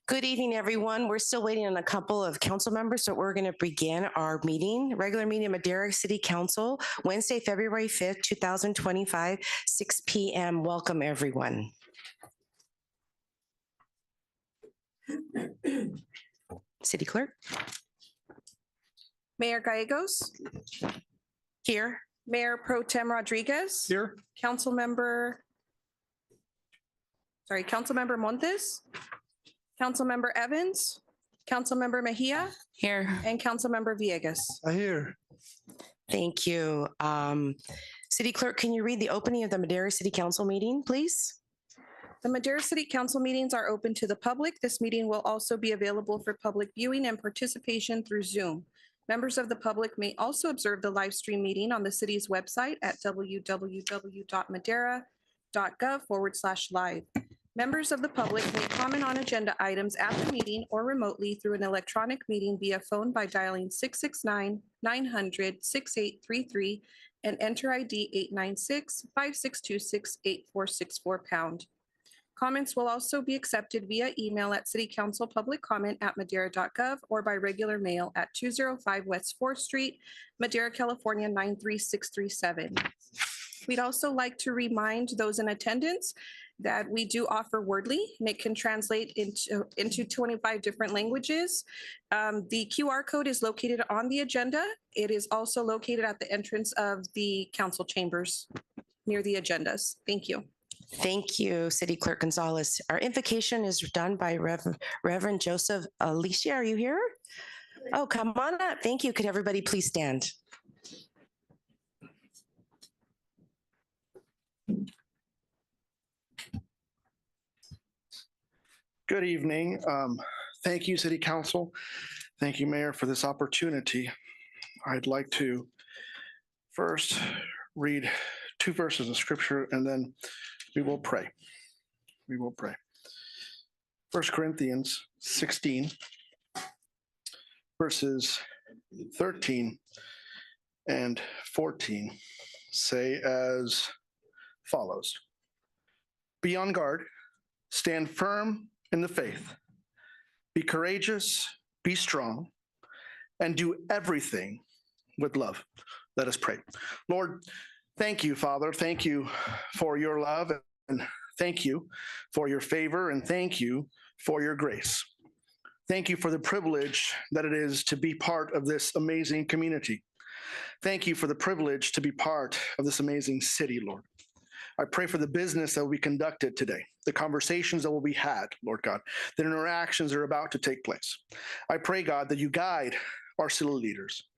Good evening, everyone. We're still waiting on a couple of council members, so we're going to begin our meeting, regular meeting of Madera City Council, Wednesday, February 5th, 2025, 6 p.m. Welcome, everyone. City Clerk. Mayor Gallegos. Here. Mayor Pro Tem Rodriguez. Here. Councilmember Montes. Councilmember Evans. Councilmember Mejia. Here. And Councilmember Villegas. Here. Thank you. City Clerk, can you read the opening of the Madera City Council meeting, please? The Madera City Council meetings are open to the public. This meeting will also be available for public viewing and participation through Zoom. Members of the public may also observe the live stream meeting on the city's website at www.madera.gov/live. Members of the public may comment on agenda items at the meeting or remotely through an electronic meeting via phone by dialing 669-900-6833 and enter ID 896-5626-8464#. Comments will also be accepted via email at citycouncilpubliccomment@madera.gov or by regular mail at 205 West 4th Street, Madera, California 93637. We'd also like to remind those in attendance that we do offer Wordly, and it can translate into 25 different languages. The QR code is located on the agenda. It is also located at the entrance of the council chambers near the agendas. Thank you. Thank you, City Clerk Gonzalez. Our invocation is done by Reverend Joseph. Alicia, are you here? Oh, come on up. Thank you. Could everybody please stand? Good evening. Thank you, City Council. Thank you, Mayor, for this opportunity. I'd like to first read 2 verses of scripture and then we will pray. We will pray. 1 Corinthians 16, verses 13 and 14 say as follows. Be on guard, stand firm in the faith, be courageous, be strong, and do everything with love. Let us pray. Lord, thank you, Father. Thank you for your love, and thank you for your favor, and thank you for your grace. Thank you for the privilege that it is to be part of this amazing community. Thank you for the privilege to be part of this amazing city, Lord. I pray for the business that will be conducted today, the conversations that will be had, Lord God, the interactions that are about to take place. I pray, God, that you guide our city leaders,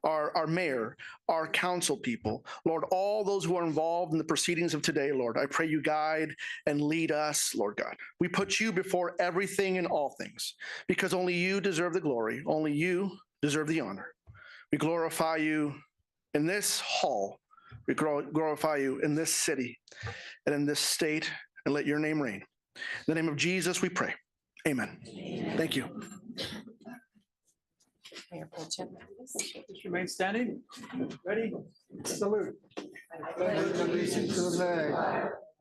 our mayor, our council people, Lord, all those who are involved in the proceedings of today, Lord. I pray you guide and lead us, Lord God. We put you before everything and all things, because only you deserve the glory, only you deserve the honor. We glorify you in this hall. We glorify you in this city and in this state, and let your name reign. In the name of Jesus, we pray. Amen. Amen. Thank you. Just remain standing. Ready? Salute. I pledge allegiance to the flag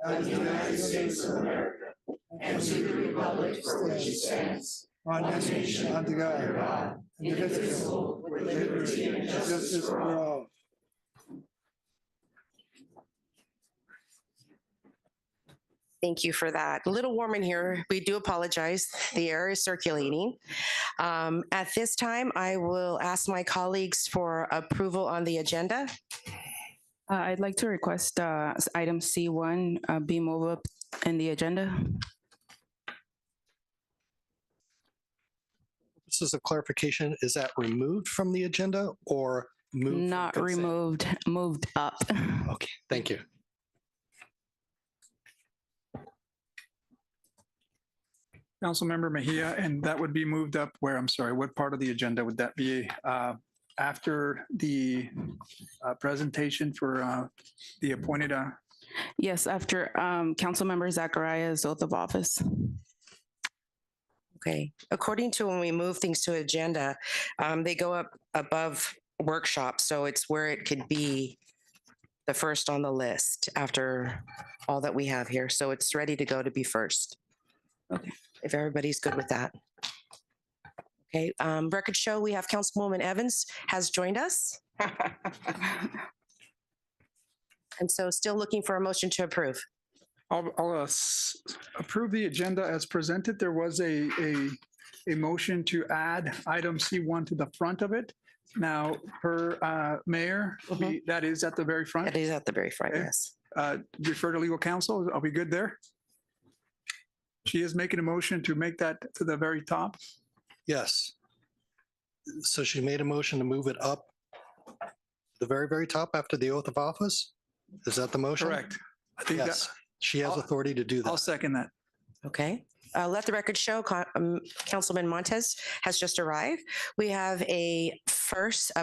of the United States of America and to the republic for which it stands, one nation under God, indivisible, with liberty and justice for all. Thank you for that. A little warm in here. We do apologize. The air is circulating. At this time, I will ask my colleagues for approval on the agenda. I'd like to request item C1 be moved up in the agenda. This is a clarification. Is that removed from the agenda or moved? Not removed, moved up. Okay, thank you. Councilmember Mejia, and that would be moved up where, I'm sorry, what part of the agenda would that be? After the presentation for the appointed? Yes, after Councilmember Zachariah's oath of office. Okay. According to when we move things to agenda, they go up above workshop, so it's where it could be the first on the list after all that we have here. So it's ready to go to be first. If everybody's good with that. Okay, record show, we have Councilwoman Evans has joined us. And so still looking for a motion to approve. I'll approve the agenda as presented. There was a motion to add item C1 to the front of it. Now, per mayor, that is at the very front. That is at the very front, Okay. yes. Refer to legal counsel. Are we good there? She is making a motion to make that to the very top. Yes. So she made a motion to move it up the very, very top after the oath of office? Is that the motion? Correct. I think that, Yes, she has authority to do I'll that. second that. Okay, let the record show Councilman Montes has just arrived. We have a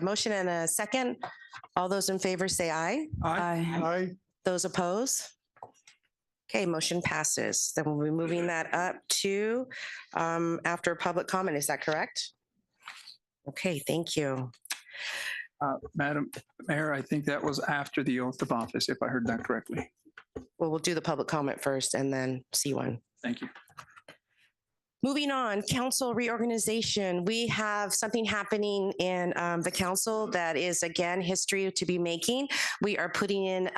motion and a second. All those in favor say aye. Aye. Aye. Those opposed? Okay, motion passes. Then we'll be moving that up to after public comment. Is that correct? Okay, thank you. Madam Mayor, I think that was after the oath of office, if I heard that correctly. Well, we'll do the public comment first and then C1. Thank you. Moving on, council reorganization. We have something happening in the council that is, again, history to be making. We are putting in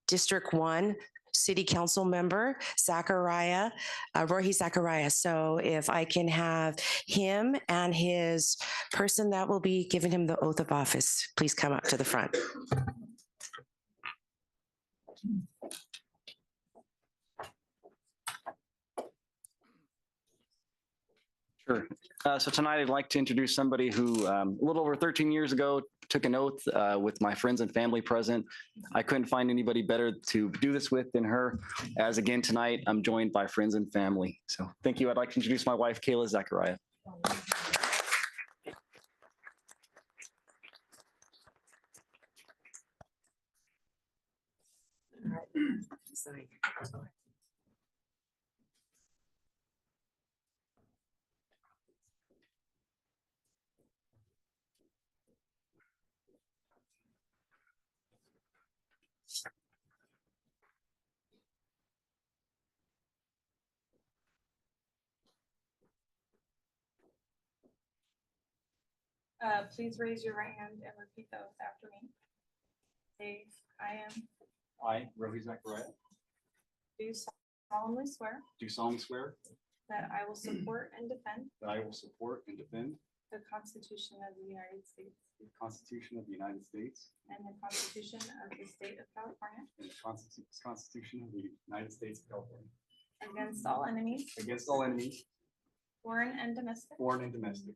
District 1 City Council member, Rohi Zachariah. So if I can have him and his person that will be giving him the oath of office, please come up to the front. Sure. So tonight I'd like to introduce somebody who a little over 13 years ago took an oath with my friends and family present. I couldn't find anybody better to do this with than her. As again tonight, I'm joined by friends and family. So thank you. I'd like to introduce my wife, Kayla Zachariah. Please raise your right hand and repeat the oath after me. Say, I, Rohi Zachariah, do solemnly swear do solemnly swear that I will support and defend that I will support and defend the Constitution of the United States the Constitution of the United States and the Constitution of the State of California and the Constitution of the United States of California against all enemies, against all enemies, foreign and domestic, foreign and domestic.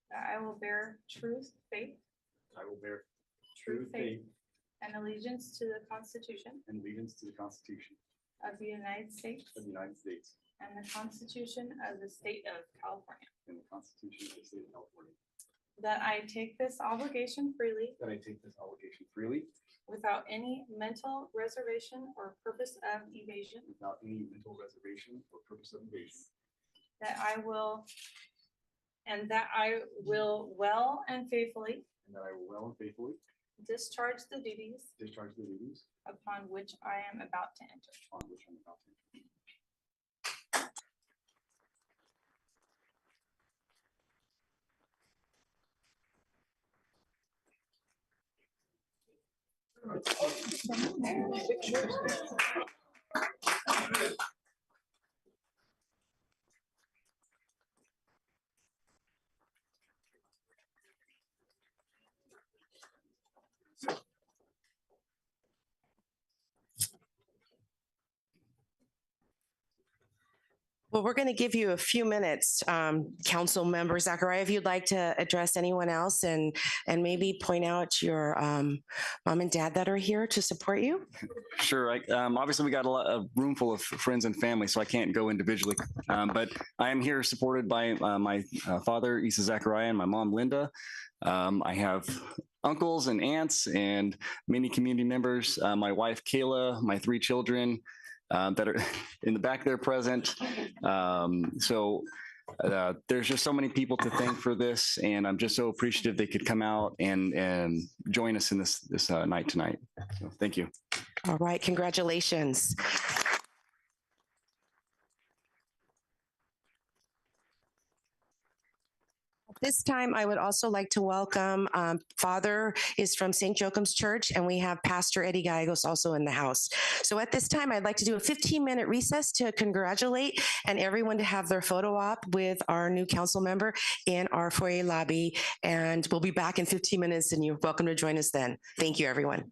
that I will bear truth, faith, I will bear true true faith, faith and allegiance to the Constitution and allegiance to the Constitution of the United States of the United States and the Constitution of the State of California. and the Constitution of the State of California. That I take this obligation freely That I take this obligation freely without any mental reservation or purpose of evasion. without any mental reservation or purpose of evasion. That I will well and faithfully And that I will well and faithfully discharge the duties discharge the duties upon which I am about to enter. on which I'm about to enter. Well, we're going to give you a few minutes, Council Member Zachariah, if you'd like to address anyone else and maybe point out your mom and dad that are here to support you. Sure. Obviously, we got a room full of friends and family, so I can't go individually. But I am here supported by my father, Isa Zachariah, and my mom, Linda. I have uncles and aunts and many community members. My wife, Kayla, my 3 children that are in the back there present. There's just so many people to thank for this, and I'm just so appreciative they could come out and join us in this night tonight. So thank you. All right, congratulations. This time, I would also like to welcome, Father is from St. Joachim's Church, and we have Pastor Eddie Gallegos also in the house. So at this time, I'd like to do a 15-minute recess to congratulate and everyone to have their photo op with our new council member in our foyer lobby. And we'll be back in 15 minutes, and you're welcome to join us then. Thank you, everyone.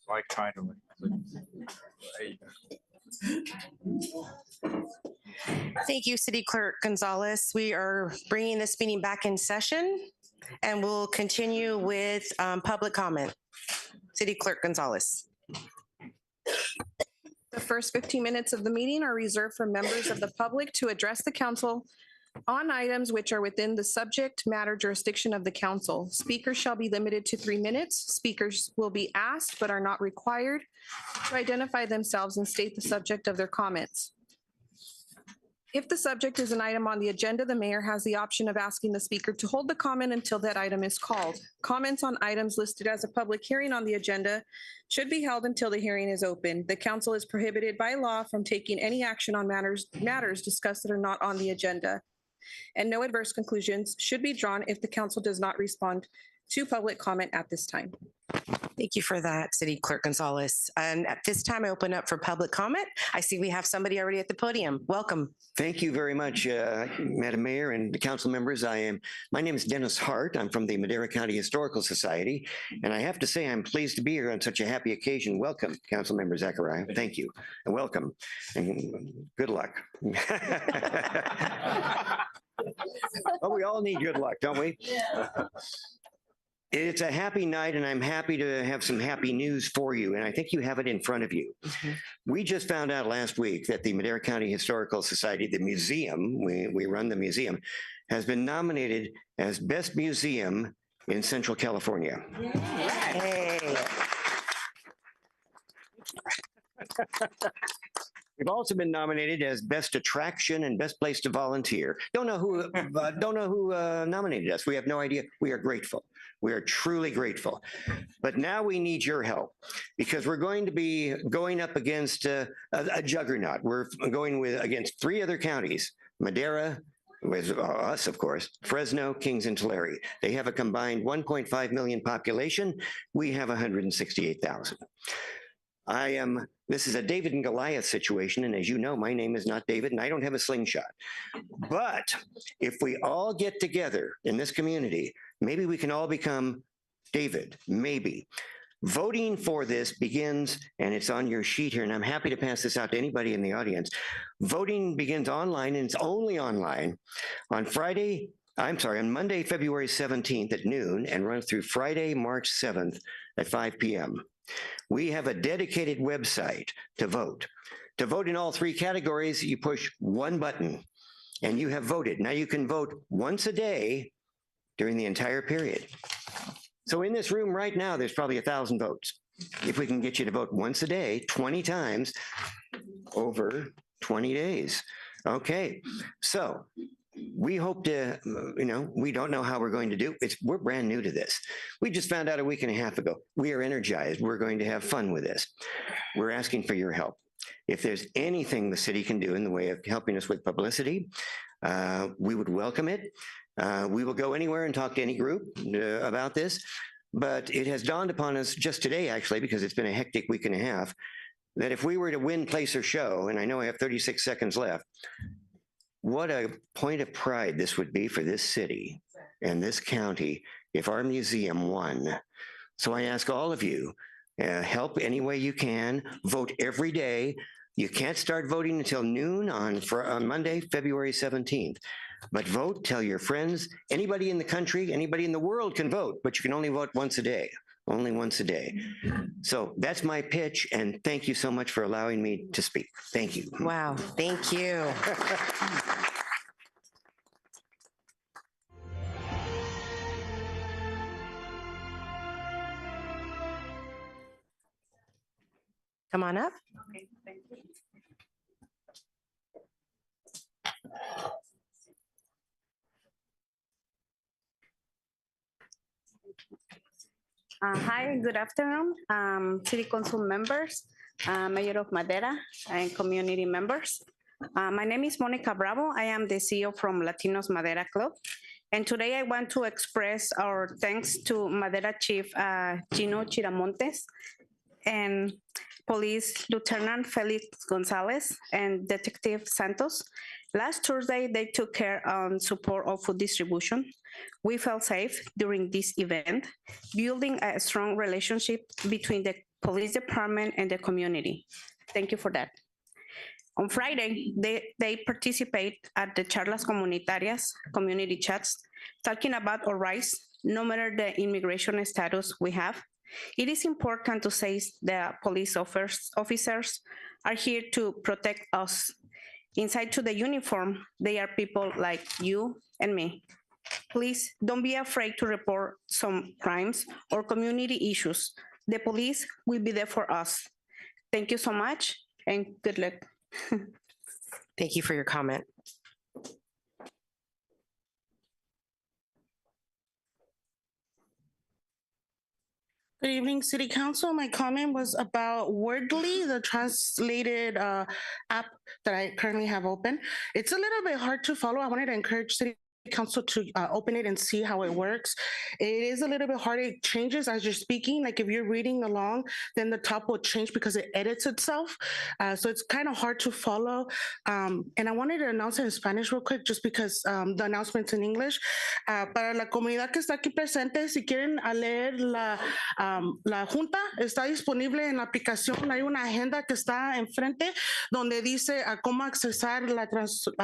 I kind of. Thank you, City Clerk Gonzalez. We are bringing this meeting back in session and we'll continue with public comment. City Clerk Gonzalez. The first 15 minutes of the meeting are reserved for members of the public to address the council on items which are within the subject matter jurisdiction of the council. Speakers shall be limited to 3 minutes. Speakers will be asked but are not required to identify themselves and state the subject of their comments. If the subject is an item on the agenda, the mayor has the option of asking the speaker to hold the comment until that item is called. Comments on items listed as a public hearing on the agenda should be held until the hearing is open. The council is prohibited by law from taking any action on matters discussed that are not on the agenda. And no adverse conclusions should be drawn if the council does not respond to public comment at this time. Thank you for that, City Clerk Gonzalez. And at this time, I open up for public comment. I see we have somebody already at the podium. Welcome. Thank you very much, Madam Mayor and the council members. My name is Dennis Hart. I'm from the Madera County Historical Society. And I have to say, I'm pleased to be here on such a happy occasion. Welcome, Council Member Zachariah. Thank you and welcome and good luck. Oh, we all need good luck, don't we? It's a happy night and I'm happy to have some happy news for you. And I think you have it in front of you. We just found out last week that the Madera County Historical Society, the museum, we run the museum, has been nominated as Best Museum in Central California. Hey. We've also been nominated as Best Attraction and Best Place to Volunteer. Don't know who nominated us. We have no idea. We are grateful. We are truly grateful. But now we need your help because we're going to be going up against a juggernaut. We're going against 3 other counties, Madera, with us, of course, Fresno, Kings, and Tulare. They have a combined 1.5 million population. We have 168,000. This is a David and Goliath situation. And as you know, my name is not David and I don't have a slingshot. But if we all get together in this community, maybe we can all become David, maybe. Voting for this begins, and it's on your sheet here, and I'm happy to pass this out to anybody in the audience. Voting begins online, and it's only online on Monday, February 17th at noon, and runs through Friday, March 7th at 5 p.m. We have a dedicated website to vote. To vote in all 3 categories, you push one button, and you have voted. Now you can vote once a day during the entire period. So in this room right now, there's probably 1,000 votes. If we can get you to vote once a day, 20 times over 20 days. Okay, so we hope to, we don't know how we're going to do. We're brand new to this. We just found out a week and a half ago. We are energized. We're going to have fun with this. We're asking for your help. If there's anything the city can do in the way of helping us with publicity, we would welcome it. We will go anywhere and talk to any group about this, but it has dawned upon us just today, actually, because it's been a hectic week and a half, that if we were to win, place, or show, and I know I have 36 seconds left, what a point of pride this would be for this city and this county if our museum won. So I ask all of you, help any way you can, vote every day. You can't start voting until noon on Monday, February 17th. But vote, tell your friends, anybody in the country, anybody in the world can vote, but you can only vote once a day, only once a day. So that's my pitch, and thank you so much for allowing me to speak. Thank you. Wow, thank you. Come on up. Okay, thank you. Hi, good afternoon, City Council members, Mayor of Madera, and community members. My name is Monica Bravo. I am the CEO from Latinos Madera Club. And today I want to express our thanks to Madera Chief Gino Chiramontes and Police Lieutenant Felix Gonzalez and Detective Santos Last Thursday, they took care on support of food distribution. We felt safe during this event, building a strong relationship between the police department and the community. Thank you for that. On Friday, they participate at the Charlas Comunitarias community chats, talking about our rights, no matter the immigration status we have. It is important to say that police officers are here to protect us. Inside to the uniform, they are people like you and me. Please don't be afraid to report some crimes or community issues. The police will be there for us. Thank you so much and good luck. Thank you for your comment. Good evening, City Council. My comment was about Wordly, the translated app that I currently have open. It's a little bit hard to follow. I wanted to encourage City Council to open it and see how it works. It is a little bit hard. It changes as you're speaking. Like if you're reading along, then the top will change because it edits itself. So it's kind of hard to follow. And I wanted to announce it in Spanish real quick, just because the announcement's in English. Para la comunidad que está aquí presente, si quieren leer la junta, está disponible en la aplicación. Hay una agenda que está enfrente donde dice cómo accesar la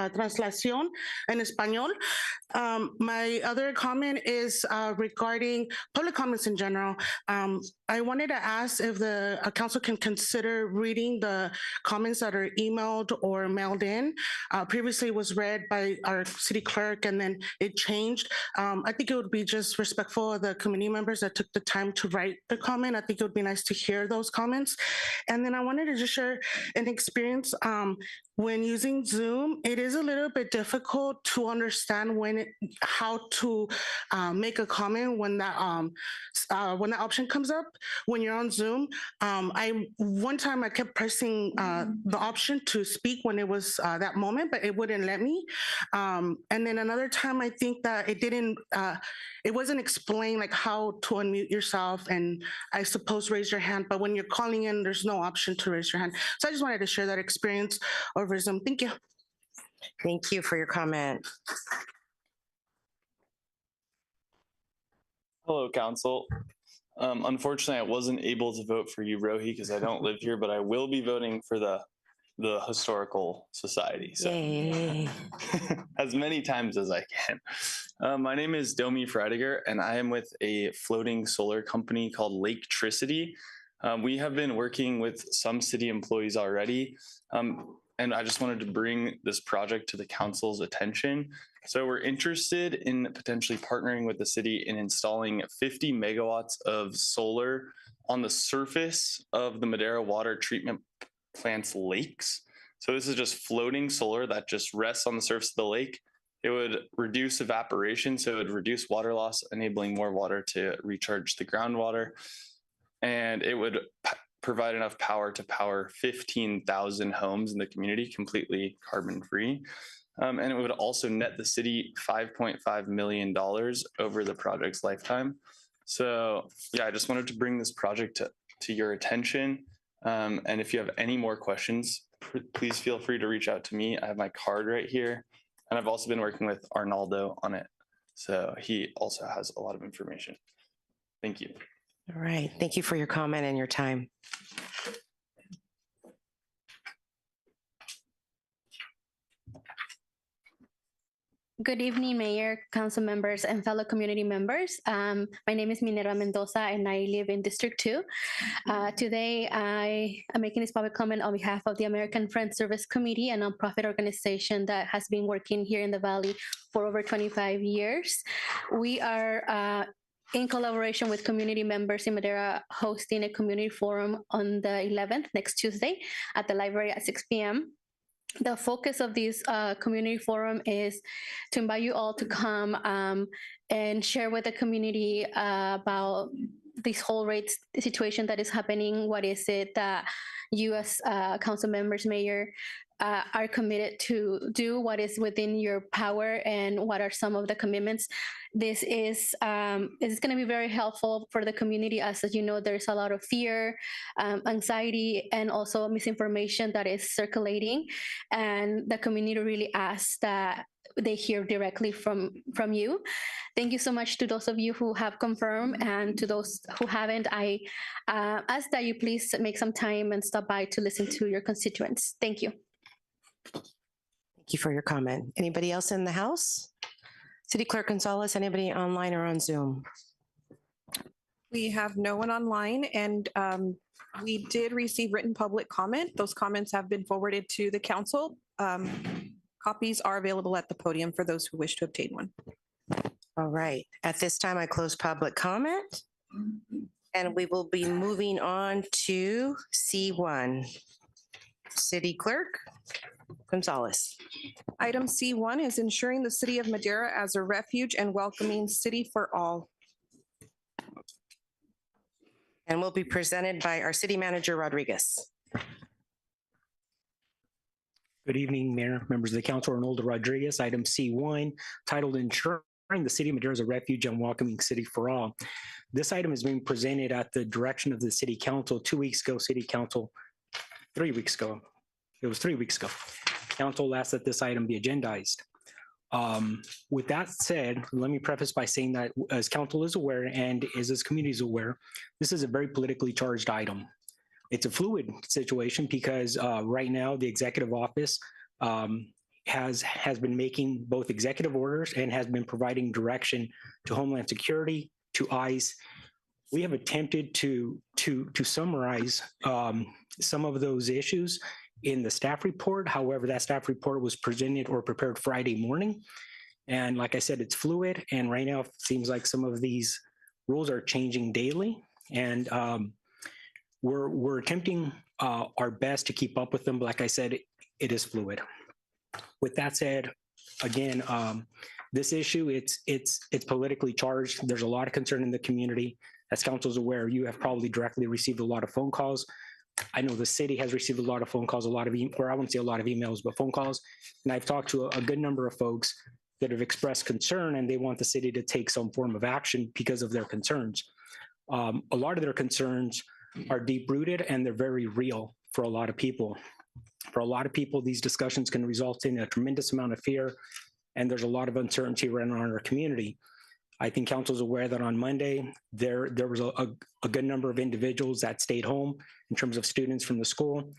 translación en español. My other comment is regarding public comments in general. I wanted to ask if the council can consider reading the comments that are emailed or mailed in. Previously it was read by our city clerk and then it changed. I think it would be just respectful of the committee members that took the time to write the comment. I think it would be nice to hear those comments. And then I wanted to just share an experience when using Zoom. It is a little bit difficult to understand how to make a comment when that option comes up when you're on Zoom. One time I kept pressing the option to speak when it was that moment, but it wouldn't let me. And then another time I think that it wasn't explained like how to unmute yourself and I suppose raise your hand, but when you're calling in, there's no option to raise your hand. So I just wanted to share that experience over Zoom. Thank you. Thank you for your comment. Hello, Council. Unfortunately, I wasn't able to vote for you, Rohi, because I don't live here, but I will be voting for the Historical Society. So as many times as I can. My name is Domi Freitiger, and I am with a floating solar company called Laketricity. We have been working with some city employees already, and I just wanted to bring this project to the council's attention. So we're interested in potentially partnering with the city in installing 50 megawatts of solar on the surface of the Madera water treatment plant's lakes. So this is just floating solar that just rests on the surface of the lake. It would reduce evaporation, so it would reduce water loss, enabling more water to recharge the groundwater. And it would provide enough power to power 15,000 homes in the community, completely carbon-free. And it would also net the city $5.5 million over the project's lifetime. So yeah, I just wanted to bring this project to your attention. And if you have any more questions, please feel free to reach out to me. I have my card right here. And I've also been working with Arnaldo on it. So he also has a lot of information. Thank you. All right. Thank you for your comment and your time. Good evening, Mayor, council members, and fellow community members. My name is Minerva Mendoza, and I live in District 2. Today, I am making this public comment on behalf of the American Friends Service Committee, a nonprofit organization that has been working here in the Valley for over 25 years. We are in collaboration with community members in Madera, hosting a community forum on the 11th, next Tuesday, at the library at 6 p.m. The focus of this community forum is to invite you all to come and share with the community about this whole rate situation that is happening. What is it that you as council members, mayor, are committed to do? What is within your power, and what are some of the commitments? This is going to be very helpful for the community. As you know, there's a lot of fear, anxiety, and also misinformation that is circulating, and the community really asks that they hear directly from you. Thank you so much to those of you who have confirmed, and to those who haven't, I ask that you please make some time and stop by to listen to your constituents. Thank you. Thank you for your comment. Anybody else in the house? City Clerk Gonzalez, anybody online or on Zoom? We have no one online, and we did receive written public comment. Those comments have been forwarded to the council. Copies are available at the podium for those who wish to obtain one. All right. At this time, I close public comment, and we will be moving on to C1. City Clerk Gonzalez. Item C1 is ensuring the city of Madera as a refuge and welcoming city for all. And will be presented by our city manager, Rodriguez. Good evening, Mayor, members of the council. Arnoldo Rodriguez, item C1, titled Ensuring the City of Madera is a Refuge and Welcoming City for All. This item is being presented at the direction of the City Council. 2 weeks ago, City Council, 3 weeks ago, it was 3 weeks ago, Council asked that this item be agendized. With that said, let me preface by saying that as Council is aware, and as this community is aware, this is a very politically charged item. It's a fluid situation because right now the executive office has been making both executive orders and has been providing direction to Homeland Security, to ICE. We have attempted to summarize some of those issues in the staff report. However, that staff report was presented or prepared Friday morning. And like I said, it's fluid. And right now it seems like some of these rules are changing daily. And we're attempting our best to keep up with them. But like I said, it is fluid. With that said, again, this issue, it's politically charged. There's a lot of concern in the community. As council's aware, you have probably directly received a lot of phone calls. I know the city has received a lot of phone calls, or I won't say a lot of emails, but phone calls. And I've talked to a good number of folks that have expressed concern, and they want the city to take some form of action because of their concerns. A lot of their concerns are deep-rooted, and they're very real for a lot of people. For a lot of people, these discussions can result in a tremendous amount of fear, and there's a lot of uncertainty around our community. I think council's aware that on Monday, there was a good number of individuals that stayed home in terms of students from the school.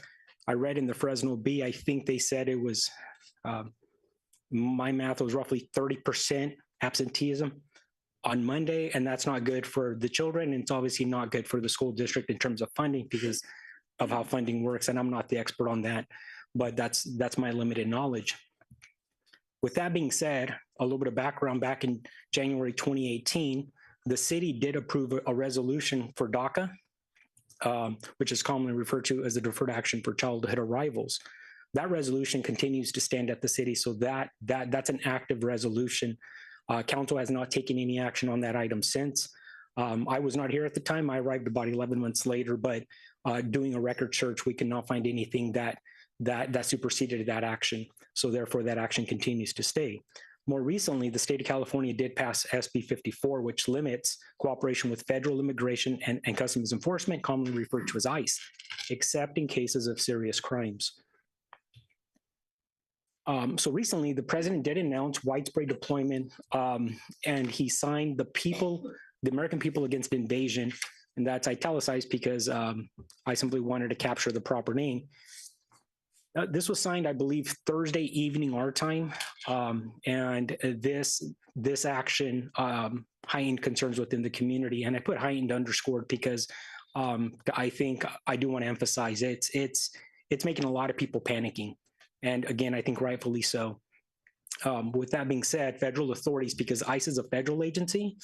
I read in the Fresno Bee, I think they said it was, my math was roughly 30% absenteeism on Monday, and that's not good for the children. And it's obviously not good for the school district in terms of funding because of how funding works. And I'm not the expert on that, but that's my limited knowledge. With that being said, a little bit of background, back in January 2018, the city did approve a resolution for DACA, which is commonly referred to as the Deferred Action for Childhood Arrivals. That resolution continues to stand at the city, so that's an active resolution. Council has not taken any action on that item since. I was not here at the time. I arrived about 11 months later, but doing a record search, we cannot find anything that superseded that action. So therefore, that action continues to stay. More recently, the state of California did pass SB 54, which limits cooperation with federal immigration and customs enforcement, commonly referred to as ICE, except in cases of serious crimes. So recently, the president did announce widespread deployment, and he signed the American People Against Invasion, and that's italicized because I simply wanted to capture the proper name. This was signed, I believe, Thursday evening our time, and this action heightened concerns within the community. And I put heightened underscored because I think I do want to emphasize it's making a lot of people panicking, and again, I think rightfully so. With that being said, federal authorities, because ICE is a federal agency,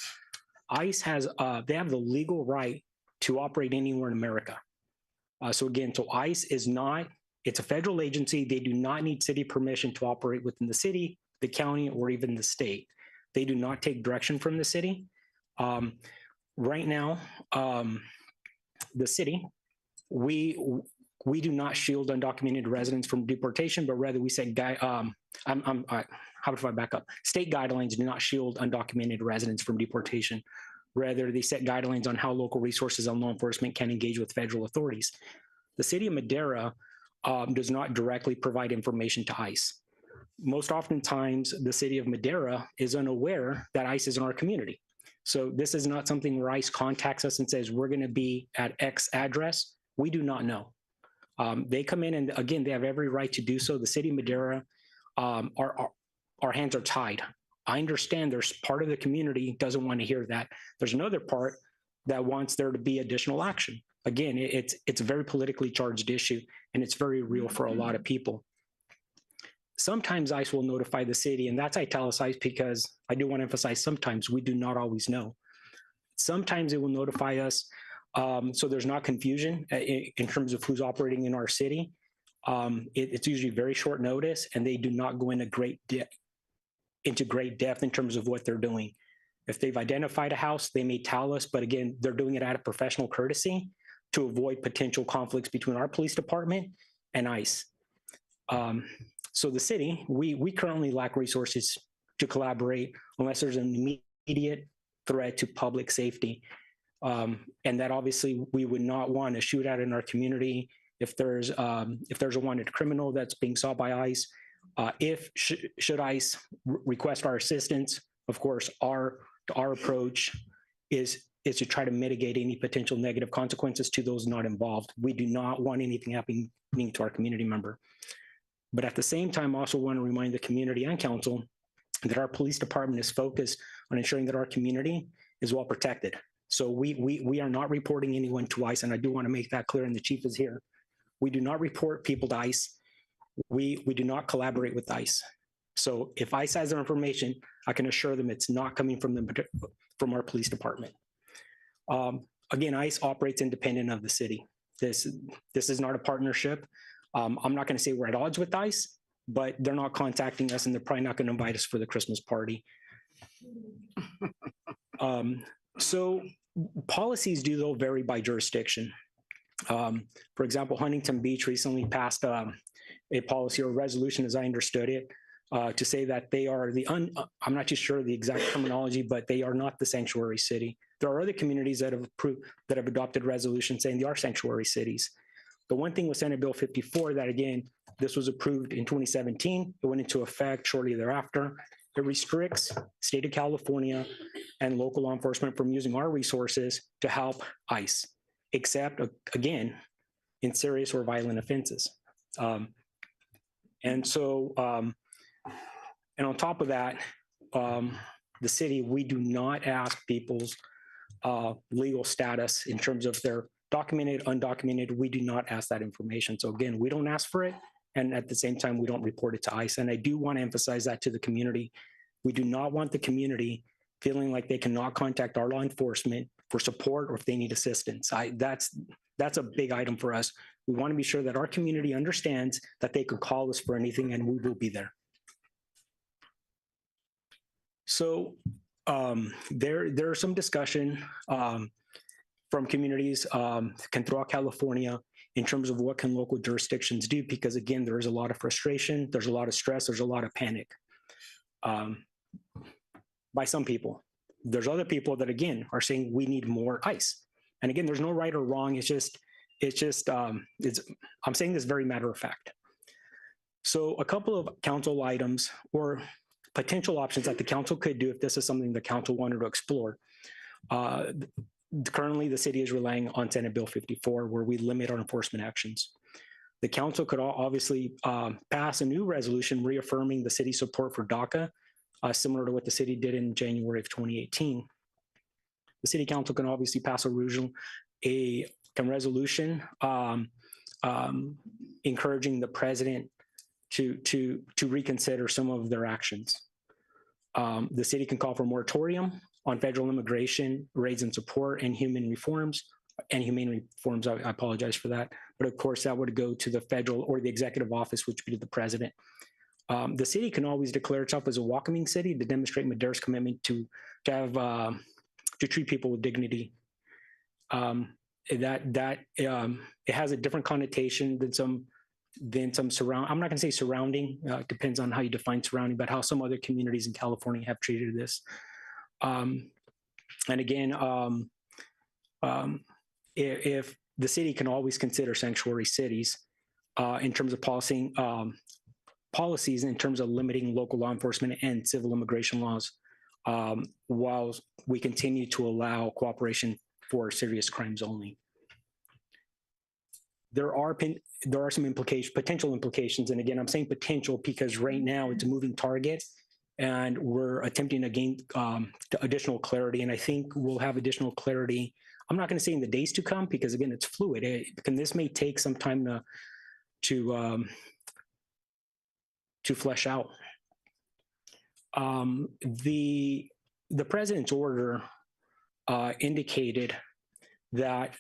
ICE has they have the legal right to operate anywhere in America. So ICE is not. It's a federal agency. They do not need city permission to operate within the city, the county, or even the state. They do not take direction from the city. right now, the city, we do not shield undocumented residents from deportation, but rather we say, how do I back up? State guidelines do not shield undocumented residents from deportation. Rather, they set guidelines on how local resources and law enforcement can engage with federal authorities. The city of Madera does not directly provide information to ICE. Most oftentimes, the city of Madera is unaware that ICE is in our community. So this is not something where ICE contacts us and says, we're going to be at X address. We do not know. They come in and again, they have every right to do so. The city of Madera, our hands are tied. I understand there's part of the community doesn't want to hear that. There's another part that wants there to be additional action. Again, it's a very politically charged issue, and it's very real for a lot of people. Sometimes ICE will notify the city, and that's italicized because I do want to emphasize sometimes we do not always know. Sometimes it will notify us so there's not confusion in terms of who's operating in our city. It's usually very short notice, and they do not go into great depth in terms of what they're doing. If they've identified a house, they may tell us, but again, they're doing it out of professional courtesy to avoid potential conflicts between our police department and ICE. So the city, we currently lack resources to collaborate unless there's an immediate threat to public safety. And that obviously we would not want a shootout in our community if there's a wanted criminal that's being sought by ICE. Should ICE request our assistance, of course, our approach is to try to mitigate any potential negative consequences to those not involved. We do not want anything happening to our community member. But at the same time, I also want to remind the community and council that our police department is focused on ensuring that our community is well protected. So we are not reporting anyone to ICE, and I do want to make that clear, and the chief is here. We do not report people to ICE. We do not collaborate with ICE. So if ICE has their information, I can assure them it's not coming from our police department. Again, ICE operates independent of the city. This is not a partnership. I'm not going to say we're at odds with ICE, but they're not contacting us, and they're probably not going to invite us for the Christmas party. So policies do, though, vary by jurisdiction. For example, Huntington Beach recently passed a policy or resolution, as I understood it, to say that they are I'm not too sure the exact terminology, but they are not the sanctuary city. There are other communities that have adopted resolutions saying they are sanctuary cities. The one thing with Senate Bill 54 that, again, this was approved in 2017. It went into effect shortly thereafter. It restricts state of California and local law enforcement from using our resources to help ICE, except, again, in serious or violent offenses. And on top of that, the city, we do not ask people's legal status in terms of their documented, undocumented. We do not ask that information. So again, we don't ask for it. And at the same time, we don't report it to ICE. And I do want to emphasize that to the community. We do not want the community feeling like they cannot contact our law enforcement for support or if they need assistance. That's a big item for us. We want to be sure that our community understands that they could call us for anything and we will be there. So there's some discussion from communities throughout California in terms of what can local jurisdictions do, because again, there is a lot of frustration, there's a lot of stress, there's a lot of panic by some people. There's other people that, again, are saying we need more ICE. And again, there's no right or wrong. I'm saying this very matter of fact. So a couple of council items or potential options that the council could do if this is something the council wanted to explore. Currently, the city is relying on Senate Bill 54, where we limit our enforcement actions. The council could obviously pass a new resolution reaffirming the city's support for DACA, similar to what the city did in January of 2018. The city council can obviously pass a resolution encouraging the president to reconsider some of their actions. The city can call for a moratorium on federal immigration, raids and support, and humane reforms. I apologize for that. But of course, that would go to the federal or the executive office, which would be the president. The city can always declare itself as a welcoming city to demonstrate Madera's commitment to have treat people with dignity. It has a different connotation than some surround. I'm not going to say surrounding. It depends on how you define surrounding, but how some other communities in California have treated this. And again, if the city can always consider sanctuary cities in terms of policies in terms of limiting local law enforcement and civil immigration laws, while we continue to allow cooperation for serious crimes only. There are some potential implications, and again, I'm saying potential because right now it's a moving target, and we're attempting to gain additional clarity. And I think we'll have additional clarity. I'm not going to say in the days to come because again, it's fluid. And this may take some time to flesh out. The president's order indicated that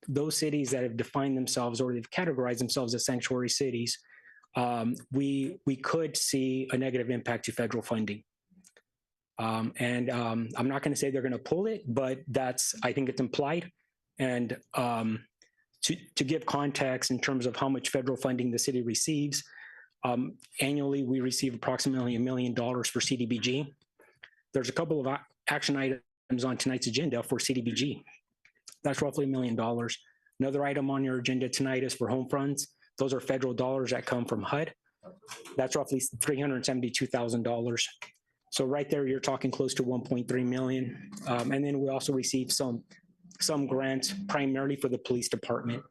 those cities that have defined themselves or they've categorized themselves as sanctuary cities, we could see a negative impact to federal funding. I'm not going to say they're going to pull it, but I think it's implied. And to give context in terms of how much federal funding the city receives, annually we receive approximately $1 million for CDBG. There's a couple of action items on tonight's agenda for CDBG. That's roughly $1 million. Another item on your agenda tonight is for home funds. Those are federal dollars that come from HUD. That's roughly $372,000. So right there, you're talking close to 1.3 million. And then we also receive some grants primarily for the police department.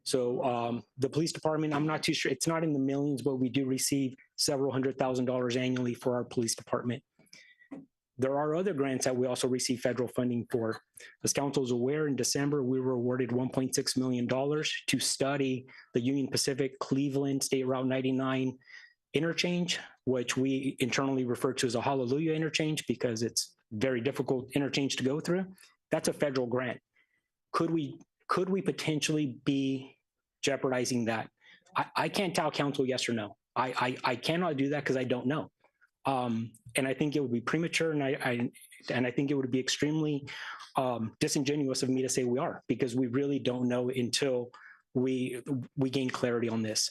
So the police department, I'm not too sure, it's not in the millions, but we do receive several $100,000 annually for our police department. There are other grants that we also receive federal funding for. As council is aware, in December, we were awarded $1.6 million to study the Union Pacific Cleveland State Route 99 interchange, which we internally refer to as a hallelujah interchange because it's very difficult interchange to go through. That's a federal grant. Could we potentially be jeopardizing that? I can't tell council yes or no. I cannot do that because I don't know. And I think it would be premature, and I think it would be extremely disingenuous of me to say we are, because we really don't know until we gain clarity on this.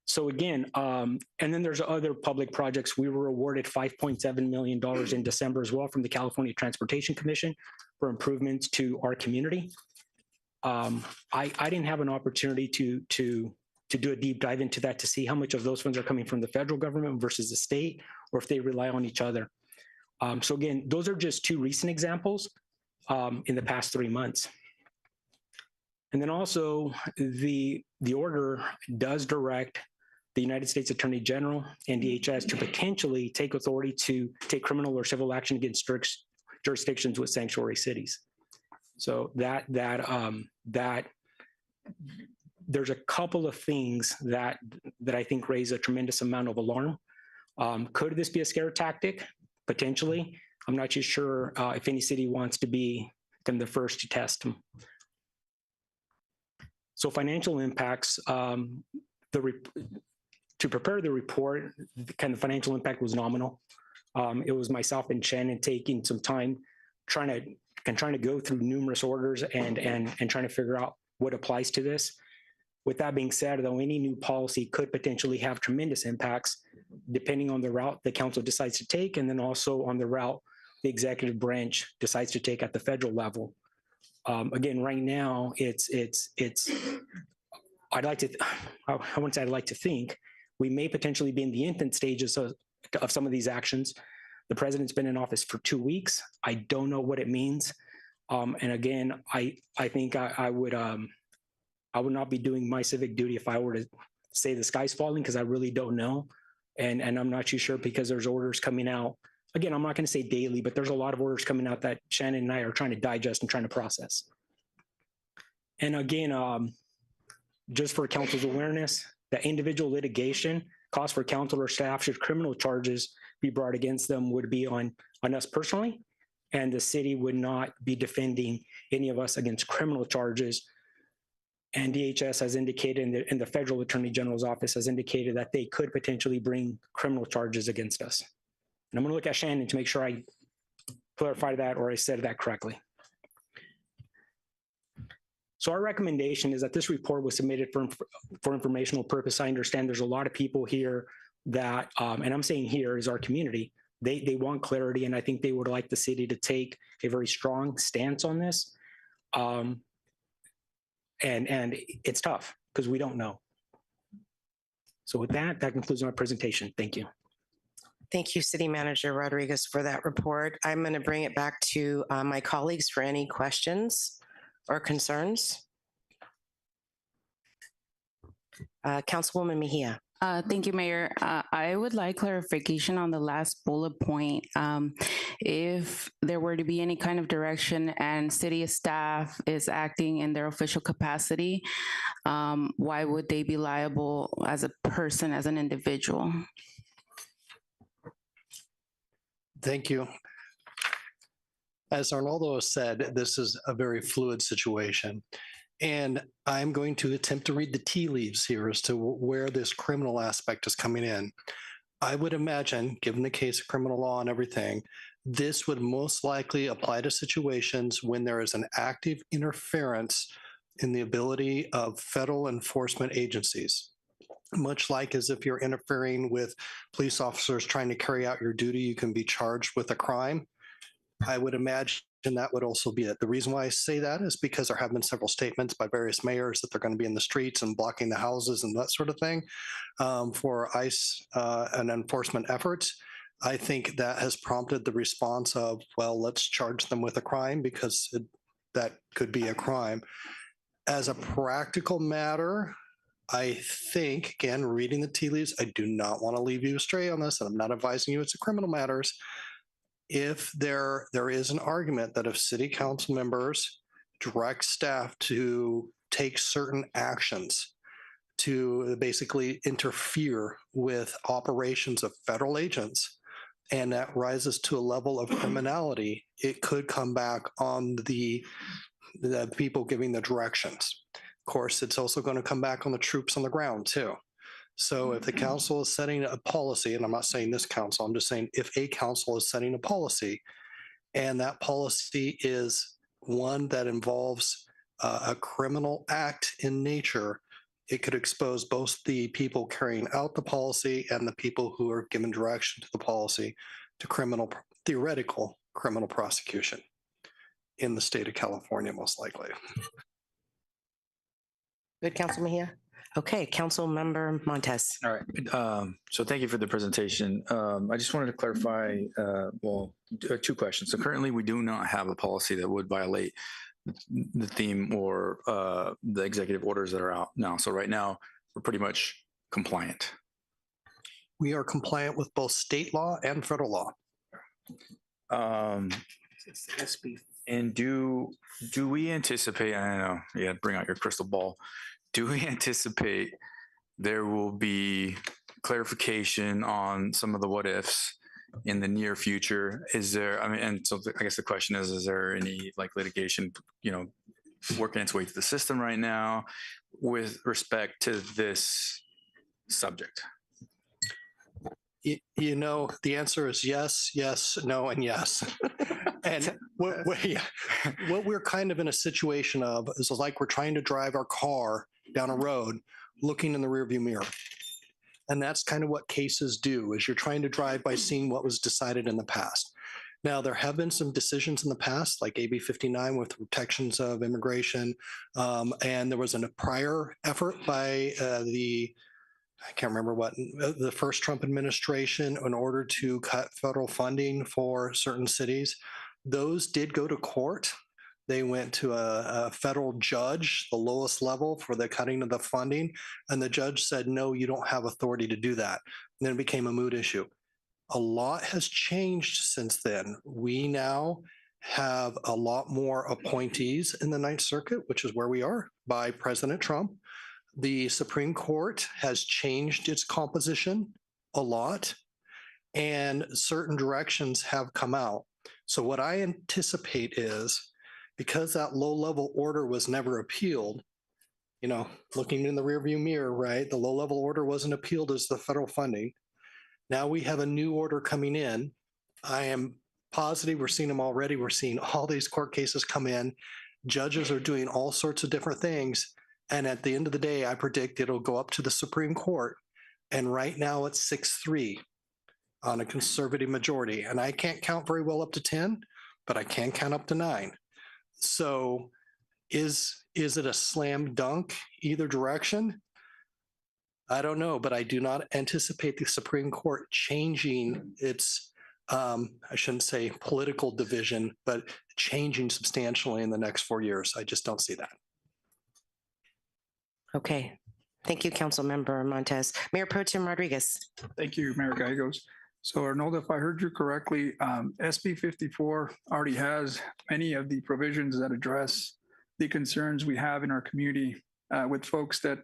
So again, and then there's other public projects. We were awarded $5.7 million in December as well from the California Transportation Commission for improvements to our community. I didn't have an opportunity to do a deep dive into that to see how much of those funds are coming from the federal government versus the state, or if they rely on each other. So again, those are just two recent examples in the past 3 months. And then also the order does direct the United States Attorney General and DHS to potentially take authority to take criminal or civil action against jurisdictions with sanctuary cities. So that there's a couple of things that I think raise a tremendous amount of alarm. Could this be a scare tactic? Potentially. I'm not too sure if any city wants to be the first to test them. So financial impacts, to prepare the report, the kind of financial impact was nominal. It was myself and Shannon taking some time trying to go through numerous orders and trying to figure out what applies to this. With that being said, though, any new policy could potentially have tremendous impacts depending on the route the council decides to take, and then also on the route the executive branch decides to take at the federal level. Again, right now, I'd like to, I wouldn't say I'd like to think, we may potentially be in the infant stages of some of these actions. The president's been in office for 2 weeks. I don't know what it means. And again, I think I would not be doing my civic duty if I were to say the sky's falling, because I really don't know. And I'm not too sure because there's orders coming out. Again, I'm not going to say daily, but there's a lot of orders coming out that Shannon and I are trying to digest and trying to process. And again, just for council's awareness, that individual litigation costs for council or staff should criminal charges be brought against them would be on us personally, and the city would not be defending any of us against criminal charges. And DHS has indicated, and the federal attorney general's office has indicated that they could potentially bring criminal charges against us. And I'm going to look at Shannon to make sure I clarify that or I said that correctly. So our recommendation is that this report was submitted for informational purpose. I understand there's a lot of people here that, and I'm saying here is our community, they want clarity, and I think they would like the city to take a very strong stance on this. And it's tough because we don't know. So with that concludes my presentation. Thank you. Thank you, City Manager Rodriguez, for that report. I'm going to bring it back to my colleagues for any questions or concerns. Councilwoman Mejia. Thank you, Mayor. I would like clarification on the last bullet point. If there were to be any kind of direction and city staff is acting in their official capacity, why would they be liable as a person, as an individual? Thank you. As Arnoldo has said, this is a very fluid situation. And I'm going to attempt to read the tea leaves here as to where this criminal aspect is coming in. I would imagine, given the case of criminal law and everything, this would most likely apply to situations when there is an active interference in the ability of federal enforcement agencies. Much like as if you're interfering with police officers trying to carry out your duty, you can be charged with a crime. I would imagine that would also be it. The reason why I say that is because there have been several statements by various mayors that they're going to be in the streets and blocking the houses and that sort of thing for ICE and enforcement efforts. I think that has prompted the response of, well, let's charge them with a crime because that could be a crime. As a practical matter, I think, again, reading the tea leaves, I do not want to leave you astray on this, and I'm not advising you it's a criminal matters. If there is an argument that if city council members direct staff to take certain actions to basically interfere with operations of federal agents, and that rises to a level of criminality, it could come back on the people giving the directions. Of course, it's also going to come back on the troops on the ground too. So if the council is setting a policy, and I'm not saying this council, I'm just saying if a council is setting a policy and that policy is one that involves a criminal act in nature, it could expose both the people carrying out the policy and the people who are given direction to the policy to theoretical criminal prosecution in the state of California, most likely. Good, Council Mejia. Okay, Council Member Montes. All right. So thank you for the presentation. I just wanted to clarify, two questions. So currently we do not have a policy that would violate the theme or the executive orders that are out now. So right now we're pretty much compliant. We are compliant with both state law and federal law. And do we anticipate, I don't know, yeah, bring out your crystal ball. Do we anticipate there will be clarification on some of the what ifs in the near future? Is there, and so I guess the question is there any like litigation, working its way through the system right now with respect to this subject? The answer is yes, yes, no, and yes. And what we're kind of in a situation of is like we're trying to drive our car down a road looking in the rearview mirror. And that's kind of what cases do, is you're trying to drive by seeing what was decided in the past. Now, there have been some decisions in the past, like AB 59 with protections of immigration. And there was a prior effort by I can't remember the first Trump administration in order to cut federal funding for certain cities. Those did go to court. They went to a federal judge, the lowest level for the cutting of the funding. And the judge said, no, you don't have authority to do that. And then it became a moot issue. A lot has changed since then. We now have a lot more appointees in the Ninth Circuit, which is where we are, by President Trump. The Supreme Court has changed its composition a lot, and certain directions have come out. So what I anticipate is, because that low-level order was never appealed, looking in the rearview mirror, right? The low-level order wasn't appealed as the federal funding. Now we have a new order coming in. I am positive. We're seeing them already. We're seeing all these court cases come in. Judges are doing all sorts of different things. And at the end of the day, I predict it'll go up to the Supreme Court. And right now it's 6-3 on a conservative majority. And I can't count very well up to 10, but I can count up to 9. So is it a slam dunk either direction? I don't know, but I do not anticipate the Supreme Court changing its, I shouldn't say political division, but changing substantially in the next 4 years. I just don't see that. Okay. Thank you, Councilmember Montes. Mayor Pro Tem Rodriguez. Thank you, Mayor Gallegos. So Arnoldo, if I heard you correctly, SB 54 already has many of the provisions that address the concerns we have in our community with folks that,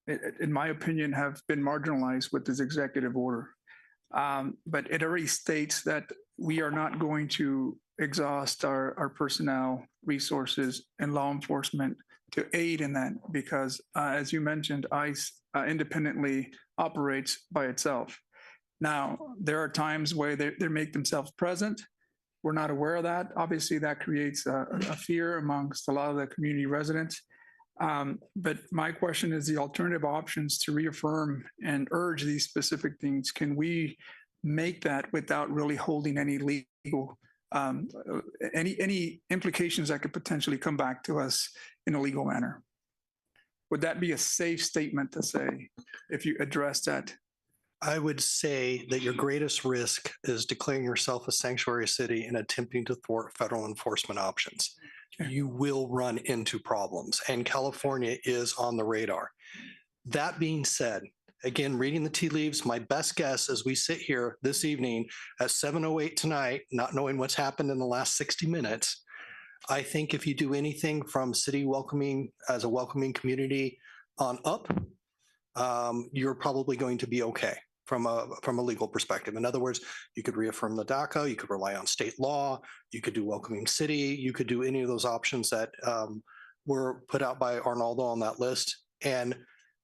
in my opinion, have been marginalized with this executive order. But it already states that we are not going to exhaust our personnel resources and law enforcement to aid in that because, as you mentioned, ICE independently operates by itself. Now, there are times where they make themselves present. We're not aware of that. Obviously, that creates a fear amongst a lot of the community residents. But my question is the alternative options to reaffirm and urge these specific things. Can we make that without really holding any legal, any implications that could potentially come back to us in a legal manner? Would that be a safe statement to say if you address that? I would say that your greatest risk is declaring yourself a sanctuary city and attempting to thwart federal enforcement options. Okay. You will run into problems, and California is on the radar. That being said, again, reading the tea leaves, my best guess as we sit here this evening at 7:08 tonight, not knowing what's happened in the last 60 minutes, I think if you do anything from city welcoming as a welcoming community on up, you're probably going to be okay from a legal perspective. In other words, you could reaffirm the DACA, you could rely on state law, you could do welcoming city, you could do any of those options that were put out by Arnoldo on that list. And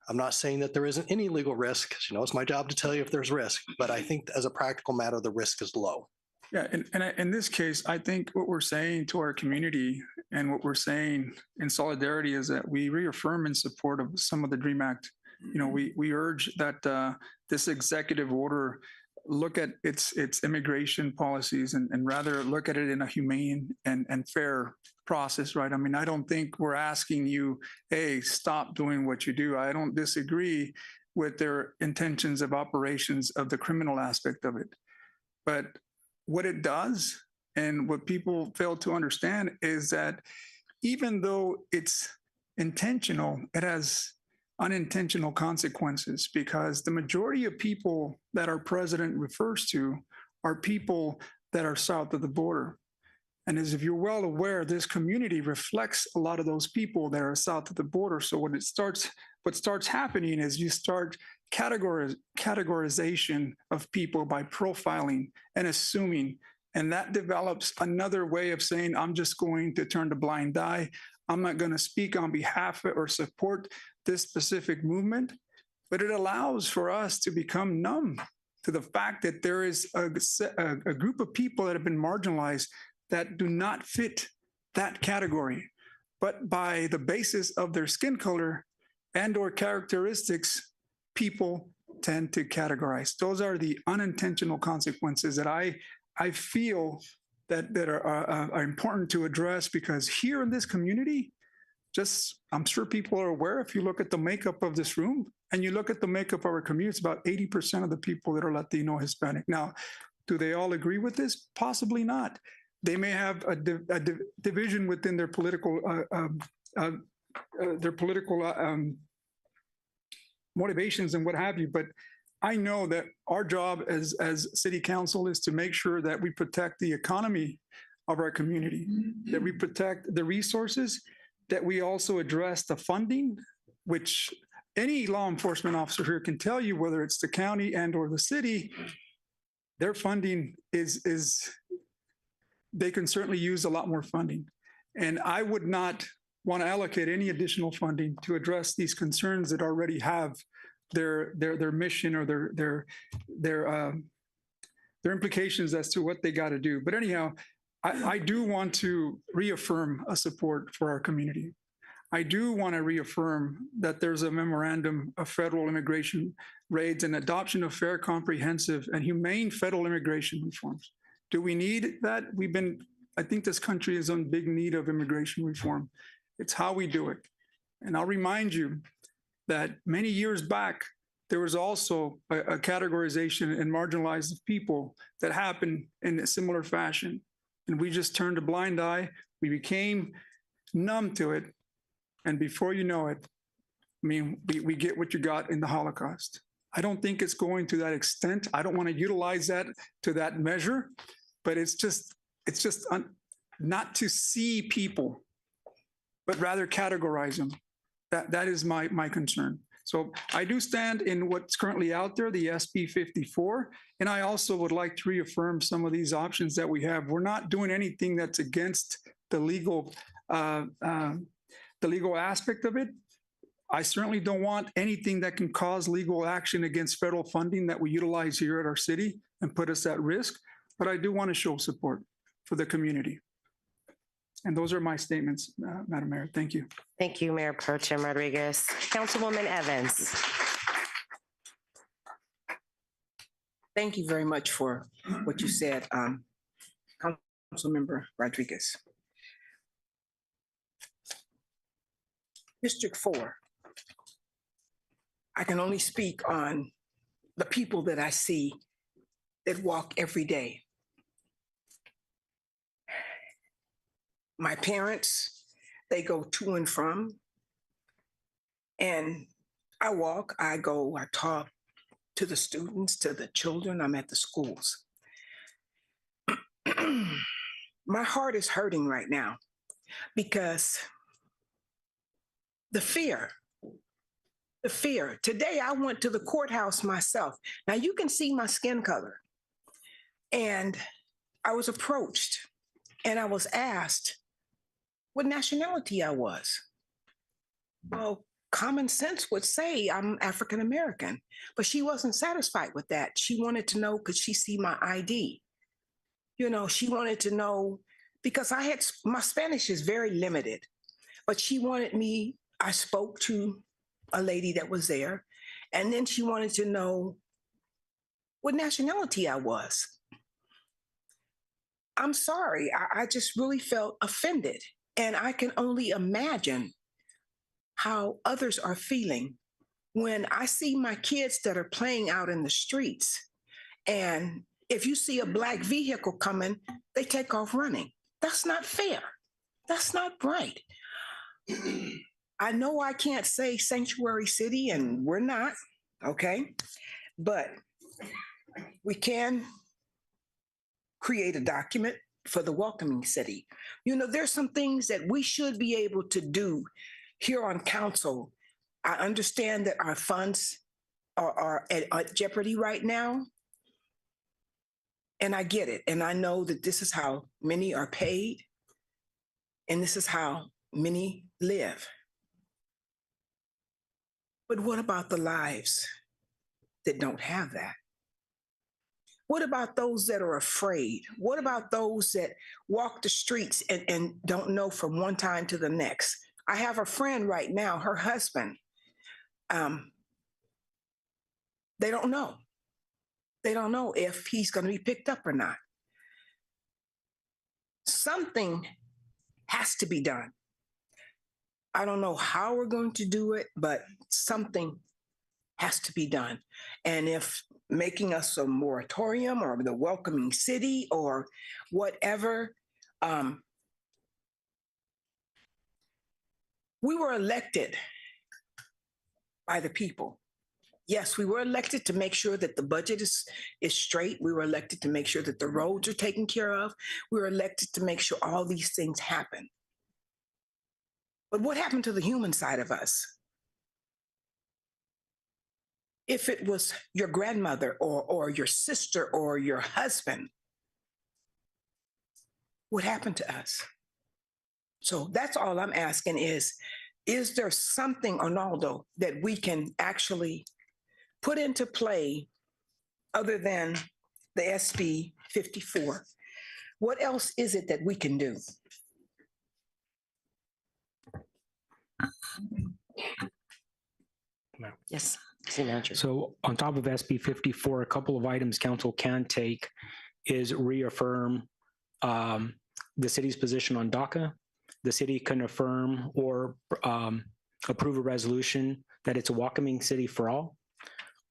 I'm not saying that there isn't any legal risk, because it's my job to tell you if there's risk, but I think as a practical matter, the risk is low. Yeah, and in this case, I think what we're saying to our community and what we're saying in solidarity is that we reaffirm in support of some of the DREAM Act. We urge that this executive order look at its immigration policies and rather look at it in a humane and fair process, right? I mean, I don't think we're asking you, hey, stop doing what you do. I don't disagree with their intentions of operations of the criminal aspect of it. But what it does and what people fail to understand is that even though it's intentional, it has unintentional consequences because the majority of people that our president refers to are people that are south of the border. And as if you're well aware, this community reflects a lot of those people that are south of the border. So what starts happening is you start categorization of people by profiling and assuming, and that develops another way of saying, I'm just going to turn a blind eye. I'm not going to speak on behalf of or support this specific movement, but it allows for us to become numb to the fact that there is a group of people that have been marginalized that do not fit that category, but by the basis of their skin color and or characteristics, people tend to categorize. Those are the unintentional consequences that I feel that are important to address because here in this community, I'm sure people are aware, if you look at the makeup of this room and you look at the makeup of our community, it's about 80% of the people that are Latino, Hispanic. Now, do they all agree with this? Possibly not. They may have a division within their political motivations and what have you. But I know that our job as city council is to make sure that we protect the economy of our community, that we protect the resources, that we also address the funding, which any law enforcement officer here can tell you, whether it's the county and or the city, their funding is they can certainly use a lot more funding. And I would not want to allocate any additional funding to address these concerns that already have their mission or their there are implications as to what they got to do. But anyhow, I do want to reaffirm a support for our community. I do want to reaffirm that there's a memorandum of federal immigration raids and adoption of fair, comprehensive, and humane federal immigration reforms. Do we need that? I think this country is in big need of immigration reform. It's how we do it. And I'll remind you that many years back, there was also a categorization and marginalized people that happened in a similar fashion. And we just turned a blind eye. We became numb to it. And before you know it, I mean, we get what you got in the Holocaust. I don't think it's going to that extent. I don't want to utilize that to that measure, but it's just not to see people, but rather categorize them. That is my concern. So I do stand in what's currently out there, the SB 54, and I also would like to reaffirm some of these options that we have. We're not doing anything that's against the legal aspect of it. I certainly don't want anything that can cause legal action against federal funding that we utilize here at our city and put us at risk, but I do want to show support for the community. And those are my statements, Madam Mayor. Thank you. Thank you, Mayor Pro Tem Rodriguez. Councilwoman Evans. Thank you very much for what you said, Councilmember Rodriguez. District 4. I can only speak on the people that I see that walk every day. My parents, they go to and from, and I walk, I go, I talk to the students, to the children. I'm at the schools. My heart is hurting right now because the fear. Today I went to the courthouse myself. Now you can see my skin color. And I was approached and I was asked what nationality I was. Well, common sense would say I'm African American, but she wasn't satisfied with that. She wanted to know, could she see my ID? You know, she wanted to know, because my Spanish is very limited, but she wanted me, I spoke to a lady that was there, and then she wanted to know what nationality I was. I'm sorry, I just really felt offended. And I can only imagine how others are feeling when I see my kids that are playing out in the streets. And if you see a black vehicle coming, they take off running. That's not fair. That's not right. I know I can't say sanctuary city, and we're not, okay? But we can create a document for the welcoming city. You know, there's some things that we should be able to do here on council. I understand that our funds are at jeopardy right now. And I get it. And I know that this is how many are paid. And this is how many live. But what about the lives that don't have that? What about those that are afraid? What about those that walk the streets and don't know from one time to the next? I have a friend right now, her husband, they don't know. They don't know if he's going to be picked up or not. Something has to be done. I don't know how we're going to do it, but something has to be done. And if making us a moratorium or the welcoming city or whatever, we were elected by the people. Yes, we were elected to make sure that the budget is straight. We were elected to make sure that the roads are taken care of. We were elected to make sure all these things happen. But what happened to the human side of us? If it was your grandmother or your sister or your husband, what happened to us? So that's all I'm asking is there something, Arnaldo, that we can actually put into play other than the SB 54. What else is it that we can do? Yes, City Manager. So on top of SB 54, a couple of items council can take is reaffirm the city's position on DACA. The city can affirm or approve a resolution that it's a welcoming city for all.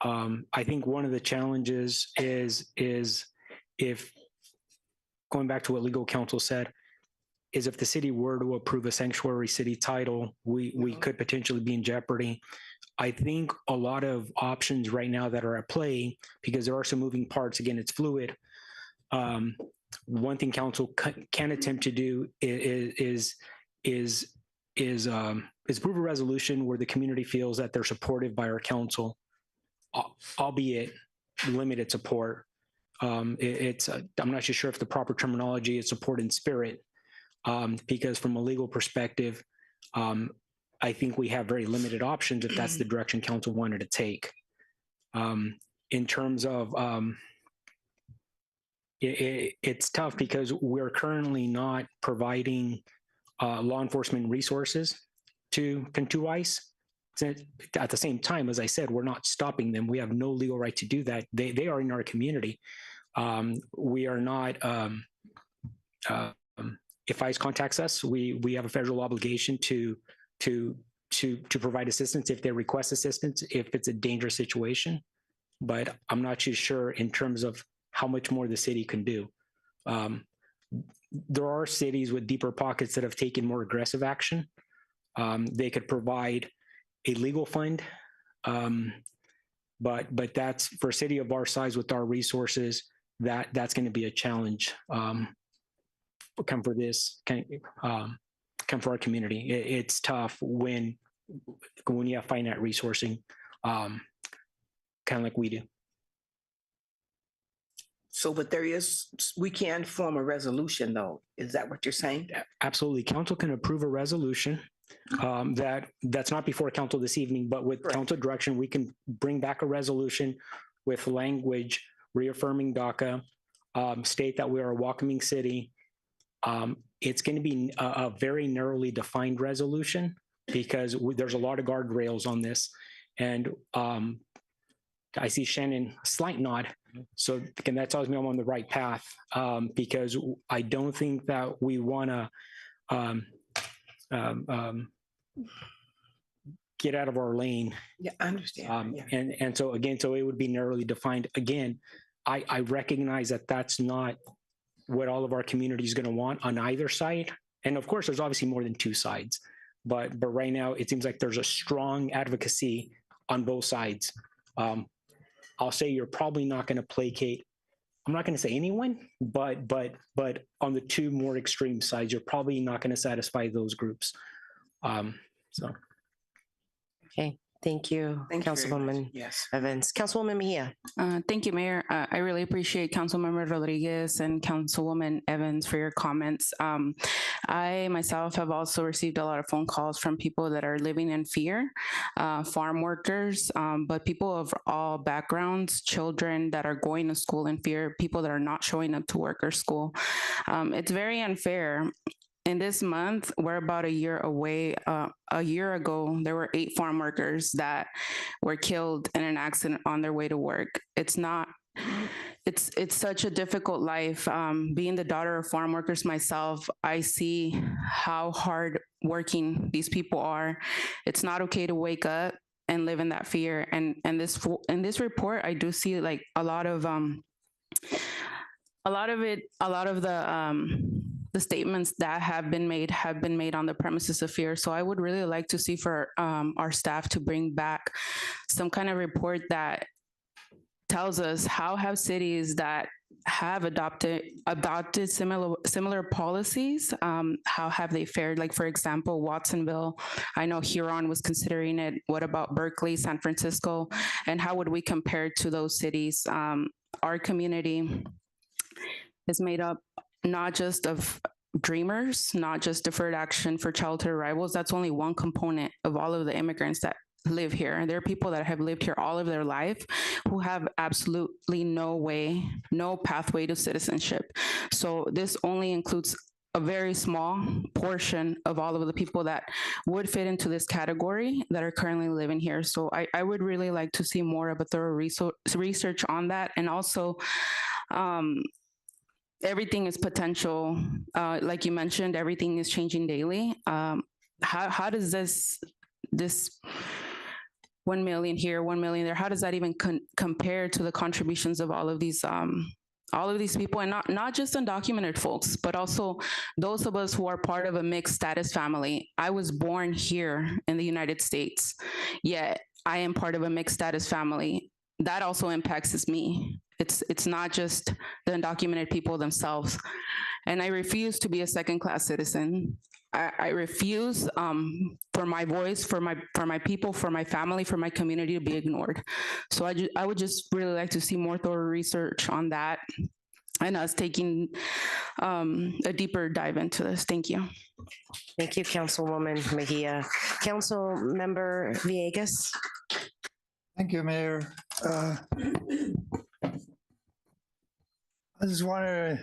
I think one of the challenges is if, going back to what legal counsel said, is if the city were to approve a sanctuary city title, we could potentially be in jeopardy. I think a lot of options right now that are at play, because there are some moving parts, again, it's fluid. One thing council can attempt to do is approve a resolution where the community feels that they're supported by our council, albeit limited support. I'm not sure if the proper terminology is support in spirit, because from a legal perspective, I think we have very limited options if that's the direction council wanted to take. In terms of, it's tough because we're currently not providing law enforcement resources to ICE. At the same time, as I said, we're not stopping them. We have no legal right to do that. They are in our community. We are not, if ICE contacts us, we have a federal obligation to provide assistance if they request assistance, if it's a dangerous situation. But I'm not too sure in terms of how much more the city can do. There are cities with deeper pockets that have taken more aggressive action. They could provide a legal fund, but that's for a city of our size with our resources, that's going to be a challenge. Come for our community. It's tough when you have finite resourcing, kind of like we do. So, but we can form a resolution though. Is that what you're saying? Absolutely. Council can approve a resolution that's not before council this evening, but with council direction, we can bring back a resolution with language reaffirming DACA, state that we are a welcoming city. It's going to be a very narrowly defined resolution because there's a lot of guardrails on this. And I see Shannon slight nod. So again, that tells me I'm on the right path, because I don't think that we want to get out of our lane. Yeah, I understand. And so again, so it would be narrowly defined. Again, I recognize that that's not what all of our community is going to want on either side. And of course, there's obviously more than two sides, but right now it seems like there's a strong advocacy on both sides. I'll say you're probably not going to placate, I'm not going to say anyone, but on the two more extreme sides, you're probably not going to satisfy those groups. Okay. Thank you, Councilwoman Evans. Councilwoman Mejia. Thank you, Mayor. I really appreciate Councilmember Rodriguez and Councilwoman Evans for your comments. I myself have also received a lot of phone calls from people that are living in fear, farm workers, but people of all backgrounds, children that are going to school in fear, people that are not showing up to work or school. It's very unfair. In this month, we're about a year away. A year ago, there were 8 farm workers that were killed in an accident on their way to work. It's such a difficult life. Being the daughter of farm workers myself, I see how hard working these people are. It's not okay to wake up and live in that fear. And in this report, I do see like a lot of the statements that have been made on the premises of fear. So I would really like to see for our staff to bring back some kind of report that tells us how have cities that have adopted similar policies, how have they fared? Like, for example, Watsonville, I know Huron was considering it. What about Berkeley, San Francisco? And how would we compare to those cities? Our community is made up not just of dreamers, not just deferred action for childhood arrivals. That's only one component of all of the immigrants that live here. And there are people that have lived here all of their life who have absolutely no pathway to citizenship. So this only includes a very small portion of all of the people that would fit into this category that are currently living here. So I would really like to see more of a thorough research on that. And also, everything is potential. Like you mentioned, everything is changing daily. How does this 1 million here, 1 million there, how does that even compare to the contributions of all of these people, and not just undocumented folks, but also those of us who are part of a mixed status family? I was born here in the United States, yet I am part of a mixed status family. That also impacts me. It's not just the undocumented people themselves. And I refuse to be a second-class citizen. I refuse for my voice, for my people, for my family, for my community to be ignored. So I would just really like to see more thorough research on that and us taking a deeper dive into this. Thank you. Thank you, Councilwoman Mejia. Council Member Villegas. Thank you, Mayor. I just wanted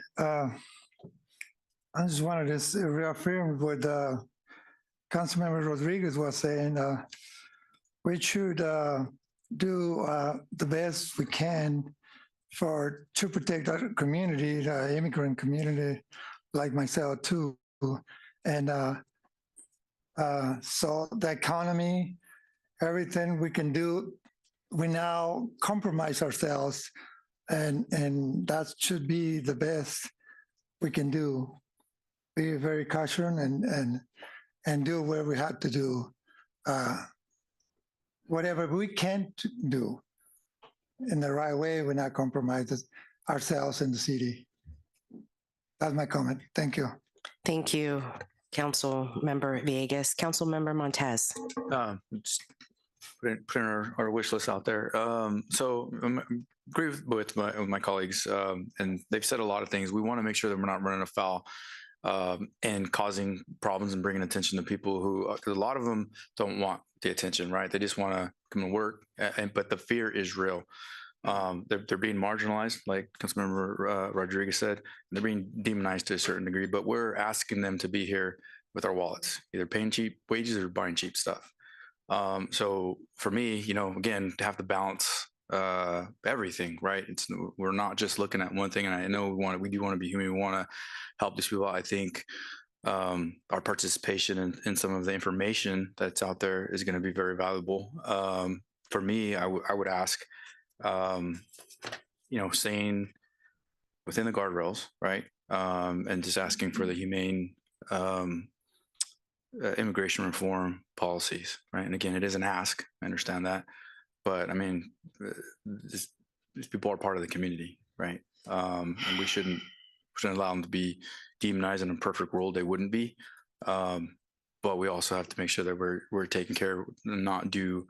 to reaffirm what Councilmember Rodriguez was saying. We should do the best we can to protect our community, the immigrant community, like myself too. And so the economy, everything we can do, we now compromise ourselves, and that should be the best we can do. Be very cautious and do what we have to do. Whatever we can't do in the right way, we're not compromise ourselves in the city. That's my comment. Thank you. Thank you, Council Member Villegas. Council Member Montez. Just putting our wish list out there. So I agree with my colleagues, and they've said a lot of things. We want to make sure that we're not running afoul and causing problems and bringing attention to people who, because a lot of them don't want the attention, right? They just want to come to work, but the fear is real. They're being marginalized, like Councilmember Rodriguez said, and they're being demonized to a certain degree, but we're asking them to be here with our wallets, either paying cheap wages or buying cheap stuff. So for me, again, to have to balance everything, right? We're not just looking at one thing, and I know we do want to be human. We want to help these people. I think our participation in some of the information that's out there is going to be very valuable. For me, I would ask, saying within the guardrails, right? And just asking for the humane immigration reform policies, right? And again, it is an ask. I understand that, but I mean, these people are part of the community, right? And we shouldn't allow them to be demonized. In a perfect world, they wouldn't be. But we also have to make sure that we're taking care of and not do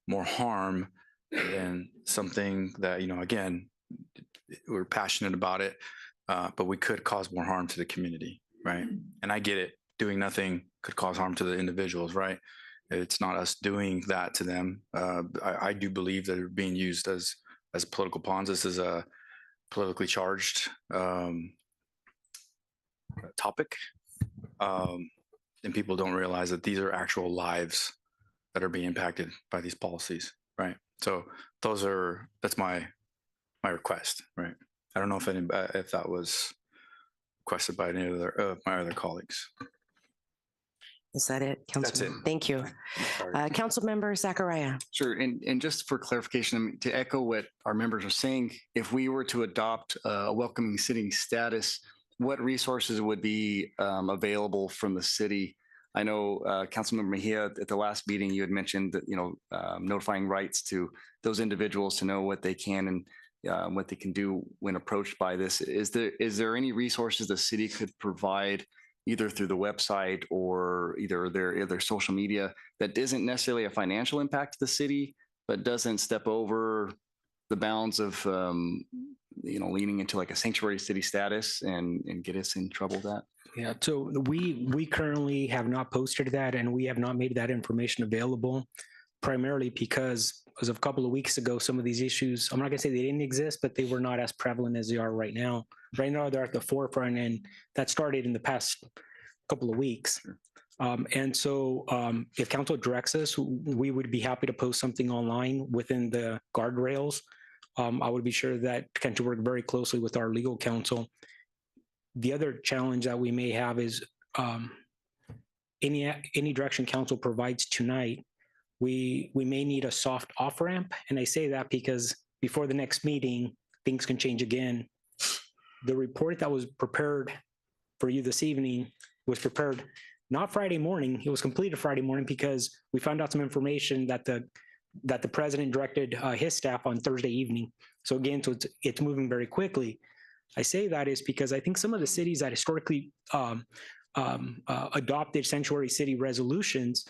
more harm than something that, again, we're passionate about it, but we could cause more harm to the community, right? And I get it. Doing nothing could cause harm to the individuals, right? It's not us doing that to them. I do believe that they're being used as political pawns. This is a politically charged topic, and people don't realize that these are actual lives that are being impacted by these policies, right? So that's my request, right? I don't know if that was requested by any other my other colleagues. Is that it, Councilman? That's it. Thank you. Council Member Zachariah. Sure. And just for clarification, to echo what our members are saying, if we were to adopt a welcoming city status, what resources would be available from the city? I know Councilmember Mejia, at the last meeting, you had mentioned that, notifying rights to those individuals to know what they can and what they can do when approached by this. Is there any resources the city could provide either through the website or either their social media that isn't necessarily a financial impact to the city, but doesn't step over the bounds of, leaning into like a sanctuary city status and get us in trouble with that? Yeah, so we currently have not posted that, and we have not made that information available primarily because as of a couple of weeks ago, some of these issues, I'm not gonna say they didn't exist, but they were not as prevalent as they are right now. Right now, they're at the forefront, and that started in the past couple of weeks. And so if council directs us, we would be happy to post something online within the guardrails. I would be sure that to work very closely with our legal counsel. The other challenge that we may have is any direction council provides tonight, we may need a soft off ramp. And I say that because before the next meeting, things can change again. The report that was prepared for you this evening was prepared not Friday morning. It was completed Friday morning because we found out some information that the president directed his staff on Thursday evening. So again, so it's moving very quickly. I say that is because I think some of the cities that historically adopted sanctuary city resolutions,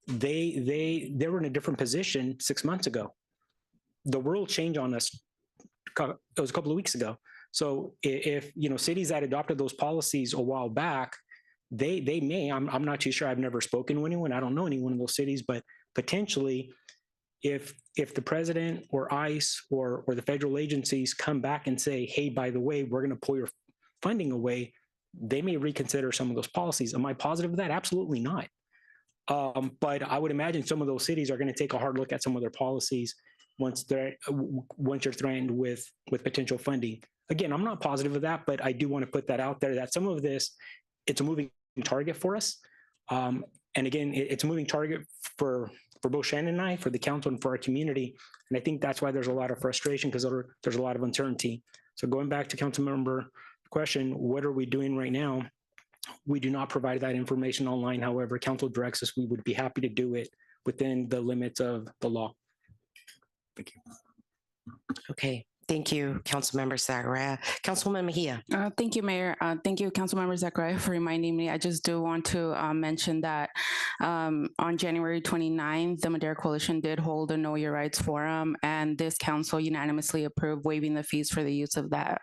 they were in a different position 6 months ago. The world changed on us. It was a couple of weeks ago. So if cities that adopted those policies a while back, they may. I'm not too sure. I've never spoken to anyone. I don't know anyone in those cities, but potentially, if the president or ICE or the federal agencies come back and say, hey, by the way, we're going to pull your funding away, they may reconsider some of those policies. Am I positive of that? Absolutely not. But I would imagine some of those cities are going to take a hard look at some of their policies once you're threatened with potential funding. Again, I'm not positive of that, but I do want to put that out there that some of this, it's a moving target for us. And again, it's a moving target for both Shannon and I, for the council, and for our community. And I think that's why there's a lot of frustration, because there's a lot of uncertainty. So going back to council member question, what are we doing right now? We do not provide that information online. However, council directs us, we would be happy to do it within the limits of the law. Thank you. Okay. Thank you, Councilmember Zachariah. Councilwoman Mejia. Thank you, Mayor. Thank you, Councilmember Zachariah, for reminding me. I just do want to mention that on January 29th, the Madera Coalition did hold a Know Your Rights Forum, and this council unanimously approved waiving the fees for the use of that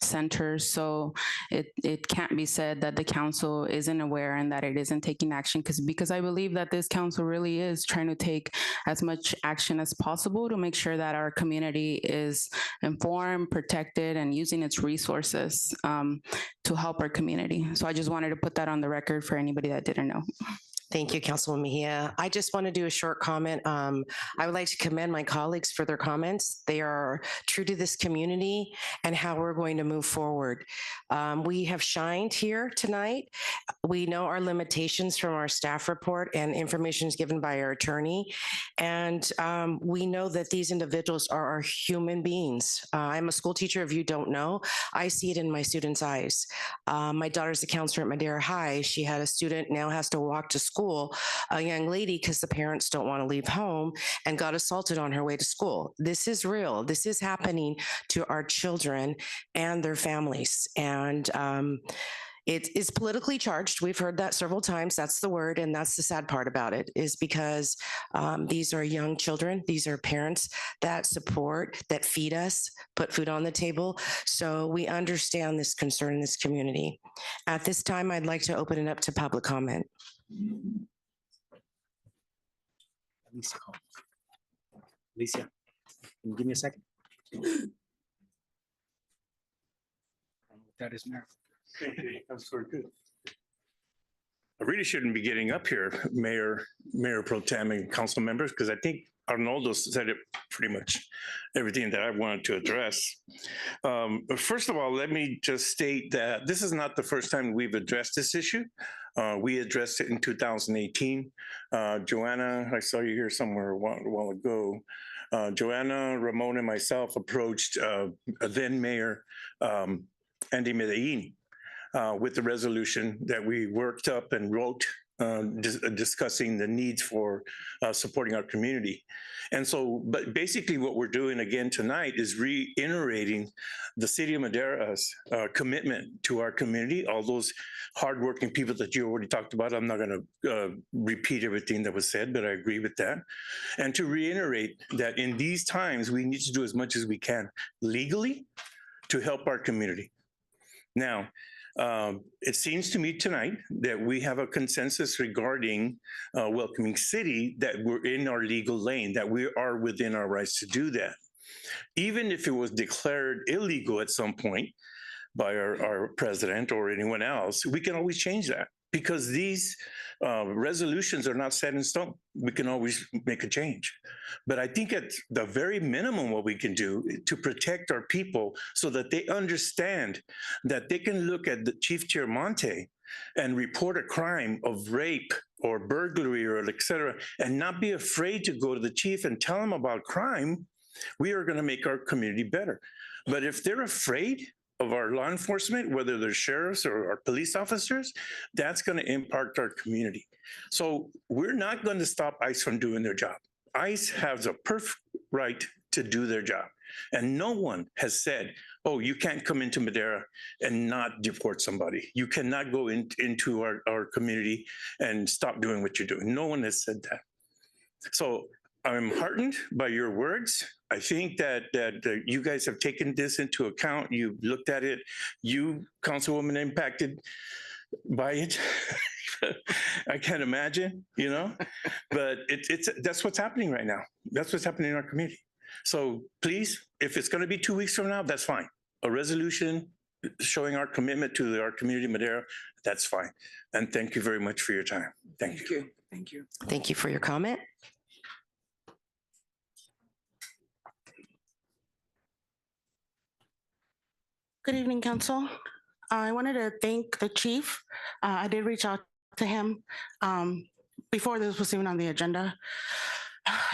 center. So it can't be said that the council isn't aware and that it isn't taking action, because I believe that this council really is trying to take as much action as possible to make sure that our community is informed, protected, and using its resources to help our community. So I just wanted to put that on the record for anybody that didn't know. Thank you, Councilwoman Mejia. I just want to do a short comment. I would like to commend my colleagues for their comments. They are true to this community and how we're going to move forward. We have shined here tonight. We know our limitations from our staff report and information is given by our attorney. And we know that these individuals are human beings. I'm a school teacher, if you don't know. I see it in my students' eyes. My daughter's a counselor at Madera High. She had a student now has to walk to school, a young lady, because the parents don't want to leave home, and got assaulted on her way to school. This is real. This is happening to our children and their families. And it is politically charged. We've heard that several times. That's the word. And that's the sad part about it, is because these are young children. These are parents that support, that feed us, put food on the table. So we understand this concern in this community. At this time, I'd like to open it up to public comment. Alicia, can you give me a second? That is Mayor. That's very good. I really shouldn't be getting up here, Mayor Pro Tem and council members, because I think Arnoldo said it pretty much everything that I wanted to address. But first of all, let me just state that this is not the first time we've addressed this issue. We addressed it in 2018. Joanna, I saw you here somewhere a while ago. Joanna, Ramon, and myself approached then Mayor Andy Medellin with the resolution that we worked up and wrote discussing the needs for supporting our community. And so, but basically what we're doing again tonight is reiterating the City of Madera's commitment to our community, all those hardworking people that you already talked about. I'm not gonna repeat everything that was said, but I agree with that. And to reiterate that in these times, we need to do as much as we can legally to help our community. Now, It seems to me tonight that we have a consensus regarding welcoming city, that we're in our legal lane, that we are within our rights to do that. Even if it was declared illegal at some point by our president or anyone else, we can always change that, because these resolutions are not set in stone. We can always make a change. But I think at the very minimum, what we can do to protect our people so that they understand that they can look at the Chief Chiaramonte and report a crime of rape or burglary or et cetera, and not be afraid to go to the chief and tell him about crime, we are going to make our community better. But if they're afraid of our law enforcement, whether they're sheriffs or our police officers, that's going to impact our community. So we're not going to stop ICE from doing their job. ICE has a perfect right to do their job. And no one has said, oh, you can't come into Madera and not deport somebody. You cannot go into our community and stop doing what you're doing. No one has said that. So I'm heartened by your words. I think that you guys have taken this into account. You've looked at it. You, Councilwoman, impacted by it. I can't imagine, you know, but that's what's happening right now. That's what's happening in our community. So please, if it's going to be 2 weeks from now, that's fine. A resolution showing our commitment to our community, Madera, that's fine. And thank you very much for your time. Thank you. Thank you. Thank you for your comment. Good evening, Council. I wanted to thank the chief. I did reach out to him before this was even on the agenda.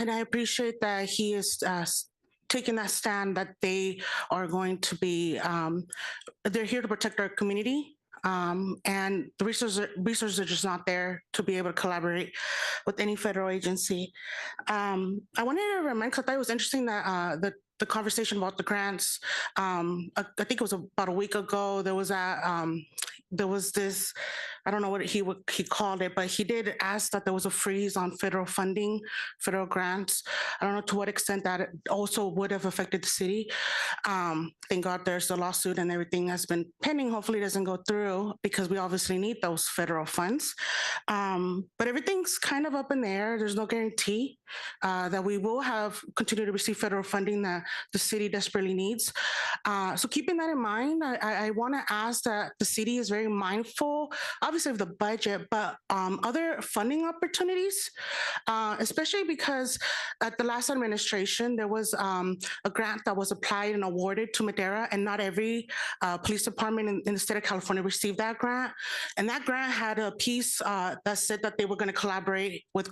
And I appreciate that he is taking that stand that they are going to be, they're here to protect our community. And the resources are just not there to be able to collaborate with any federal agency. I wanted to remind, because I thought it was interesting that the conversation about the grants, I think it was about a week ago, there was this, I don't know what he called it, but he did ask that there was a freeze on federal funding, federal grants. I don't know to what extent that also would have affected the city. Thank God there's a lawsuit and everything has been pending. Hopefully it doesn't go through, because we obviously need those federal funds. But everything's kind of up in the air. There's no guarantee that we will continue to receive federal funding that the city desperately needs. So keeping that in mind, I want to ask that the city is very mindful, obviously of the budget, but other funding opportunities, especially because at the last administration, there was a grant that was applied and awarded to Madera, and not every police department in the state of California received that grant. And that grant had a piece that said that they were going to collaborate with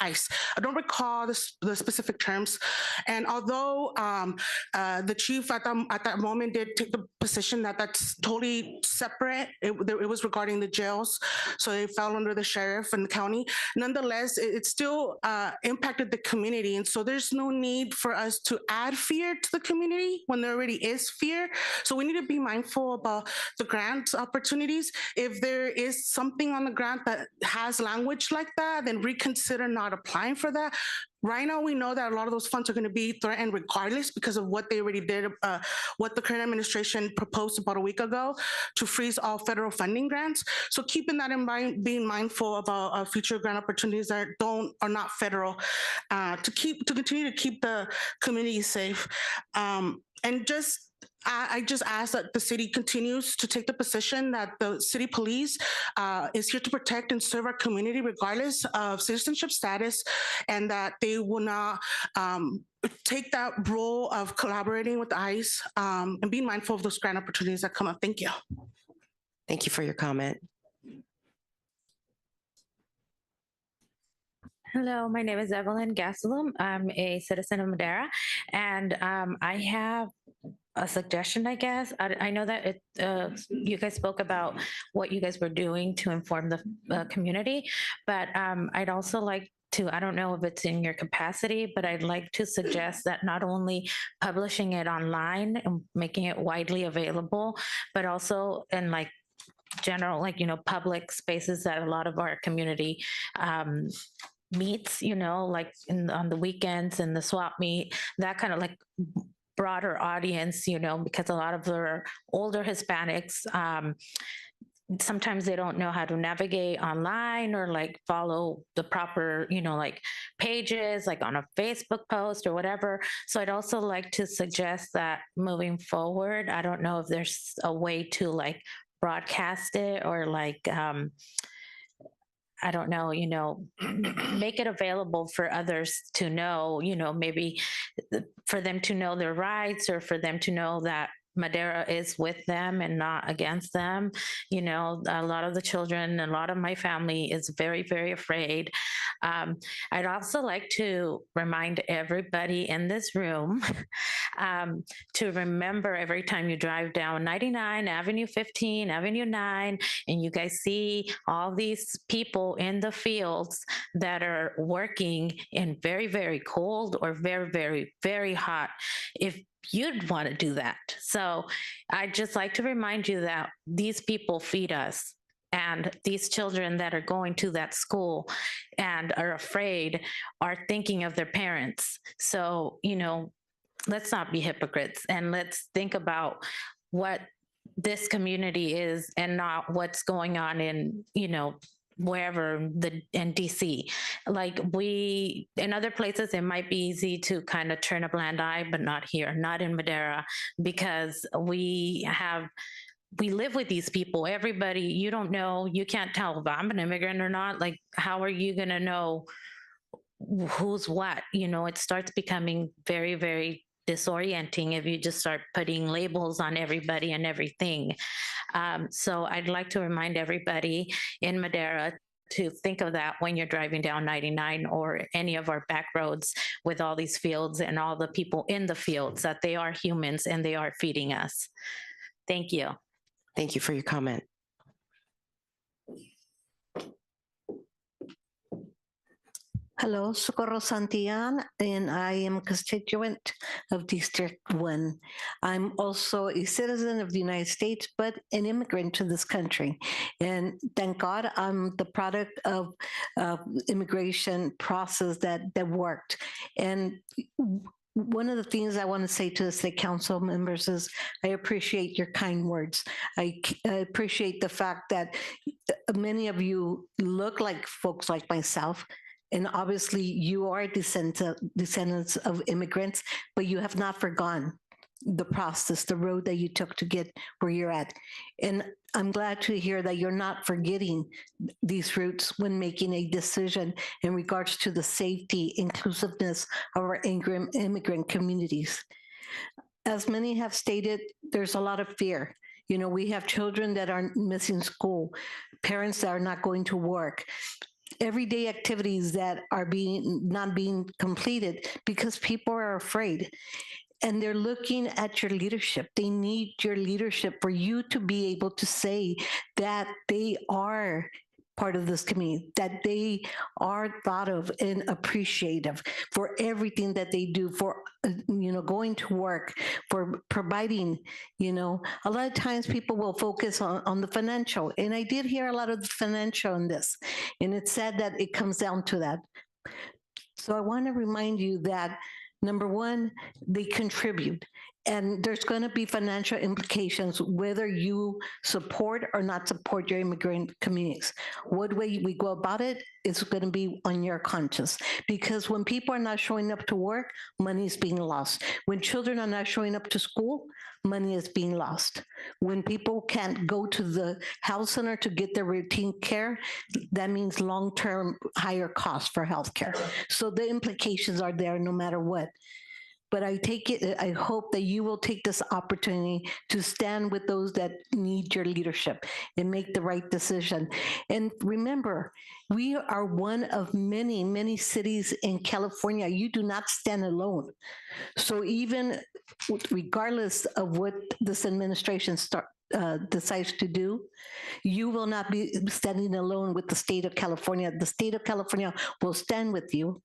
ICE. I don't recall the specific terms. And although the chief at that moment did take the position that that's totally separate, it was regarding the jails, so it fell under the sheriff and the county. Nonetheless, it still impacted the community, and so there's no need for us to add fear to the community when there already is fear. So we need to be mindful about the grant opportunities. If there is something on the grant that has language like that, then reconsider not applying for that. Right now, we know that a lot of those funds are going to be threatened regardless because of what they already did, what the current administration proposed about a week ago to freeze all federal funding grants. So keeping that in mind, being mindful about future grant opportunities that are not federal, to continue to keep the community safe. I just ask that the city continues to take the position that the city police is here to protect and serve our community regardless of citizenship status, and that they will not take that role of collaborating with ICE and being mindful of those grant opportunities that come up. Thank you. Thank you for your comment. Hello, my name is Evelyn Gastelum. I'm a citizen of Madera, and I have a suggestion, I guess. I know that you guys spoke about what you guys were doing to inform the community, but I'd also like to, I don't know if it's in your capacity, but I'd like to suggest that not only publishing it online and making it widely available, but also in like general, like, you know, public spaces that a lot of our community meets, you know, like on the weekends and the swap meet, that kind of like broader audience, because a lot of the older Hispanics, sometimes they don't know how to navigate online or like follow the proper, like pages, like on a Facebook post or whatever. So I'd also like to suggest that moving forward, I don't know if there's a way to like broadcast it or like, I don't know, make it available for others to know, maybe for them to know their rights or for them to know that Madera is with them and not against them. A lot of the children, a lot of my family is very, very afraid. I'd also like to remind everybody in this room to remember every time you drive down 99, Avenue 15, Avenue 9, and you guys see all these people in the fields that are working in very, very cold or very, very, very hot. If you'd want to do that. So I'd just like to remind you that these people feed us, and these children that are going to that school and are afraid are thinking of their parents. So, let's not be hypocrites and let's think about what this community is and not what's going on in, wherever in DC. Like in other places, it might be easy to kind of turn a blind eye, but not here, not in Madera, because we live with these people. Everybody, you don't know, you can't tell if I'm an immigrant or not. Like, how are you going to know who's what? It starts becoming very, very disorienting if you just start putting labels on everybody and everything. So I'd like to remind everybody in Madera to think of that when you're driving down 99 or any of our back roads with all these fields and all the people in the fields, that they are humans and they are feeding us. Thank you. Thank you for your comment. Hello, Socorro Santillan, and I am a constituent of District 1. I'm also a citizen of the United States, but an immigrant to this country. And thank God I'm the product of immigration process that worked. And one of the things I want to say to the State Council members is I appreciate your kind words. I appreciate the fact that many of you look like folks like myself. And obviously you are descendants of immigrants, but you have not forgotten the process, the road that you took to get where you're at. And I'm glad to hear that you're not forgetting these roots when making a decision in regards to the safety, inclusiveness of our immigrant communities. As many have stated, there's a lot of fear. We have children that are missing school, parents that are not going to work, everyday activities that are not being completed because people are afraid. And they're looking at your leadership. They need your leadership for you to be able to say that they are part of this community, that they are thought of and appreciative for everything that they do, for going to work, for providing. A lot of times people will focus on the financial, and I did hear a lot of the financial in this, and it's sad that it comes down to that. So I want to remind you that number one, they contribute. And there's going to be financial implications whether you support or not support your immigrant communities. What way we go about it is going to be on your conscience. Because when people are not showing up to work, money is being lost. When children are not showing up to school, money is being lost. When people can't go to the health center to get their routine care, that means long-term higher costs for healthcare. So the implications are there no matter what. But I hope that you will take this opportunity to stand with those that need your leadership and make the right decision. And remember, we are one of many, many cities in California. You do not stand alone. So even regardless of what this administration decides to do, you will not be standing alone with the state of California. The state of California will stand with you.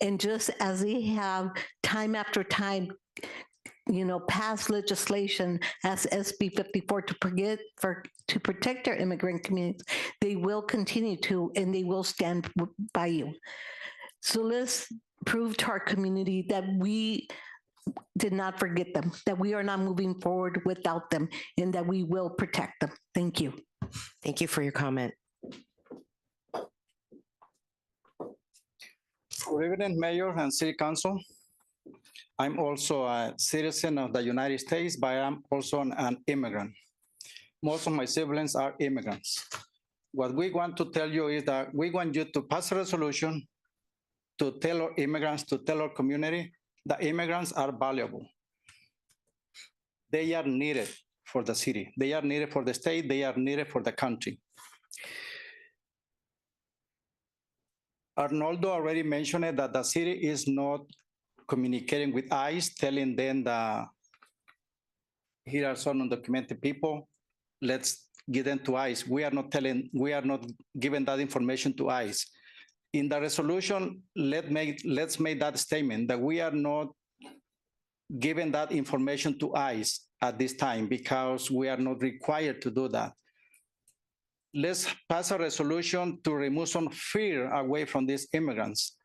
And just as they have time after time, passed legislation as SB 54 to protect our immigrant communities, they will continue to, and they will stand by you. So let's prove to our community that we did not forget them, that we are not moving forward without them, and that we will protect them. Thank you. Thank you for your comment. Good evening, Mayor and City Council. I'm also a citizen of the United States, but I'm also an immigrant. Most of my siblings are immigrants. What we want to tell you is that we want you to pass a resolution to tell our immigrants, to tell our community that immigrants are valuable. They are needed for the city. They are needed for the state. They are needed for the country. Arnoldo already mentioned it, that the city is not communicating with ICE, telling them that here are some undocumented people, let's give them to ICE. We are not giving that information to ICE. In the resolution, let's make that statement that we are not giving that information to ICE at this time because we are not required to do that. Let's pass a resolution to remove some fear away from these immigrants.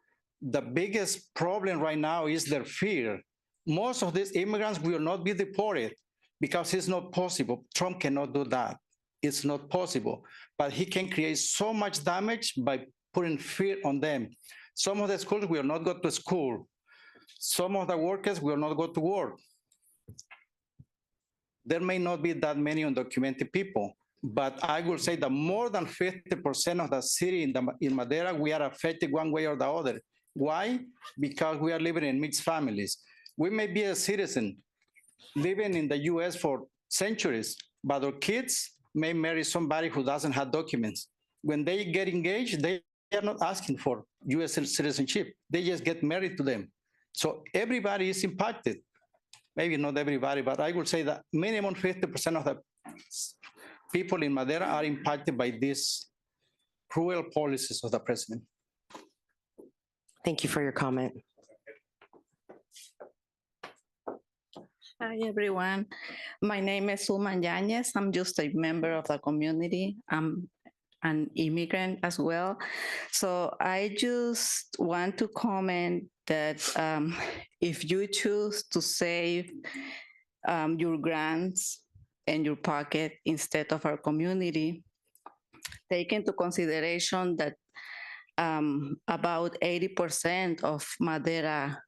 The biggest problem right now is their fear. Most of these immigrants will not be deported because it's not possible. Trump cannot do that. It's not possible. But he can create so much damage by putting fear on them. Some of the schools will not go to school. Some of the workers will not go to work. There may not be that many undocumented people, but I will say that more than 50% of the city in Madera, we are affected one way or the other. Why? Because we are living in mixed families. We may be a citizen living in the US for centuries, but our kids may marry somebody who doesn't have documents. When they get engaged, they are not asking for US citizenship. They just get married to them. So everybody is impacted. Maybe not everybody, but I would say that minimum 50% of the people in Madera are impacted by these cruel policies of the president. Thank you for your comment. Hi, everyone. My name is Suman Yanez. I'm just a member of the community. I'm an immigrant as well. So I just want to comment that if you choose to save your grants in your pocket instead of our community, take into consideration that about 80% of Madera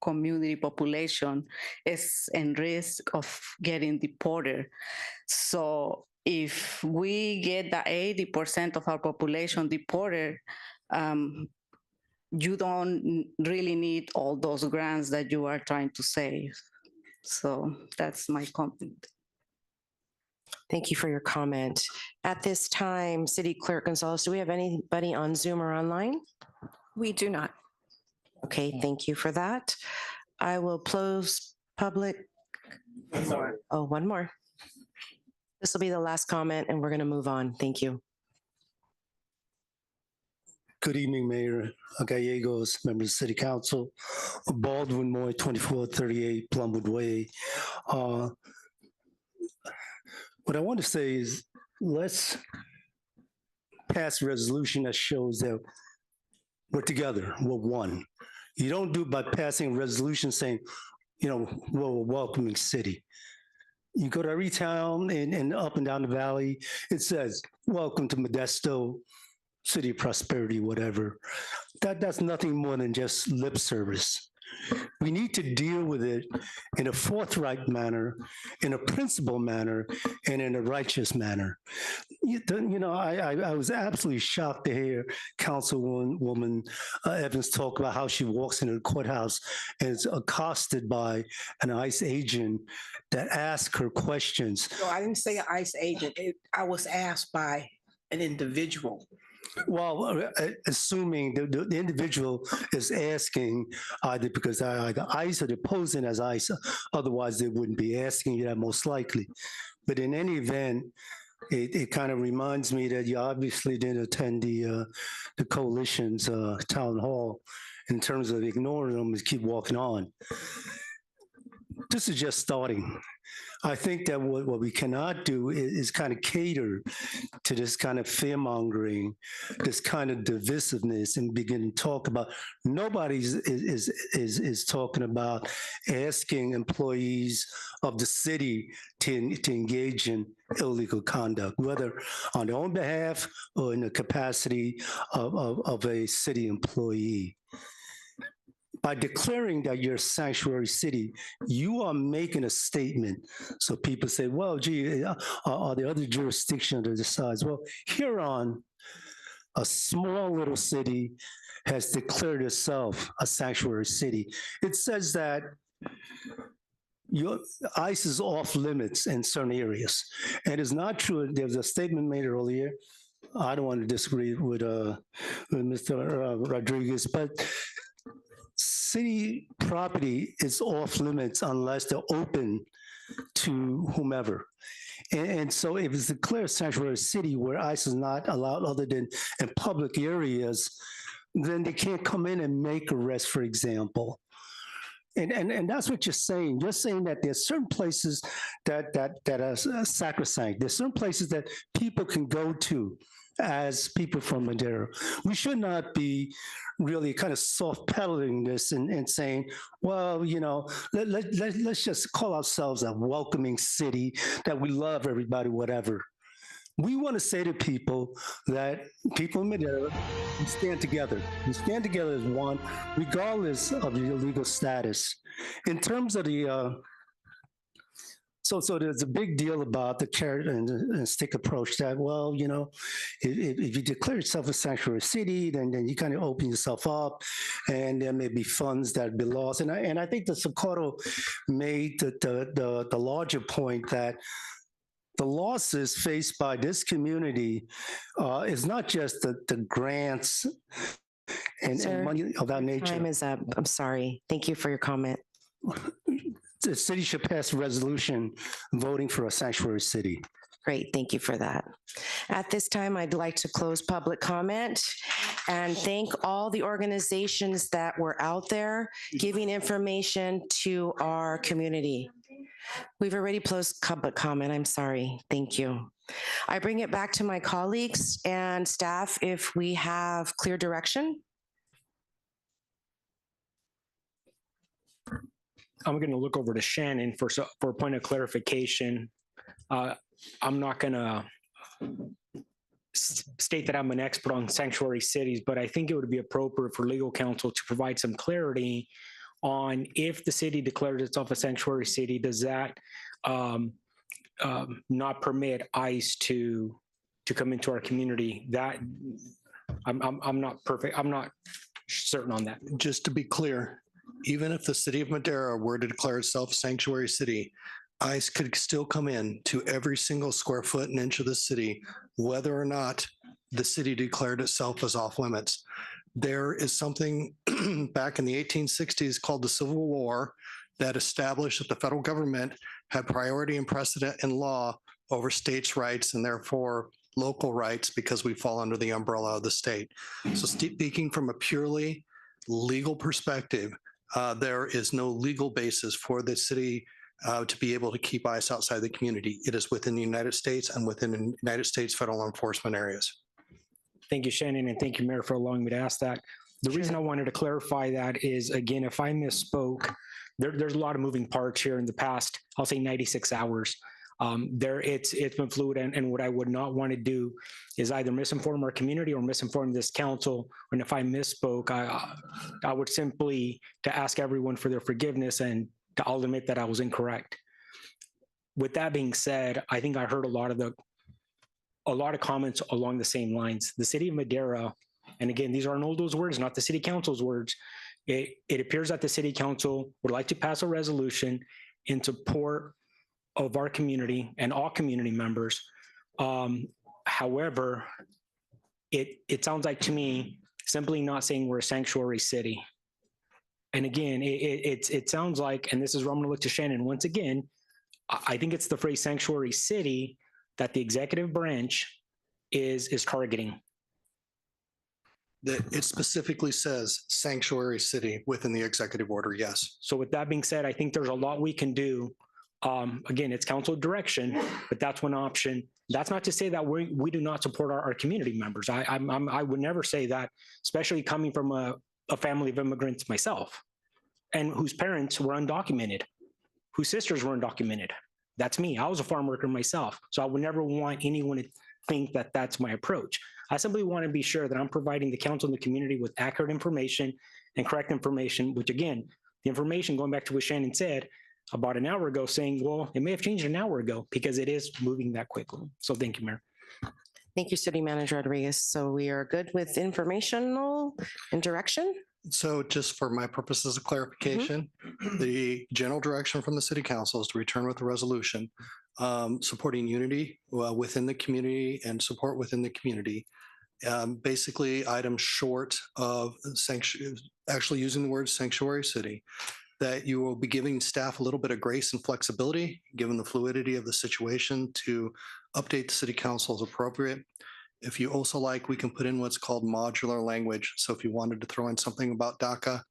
community population is in risk of getting deported. So if we get the 80% of our population deported, you don't really need all those grants that you are trying to save. So that's my comment. Thank you for your comment. At this time, City Clerk Gonzalez, do we have anybody on Zoom or online? We do not. Okay, thank you for that. I will close public. Oh, one more. This will be the last comment and we're going to move on. Thank you. Good evening, Mayor Gallegos, members of the City Council. Baldwin Moy, 2438 Plumwood Way. What I want to say is let's pass a resolution that shows that we're together, we're one. You don't do it by passing a resolution saying, we're a welcoming city. You go to every town and up and down the valley, it says, welcome to Modesto, City of Prosperity, whatever. That's nothing more than just lip service. We need to deal with it in a forthright manner, in a principled manner, and in a righteous manner. I was absolutely shocked to hear Councilwoman Evans talk about how she walks into the courthouse and is accosted by an ICE agent that asks her questions. No, I didn't say an ICE agent. I was asked by an individual. Well, assuming the individual is asking either because either ICE or they're posing as ICE, otherwise they wouldn't be asking you that most likely. But in any event, it kind of reminds me that you obviously didn't attend the coalition's town hall in terms of ignoring them and keep walking on. this is just starting. I think that what we cannot do is kind of cater to this kind of fear mongering, this kind of divisiveness, and begin to talk about. Nobody's is talking about asking employees of the city to engage in illegal conduct, whether on their own behalf or in the capacity of a city employee. By declaring that you're a sanctuary city, you are making a statement. So people say, well, gee, are there other jurisdictions that decides? Well, Huron, a small little city, has declared itself a sanctuary city. It says that ICE is off limits in certain areas. And it's not true. There was a statement made earlier. I don't want to disagree with Mr. Rodriguez, but city property is off limits unless they're open to whomever. And so if it's declared sanctuary city where ICE is not allowed other than in public areas, then they can't come in and make arrests, for example. And that's what you're saying. You're saying that there's certain places that are sacrosanct. There's certain places that people can go to as people from Madera. We should not be really kind of soft pedaling this and saying, well, you know, let's just call ourselves a welcoming city, that we love everybody, whatever. We want to say to people that people in Madera, we stand together. We stand together as one, regardless of your legal status. In terms of the So there's a big deal about the carrot and stick approach that, well, you know, if you declare yourself a sanctuary city, then you kind of open yourself up and there may be funds that be lost. And I think that Socorro made the larger point that the losses faced by this community is not just the grants and money of that nature. Time is up. I'm sorry. Thank you for your comment. The city should pass a resolution voting for a sanctuary city. Great, thank you for that. At this time, I'd like to close public comment and thank all the organizations that were out there giving information to our community. We've already closed public comment, I'm sorry, thank you. I bring it back to my colleagues and staff if we have clear direction. I'm going to look over to Shannon for a point of clarification. I'm not going to state that I'm an expert on sanctuary cities, but I think it would be appropriate for legal counsel to provide some clarity on if the city declares itself a sanctuary city, does that not permit ICE to come into our community? That I'm not perfect. I'm not certain on that. Just to be clear, even if the city of Madera were to declare itself a sanctuary city, ICE could still come in to every single square foot and inch of the city, whether or not the city declared itself as off limits. There is something back in the 1860s called the Civil War that established that the federal government had priority and precedent in law over states' rights and therefore local rights because we fall under the umbrella of the state. So speaking from a purely legal perspective, there is no legal basis for the city to be able to keep ICE outside the community. It is within the United States and within the United States federal enforcement areas. Thank you, Shannon, and thank you, Mayor, for allowing me to ask that. The reason I wanted to clarify that is, again, if I misspoke, there's a lot of moving parts here in the past, I'll say 96 hours. It's been fluid, and what I would not want to do is either misinform our community or misinform this council. And if I misspoke, I would simply to ask everyone for their forgiveness and I'll admit that I was incorrect. With that being said, I think I heard a lot of comments along the same lines. The city of Madera, and again, these are Arnoldo's words, not the city council's words. It appears that the city council would like to pass a resolution in support of our community and all community members. However, it sounds like to me, simply not saying we're a sanctuary city. And again, it sounds like, and this is where I'm going to look to Shannon once again, I think it's the phrase sanctuary city that the executive branch is targeting. That it specifically says sanctuary city within the executive order, yes. So with that being said, I think there's a lot we can do. Again, it's council direction, but that's one option. That's not to say that we do not support our community members. I would never say that, especially coming from a family of immigrants myself, and whose parents were undocumented, whose sisters were undocumented. That's me. I was a farm worker myself. So I would never want anyone to think that that's my approach. I simply want to be sure that I'm providing the council and the community with accurate information and correct information, which again, the information, going back to what Shannon said about an hour ago, saying, well, it may have changed an hour ago because it is moving that quickly. So thank you, Mayor. Thank you, City Manager Rodriguez. So we are good with informational and direction? So just for my purposes of clarification, the general direction from the city council is to return with a resolution supporting unity within the community and support within the community. Basically, items short of actually using the word sanctuary city, that you will be giving staff a little bit of grace and flexibility, given the fluidity of the situation, to update the city council as appropriate. If you also like, we can put in what's called modular language. So if you wanted to throw in something about DACA,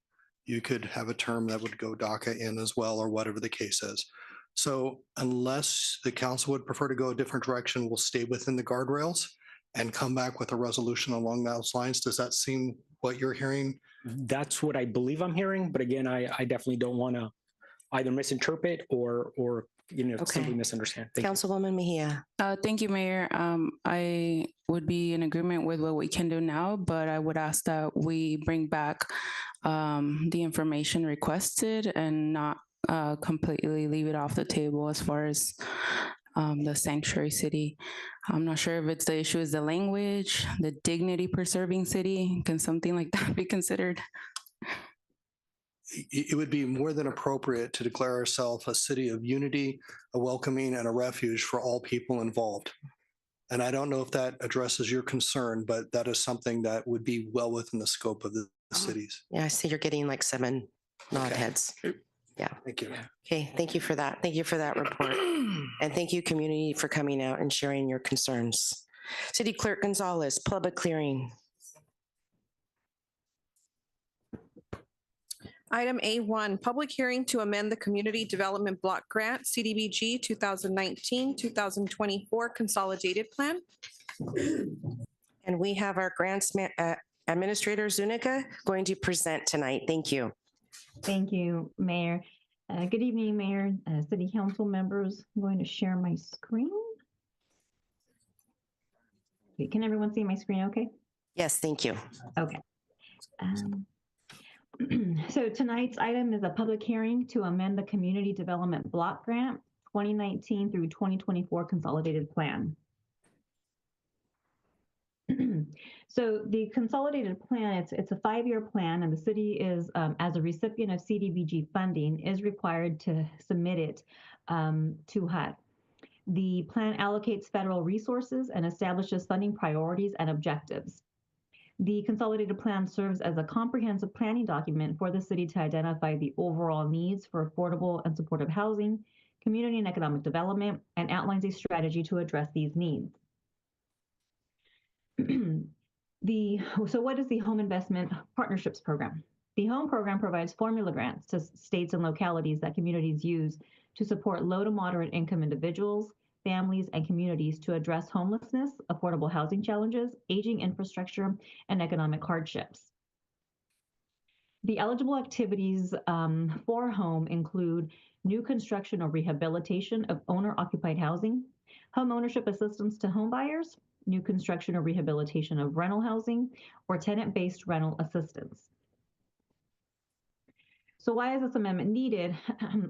you could have a term that would go DACA in as well, or whatever the case is. So unless the council would prefer to go a different direction, we'll stay within the guardrails and come back with a resolution along those lines. Does that seem what you're hearing? That's what I believe I'm hearing. But again, I definitely don't want to either misinterpret or simply misunderstand. Thank Councilwoman Mejia. Thank you, Mayor. I would be in agreement with what we can do now, but I would ask that we bring back the information requested and not completely leave it off the table as far as the sanctuary city. I'm not sure if it's the issue is the language, the dignity preserving city. Can something like that be considered? It would be more than appropriate to declare ourselves a city of unity, a welcoming, and a refuge for all people involved. And I don't know if that addresses your concern, but that is something that would be well within the scope of the cities. Yeah, I see you're getting like 7 nod heads. Yeah. Thank you. Okay, thank you for that. Thank you for that report. And thank you, community, for coming out and sharing your concerns. City Clerk Gonzalez, public hearing. Item A1, public hearing to amend the Community Development Block Grant, CDBG 2019-2024 Consolidated Plan. And we have our grants Administrator Zuniga going to present tonight. Thank you. Thank you, Mayor. Good evening, Mayor, City Council members. I'm going to share my screen. Okay, can everyone see my screen okay? Yes, thank you. Okay. So tonight's item is a public hearing to amend the Community Development Block Grant 2019 through 2024 Consolidated Plan. So the consolidated plan, it's a 5-year plan, and the city is, as a recipient of CDBG funding, is required to submit it to HUD. The plan allocates federal resources and establishes funding priorities and objectives. The consolidated plan serves as a comprehensive planning document for the city to identify the overall needs for affordable and supportive housing, community and economic development, and outlines a strategy to address these needs. So what is the Home Investment Partnerships Program? The HOME program provides formula grants to states and localities that communities use to support low to moderate income individuals, families, and communities to address homelessness, affordable housing challenges, aging infrastructure, and economic hardships. The eligible activities for HOME include new construction or rehabilitation of owner-occupied housing, home ownership assistance to home buyers, new construction or rehabilitation of rental housing, or tenant-based rental assistance. So why is this amendment needed?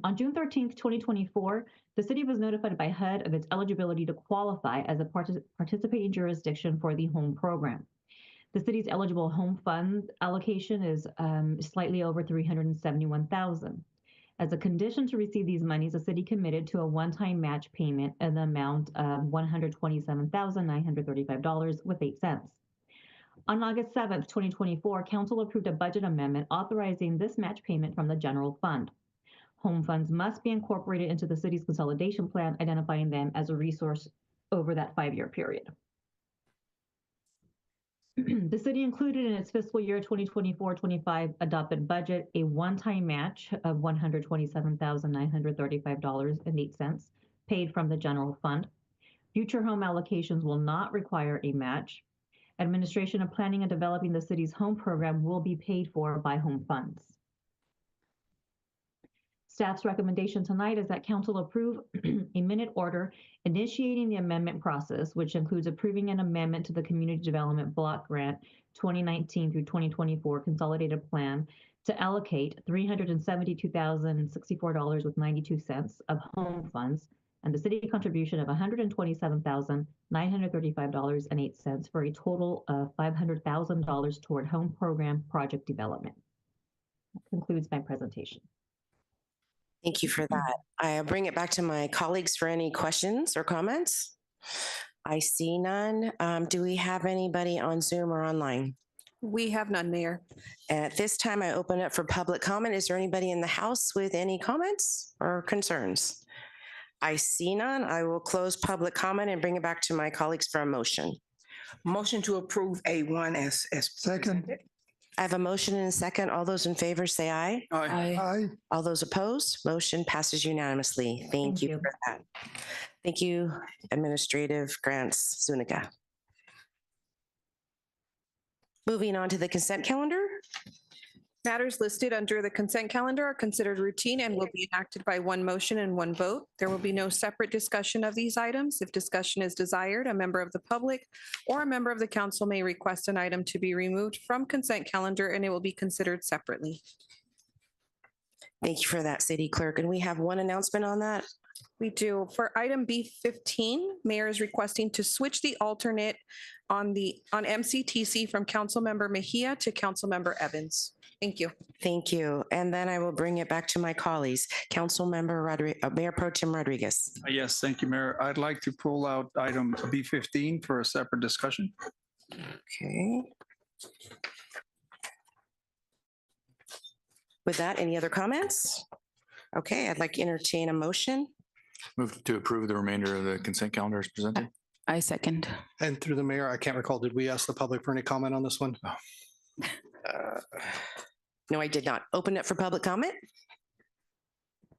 On June 13th, 2024, the city was notified by HUD of its eligibility to qualify as a participating jurisdiction for the HOME program. The city's eligible HOME fund allocation is slightly over $371,000. As a condition to receive these monies, the city committed to a one-time match payment in the amount of $127,935.08. On August 7th, 2024, Council approved a budget amendment authorizing this match payment from the general fund. Home funds must be incorporated into the city's consolidation plan, identifying them as a resource over that 5-year period. The city included in its fiscal year 2024-25 adopted budget a one-time match of $127,935.08 paid from the general fund. Future home allocations will not require a match. Administration of planning and developing the city's home program will be paid for by home funds. Staff's recommendation tonight is that council approve a minute order initiating the amendment process, which includes approving an amendment to the Community Development Block Grant 2019 through 2024 Consolidated Plan to allocate $372,064.92 of home funds and the city contribution of $127,935.08 for a total of $500,000 toward home program project development. That concludes my presentation. Thank you for that. I'll bring it back to my colleagues for any questions or comments. I see none. Do we have anybody on Zoom or online? We have none, Mayor. At this time, I open up for public comment. Is there anybody in the House with any comments or concerns? I see none. I will close public comment and bring it back to my colleagues for a motion. Motion to approve A1 as Second. presented. I have a motion and a second. All those in favor say aye. Aye. All those opposed, motion passes unanimously. Thank you for that. Thank you, Administrative Grants Zuniga. Moving on to the consent calendar. Matters listed under the consent calendar are considered routine and will be enacted by one motion and one vote. There will be no separate discussion of these items. If discussion is desired, a member of the public or a member of the council may request an item to be removed from consent calendar and it will be considered separately. Thank you for that, City Clerk. And we have one announcement on that. We do. For item B15, Mayor is requesting to switch the alternate on MCTC from Councilmember Mejia to Councilmember Evans. Thank you. Thank you. And then I will bring it back to my colleagues. Councilmember Mayor Pro Tem Rodriguez. Yes, thank you, Mayor. I'd like to pull out item B15 for a separate discussion. Okay. With that, any other comments? Okay, I'd like to entertain a motion. Move to approve the remainder of the consent calendar as presented. I second. And through the mayor, I can't recall, did we ask the public for any comment on this one? No, I did not. Open it for public comment.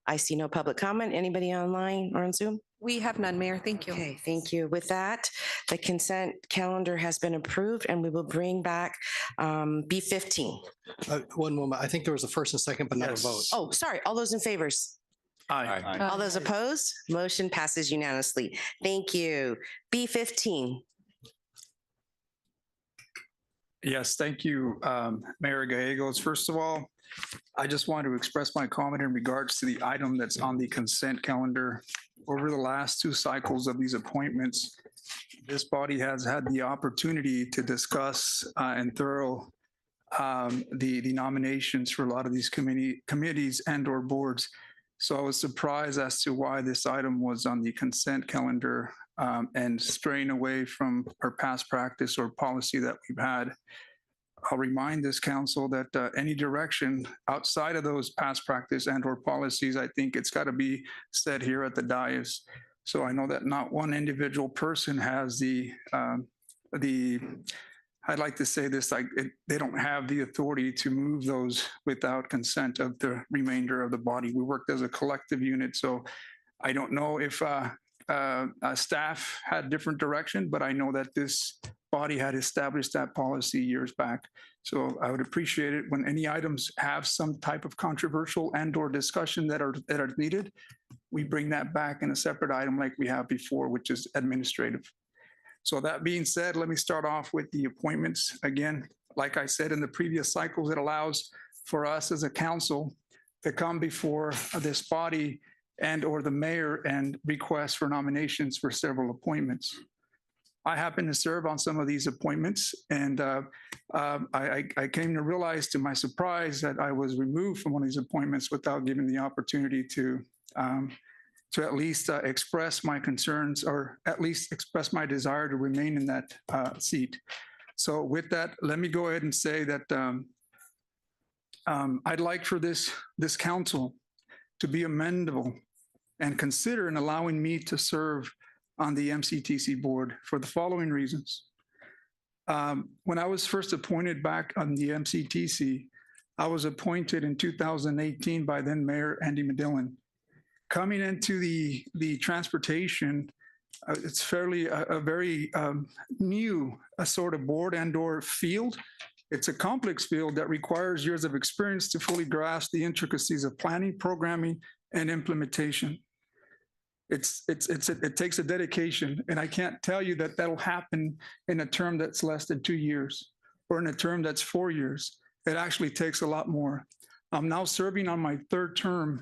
I see no public comment. Anybody online or on Zoom? We have none, Mayor. Thank you. Okay, thank you. With that, the consent calendar has been approved and we will bring back B15. One moment. I think there was a first and second, but not a vote. Oh, sorry. All those in favors? Aye. All those opposed? Motion passes unanimously. Thank you. B15. Yes, thank you, Mayor Gallegos. First of all, I just want to express my comment in regards to the item that's on the consent calendar. Over the last two cycles of these appointments, this body has had the opportunity to discuss and thorough the nominations for a lot of these committees and or boards. So I was surprised as to why this item was on the consent calendar and straying away from our past practice or policy that we've had. I'll remind this council that any direction outside of those past practice and or policies, I think it's got to be said here at the dais. So I know that not one individual person has I'd like to say this, they don't have the authority to move those without consent of the remainder of the body. We worked as a collective unit. So I don't know if staff had different direction, but I know that this body had established that policy years back. So I would appreciate it when any items have some type of controversial and or discussion that are needed, we bring that back in a separate item like we have before, which is administrative. So that being said, let me start off with the appointments. Again, like I said in the previous cycles, it allows for us as a council to come before this body and or the mayor and request for nominations for several appointments. I happen to serve on some of these appointments, and I came to realize to my surprise that I was removed from one of these appointments without giving the opportunity to at least express my concerns or at least express my desire to remain in that seat. So with that, let me go ahead and say that I'd like for this council to be amendable and consider in allowing me to serve on the MCTC board for the following reasons. When I was first appointed back on the MCTC, I was appointed in 2018 by then Mayor Andy Medillin. Coming into the transportation, it's fairly a very new sort of board and/or field. It's a complex field that requires years of experience to fully grasp the intricacies of planning, programming, and implementation. It takes a dedication, and I can't tell you that that'll happen in a term that's less than 2 years or in a term that's 4 years. It actually takes a lot more. I'm now serving on my 3rd term,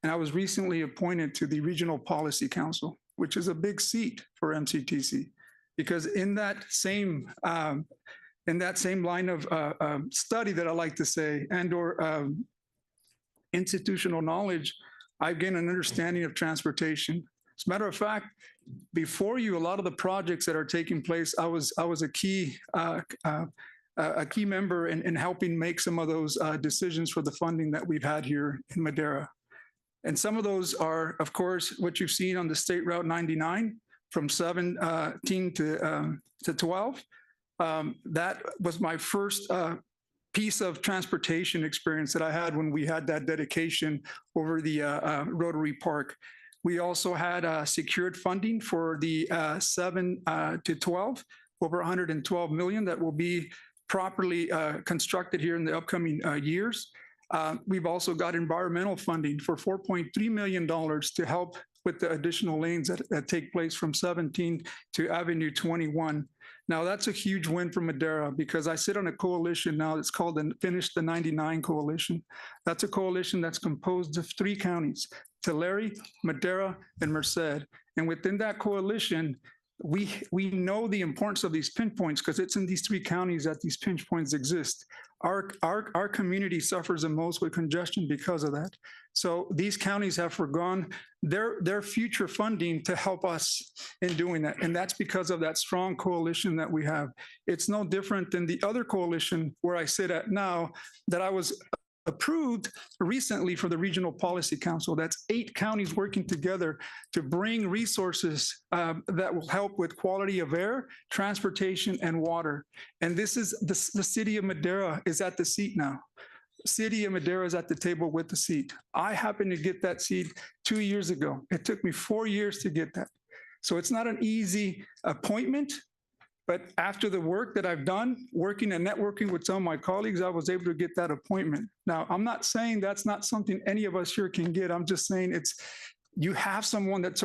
and I was recently appointed to the Regional Policy Council, which is a big seat for MCTC, because in that same line of study that I like to say, and/or institutional knowledge, I've gained an understanding of transportation. As a matter of fact, before you, a lot of the projects that are taking place, I was a key member in helping make some of those decisions for the funding that we've had here in Madera. And some of those are, of course, what you've seen on the State Route 99 from 17 to 12. That was my first piece of transportation experience that I had when we had that dedication over the Rotary Park. We also had secured funding for the 7 to 12, over 112 million that will be properly constructed here in the upcoming years. We've also got environmental funding for $4.3 million to help with the additional lanes that take place from 17 to Avenue 21. Now, that's a huge win for Madera because I sit on a coalition now that's called the Finish the 99 Coalition. That's a coalition that's composed of 3 counties, Tulare, Madera, and Merced. And within that coalition, we know the importance of these pinch points because it's in these 3 counties that these pinch points exist. Our community suffers the most with congestion because of that. So these counties have forgone their future funding to help us in doing that. And that's because of that strong coalition that we have. It's no different than the other coalition where I sit at now that I was approved recently for the Regional Policy Council. That's 8 counties working together to bring resources that will help with quality of air, transportation, and water. And this is the city of Madera is at the seat now. City of Madera is at the table with the seat. I happened to get that seat 2 years ago. It took me 4 years to get that. So it's not an easy appointment. But after the work that I've done, working and networking with some of my colleagues, I was able to get that appointment. Now, I'm not saying that's not something any of us here can get. I'm just saying you have someone that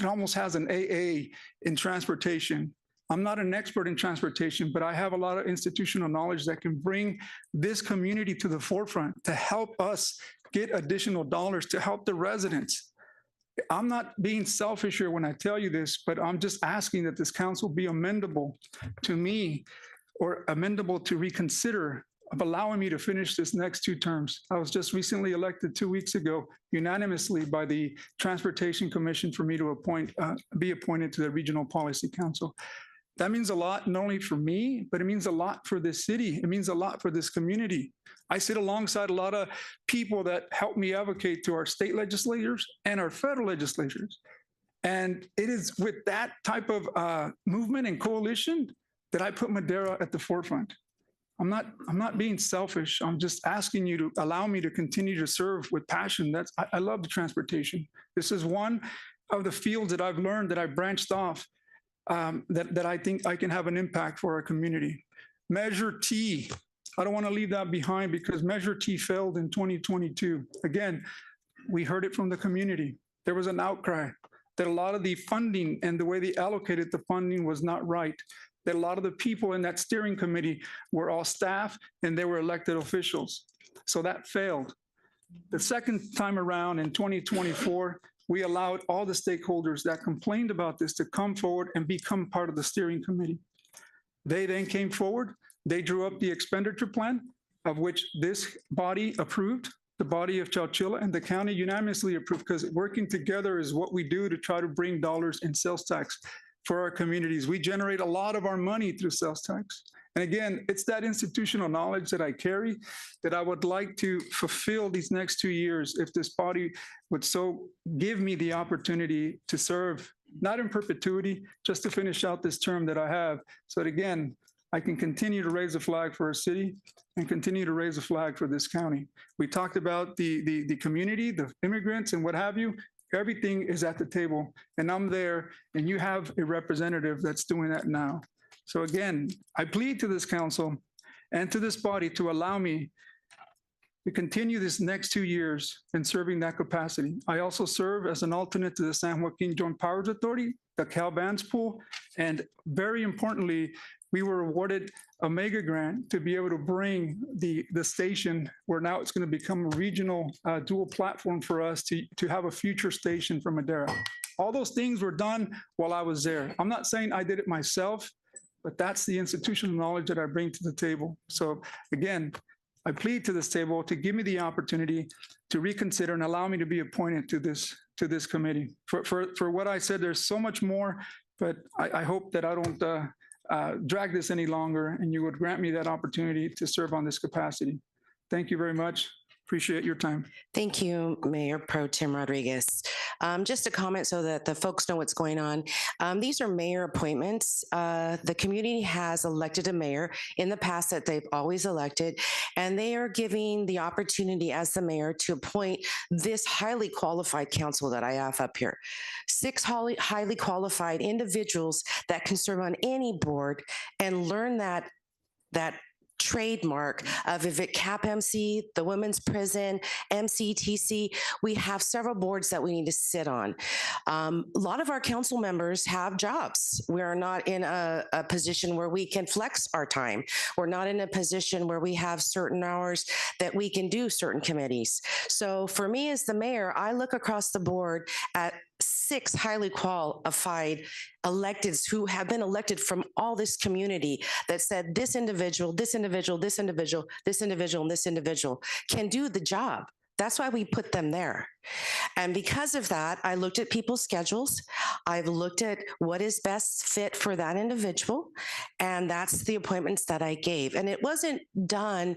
almost has an AA in transportation. I'm not an expert in transportation, but I have a lot of institutional knowledge that can bring this community to the forefront to help us get additional dollars to help the residents. I'm not being selfish here when I tell you this, but I'm just asking that this council be amendable to me or amendable to reconsider of allowing me to finish this next 2 terms. I was just recently elected 2 weeks ago unanimously by the Transportation Commission for me to be appointed to the Regional Policy Council. That means a lot, not only for me, but it means a lot for this city. It means a lot for this community. I sit alongside a lot of people that help me advocate to our state legislators and our federal legislators. And it is with that type of movement and coalition that I put Madera at the forefront. I'm not being selfish. I'm just asking you to allow me to continue to serve with passion. I love the transportation. This is one of the fields that I've learned that I branched off that I think I can have an impact for our community. Measure T. I don't want to leave that behind because Measure T failed in 2022. Again, we heard it from the community. There was an outcry that a lot of the funding and the way they allocated the funding was not right, that a lot of the people in that steering committee were all staff and they were elected officials. So that failed. The second time around in 2024, we allowed all the stakeholders that complained about this to come forward and become part of the steering committee. They then came forward. They drew up the expenditure plan, of which this body approved, the body of Chowchilla, and the county unanimously approved, because working together is what we do to try to bring dollars in sales tax for our communities. We generate a lot of our money through sales tax. And again, it's that institutional knowledge that I carry that I would like to fulfill these next 2 years if this body would so give me the opportunity to serve not in perpetuity, just to finish out this term that I have, so that again, I can continue to raise a flag for our city and continue to raise a flag for this county. We talked about the community, the immigrants and what have you. Everything is at the table and I'm there and you have a representative that's doing that now. So again, I plead to this council and to this body to allow me to continue this next 2 years in serving that capacity. I also serve as an alternate to the San Joaquin Joint Powers Authority, the Cal Bands Pool, and very importantly, we were awarded a mega grant to be able to bring the station where now it's going to become a regional dual platform for us to have a future station for Madera. All those things were done while I was there. I'm not saying I did it myself, but that's the institutional knowledge that I bring to the table. So again, I plead to this table to give me the opportunity to reconsider and allow me to be appointed to this committee. For what I said, there's so much more, but I hope that I don't drag this any longer and you would grant me that opportunity to serve on this capacity. Thank you very much. Appreciate your time. Thank you, Mayor Pro Tem Rodriguez. Just a comment so that the folks know what's going on. These are mayor appointments. The community has elected a mayor in the past that they've always elected, and they are giving the opportunity as the mayor to appoint this highly qualified council that I have up here. 6 highly qualified individuals that can serve on any board and learn that trademark of if it CAPMC, the Women's Prison, MCEDC. We have several boards that we need to sit on. A lot of our council members have jobs. We are not in a position where we can flex our time. We're not in a position where we have certain hours that we can do certain committees. So for me as the mayor, I look across the board at 6 highly qualified electeds who have been elected from all this community that said this individual, this individual, this individual, this individual, and this individual can do the job. That's why we put them there. And because of that, I looked at people's schedules. I've looked at what is best fit for that individual. And that's the appointments that I gave. And it wasn't done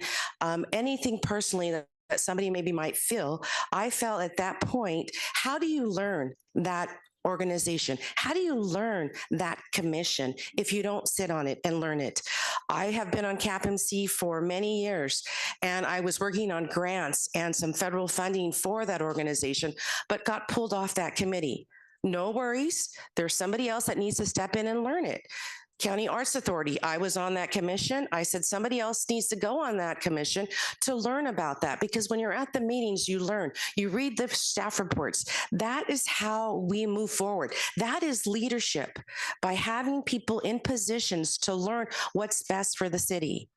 anything personally that somebody maybe might feel. I felt at that point, how do you learn that organization? How do you learn that commission if you don't sit on it and learn it? I have been on CAPMC for many years, and I was working on grants and some federal funding for that organization, but got pulled off that committee. No worries. There's somebody else that needs to step in and learn it. County Arts Authority, I was on that commission. I said somebody else needs to go on that commission to learn about that, because when you're at the meetings, you learn. You read the staff reports. That is how we move forward. That is leadership, by having people in positions to learn what's best for the city.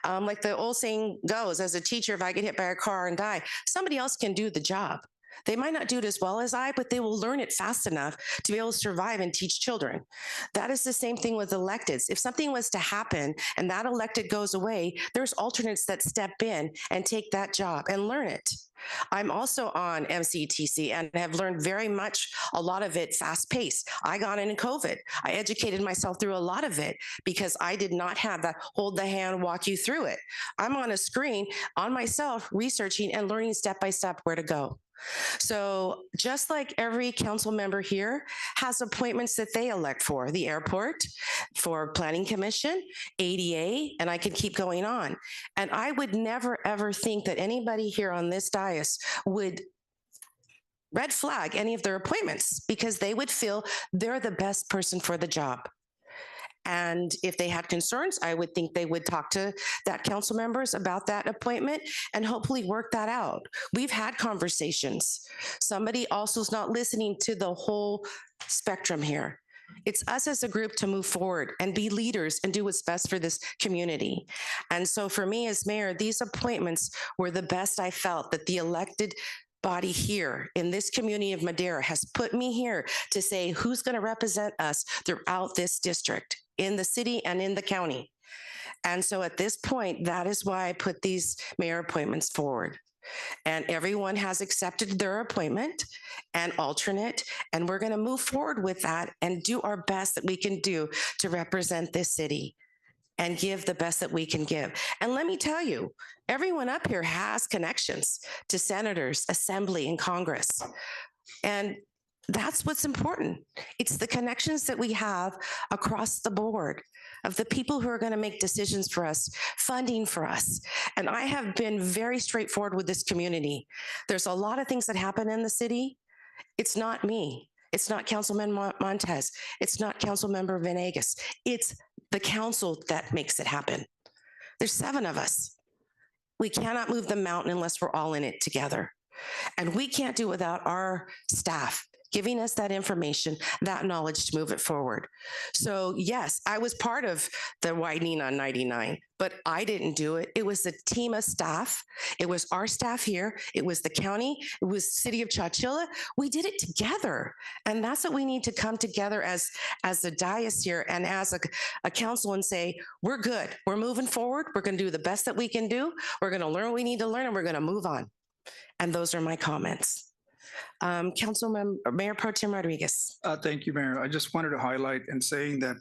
Like the old saying goes, as a teacher, if I get hit by a car and die, somebody else can do the job. They might not do it as well as I, but they will learn it fast enough to be able to survive and teach children. That is the same thing with electeds. If something was to happen and that elected goes away, there's alternates that step in and take that job and learn it. I'm also on MCEDC and have learned very much, a lot of it fast paced. I got in COVID. I educated myself through a lot of it because I did not have that hold the hand, walk you through it. I'm on a screen on myself, researching and learning step by step where to go. So just like every council member here has appointments that they elect for, the airport, for planning commission, ADA, and I can keep going on. And I would never, ever think that anybody here on this dais would red flag any of their appointments, because they would feel they're the best person for the job. And if they had concerns, I would think they would talk to that council members about that appointment and hopefully work that out. We've had conversations. Somebody also is not listening to the whole spectrum here. It's us as a group to move forward and be leaders and do what's best for this community. And so for me as mayor, these appointments were the best I felt that the elected body here in this community of Madera has put me here to say who's going to represent us throughout this district, in the city and in the county. And so at this point, that is why I put these mayor appointments forward. And everyone has accepted their appointment and alternate, and we're going to move forward with that and do our best that we can do to represent this city and give the best that we can give. And let me tell you, everyone up here has connections to senators, assembly, and Congress. And That's what's important. It's the connections that we have across the board of the people who are going to make decisions for us, funding for us. And I have been very straightforward with this community. There's a lot of things that happen in the city. It's not me. It's not Councilman Montez. It's not Councilmember Venegas. It's the council that makes it happen. There's 7 of us. We cannot move the mountain unless we're all in it together. And we can't do without our staff giving us that information, that knowledge to move it forward. So yes, I was part of the widening on 99, but I didn't do it. It was a team of staff. It was our staff here. It was the county. It was City of Chowchilla. We did it together. And that's what we need to come together as the dais here and as a council and say, we're good. We're moving forward. We're going to do the best that we can do. We're going to learn what we need to learn and we're going to move on. And those are my comments. Mayor Pro Tem Rodriguez. Thank you, Mayor. I just wanted to highlight and saying that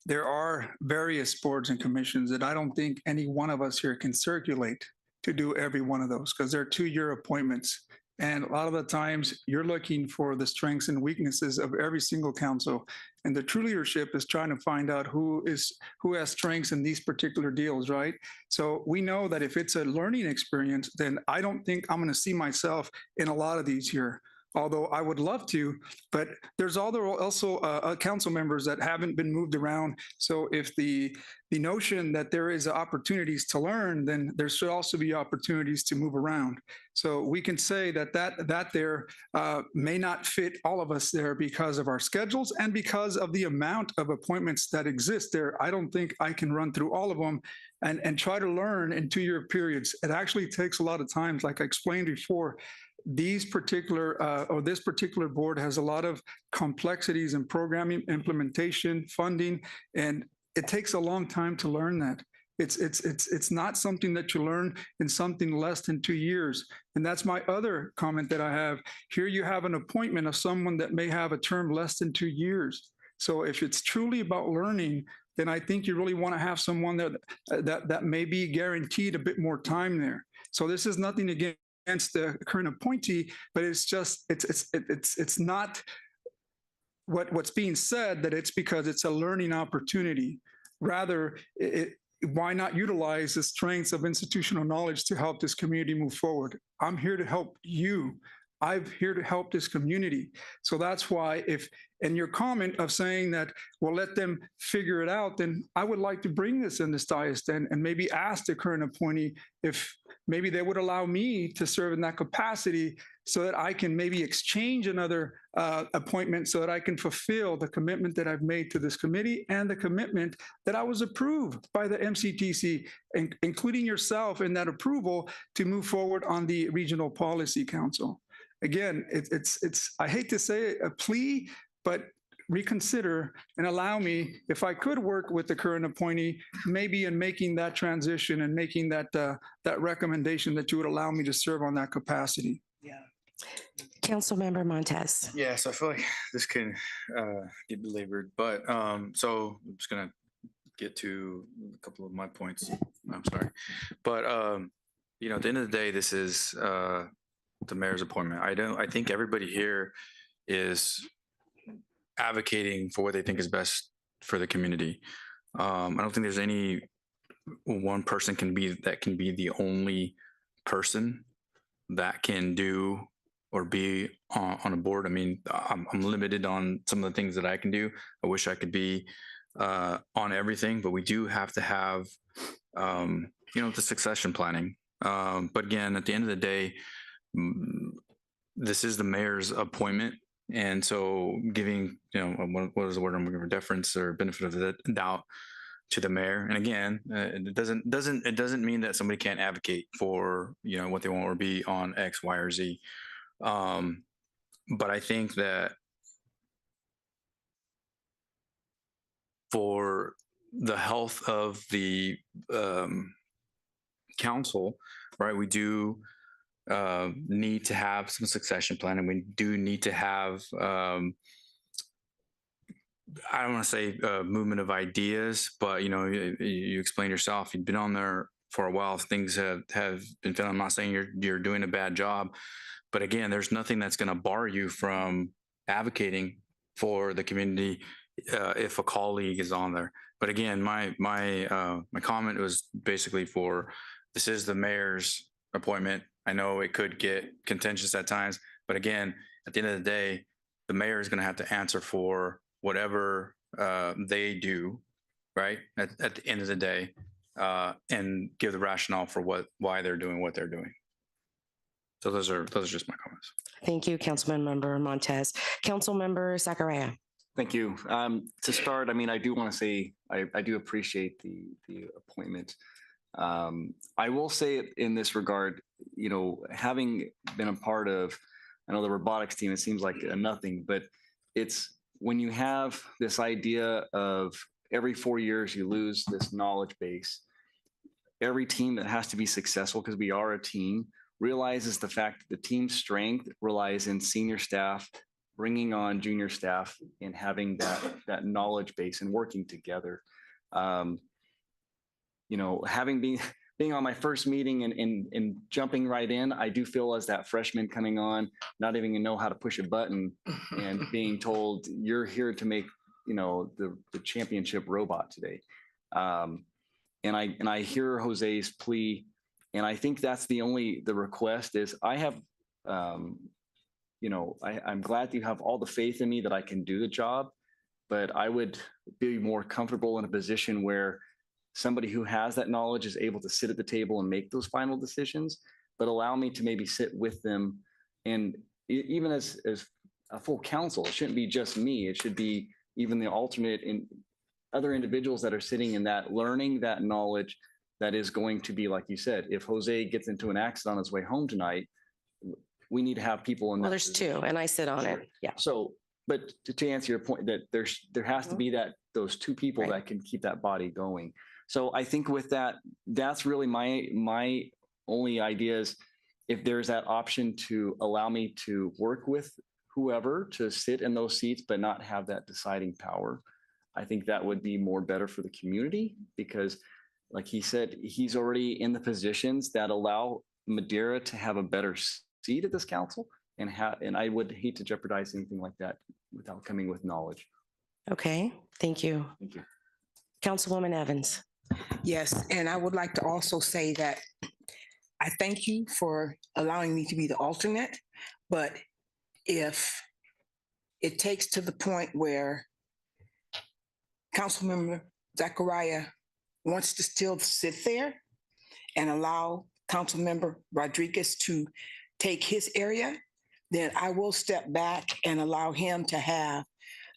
there are various boards and commissions that I don't think any one of us here can circulate to do every one of those because they're 2-year appointments. And a lot of the times you're looking for the strengths and weaknesses of every single council. And the true leadership is trying to find out who has strengths in these particular deals, right? So we know that if it's a learning experience, then I don't think I'm going to see myself in a lot of these here. Although I would love to, but there's also council members that haven't been moved around. So if the notion that there is opportunities to learn, then there should also be opportunities to move around. So we can say that there may not fit all of us there because of our schedules and because of the amount of appointments that exist there. I don't think I can run through all of them and try to learn in 2-year periods. It actually takes a lot of time, like I explained before. This particular board has a lot of complexities in programming, implementation, funding, and it takes a long time to learn that. It's not something that you learn in something less than 2 years. And that's my other comment that I have. Here you have an appointment of someone that may have a term less than 2 years. So if it's truly about learning, then I think you really want to have someone that may be guaranteed a bit more time there. So this is nothing against the current appointee, but it's just it's not what's being said that it's because it's a learning opportunity. Rather, why not utilize the strengths of institutional knowledge to help this community move forward? I'm here to help you. I'm here to help this community. So that's why and your comment of saying that we'll let them figure it out, then I would like to bring this in this dais then and maybe ask the current appointee if maybe they would allow me to serve in that capacity so that I can maybe exchange another appointment so that I can fulfill the commitment that I've made to this committee and the commitment that I was approved by the MCEDC, including yourself in that approval to move forward on the Regional Policy Council. Again, I hate to say it, a plea, but reconsider and allow me, if I could work with the current appointee, maybe in making that transition and making that recommendation that you would allow me to serve on that capacity. Yeah. Councilmember Montez. Yeah, so I feel like this can get belabored, but so I'm just gonna get to a couple of my points. I'm sorry, but at the end of the day, this is the mayor's appointment. I think everybody here is advocating for what they think is best for the community. I don't think there's any one person can be the only person that can do or be on a board. I mean, I'm limited on some of the things that I can do. I wish I could be on everything, but we do have to have, the succession planning. But again, at the end of the day, this is the mayor's appointment. And so giving, what is the word I'm looking for, deference or benefit of the doubt to the mayor. And again, it doesn't mean that somebody can't advocate for, what they want or be on X, Y, or Z. But I think that for the health of the council, right, we do need to have some succession plan, and we do need to have I don't want to say movement of ideas, but you explained yourself, you've been on there for a while, things have been feeling. I'm not saying you're doing a bad job, but again, there's nothing that's going to bar you from advocating for the community if a colleague is on there. But again, my comment was basically for, this is the mayor's appointment. I know it could get contentious at times, but again, at the end of the day, the mayor is going to have to answer for whatever they do, right? At the end of the day, and give the rationale for why they're doing what they're doing. So those are just my comments. Thank you, Councilmember Montez. Councilmember Zachariah. Thank you. To start, I mean, I do want to say I do appreciate the appointment. I will say it in this regard, you know, having been a part of, I know the robotics team, it seems like a nothing, but it's when you have this idea of every 4 years you lose this knowledge base. Every team that has to be successful, because we are a team, realizes the fact that the team's strength relies in senior staff bringing on junior staff and having that knowledge base and working together. You know, having being on my first meeting and jumping right in, I do feel as that freshman coming on, not even know how to push a button and being told you're here to make, you know, the championship robot today. And I hear Jose's plea, and I think that's the request is I have, you know, I'm glad that you have all the faith in me that I can do the job, but I would be more comfortable in a position where somebody who has that knowledge is able to sit at the table and make those final decisions, but allow me to maybe sit with them. And even as a full council, it shouldn't be just me. It should be even the alternate and other individuals that are sitting in that, learning that knowledge that is going to be, like you said, if Jose gets into an accident on his way home tonight, we need to have people in that. Well, there's position. two, and I sit on Sure. it. Yeah. So, but to answer your point, that there has to be those two people that can keep that body going. So I think with that, that's really my only idea is if there's that option to allow me to work with whoever to sit in those seats, but not have that deciding power. I think that would be more better for the community because, like he said, he's already in the positions that allow Madera to have a better seat at this council, and I would hate to jeopardize anything like that without coming with knowledge. Okay, thank you. Thank you. Councilwoman Evans. Yes, and I would like to also say that I thank you for allowing me to be the alternate, but if it takes to the point where Councilmember Zachariah wants to still sit there and allow Councilmember Rodriguez to take his area, then I will step back and allow him to have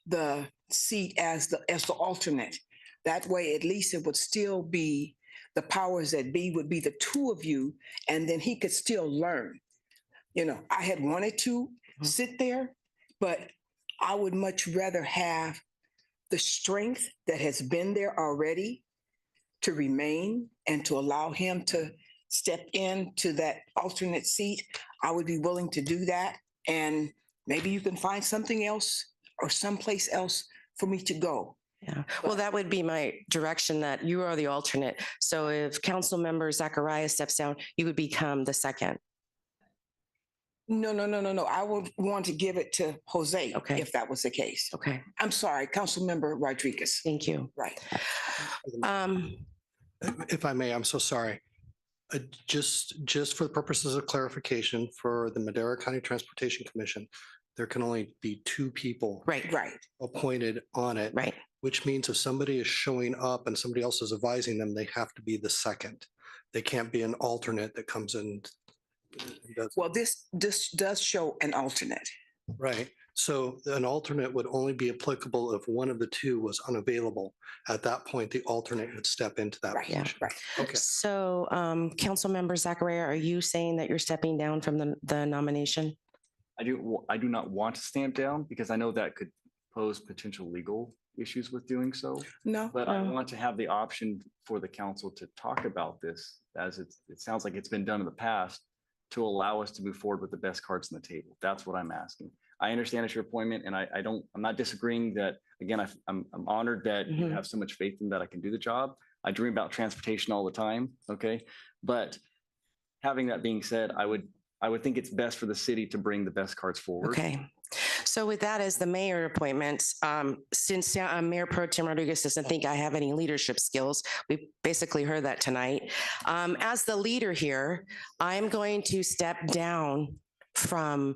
the seat as the alternate. That way, at least it would still be the powers that be would be the two of you, and then he could still learn. You know, I had wanted to sit there, but I would much rather have the strength that has been there already to remain and to allow him to step into that alternate seat. I would be willing to do that. And maybe you can find something else or someplace else for me to go. Yeah, well, that would be my direction, that you are the alternate. So if Councilmember Zachariah steps down, you would become the second. No. I would want to give it to Jose if that was the case. Okay. I'm sorry, Councilmember Rodriguez. Thank you. Right. If I may, I'm so sorry. Just for the purposes of clarification, for the Madera County Transportation Commission, there can only be two people appointed on it. Right. Which means if somebody is showing up and somebody else is advising them, they have to be the second. They can't be an alternate that comes in. Well, this does show an alternate. Right. So an alternate would only be applicable if one of the two was unavailable. At that point, the alternate would step into that position. Right. Okay. So Councilmember Zachariah, are you saying that you're stepping down from the nomination? I do not want to stamp down because I know that could pose potential legal issues with doing so. No. But I want to have the option for the council to talk about this, as it sounds like it's been done in the past, to allow us to move forward with the best cards on the table. That's what I'm asking. I understand it's your appointment, and I'm not disagreeing that. Again, I'm honored that you have so much faith in that I can do the job. I dream about transportation all the time. Okay. But having that being said, I would think it's best for the city to bring the best cards forward. Okay. So with that as the mayor appointments, since Mayor Pro Tem Rodriguez doesn't think I have any leadership skills, we basically heard that tonight. As the leader here, I'm going to step down from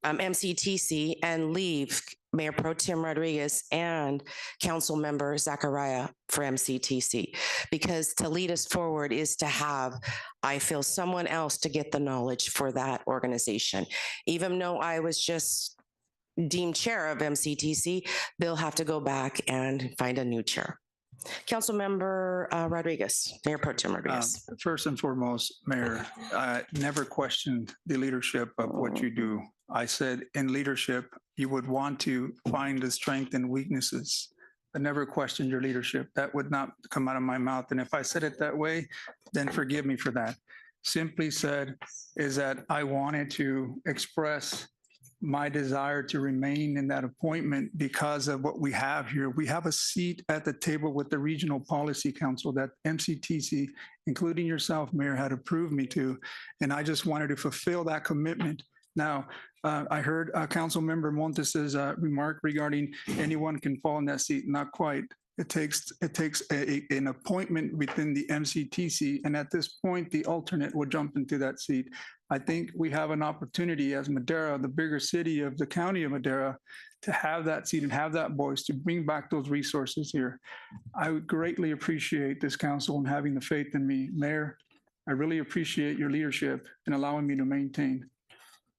MCTC and leave Mayor Pro Tem Rodriguez and Council Member Zachariah for MCTC, because to lead us forward is to have, I feel, someone else to get the knowledge for that organization. Even though I was just deemed chair of MCTC, they'll have to go back and find a new chair. Council Member Rodriguez, Mayor Pro Tem Rodriguez. First and foremost, Mayor, I never questioned the leadership of what you do. I said in leadership, you would want to find the strength and weaknesses. I never questioned your leadership. That would not come out of my mouth. And if I said it that way, then forgive me for that. Simply said is that I wanted to express my desire to remain in that appointment because of what we have here. We have a seat at the table with the Regional Policy Council that MCTC, including yourself, Mayor, had approved me to. And I just wanted to fulfill that commitment. Now, I heard Council Member Montes's remark regarding anyone can fall in that seat. Not quite. It takes an appointment within the MCTC, and at this point, the alternate will jump into that seat. I think we have an opportunity as Madera, the bigger city of the county of Madera, to have that seat and have that voice to bring back those resources here. I would greatly appreciate this council and having the faith in me. Mayor, I really appreciate your leadership and allowing me to maintain.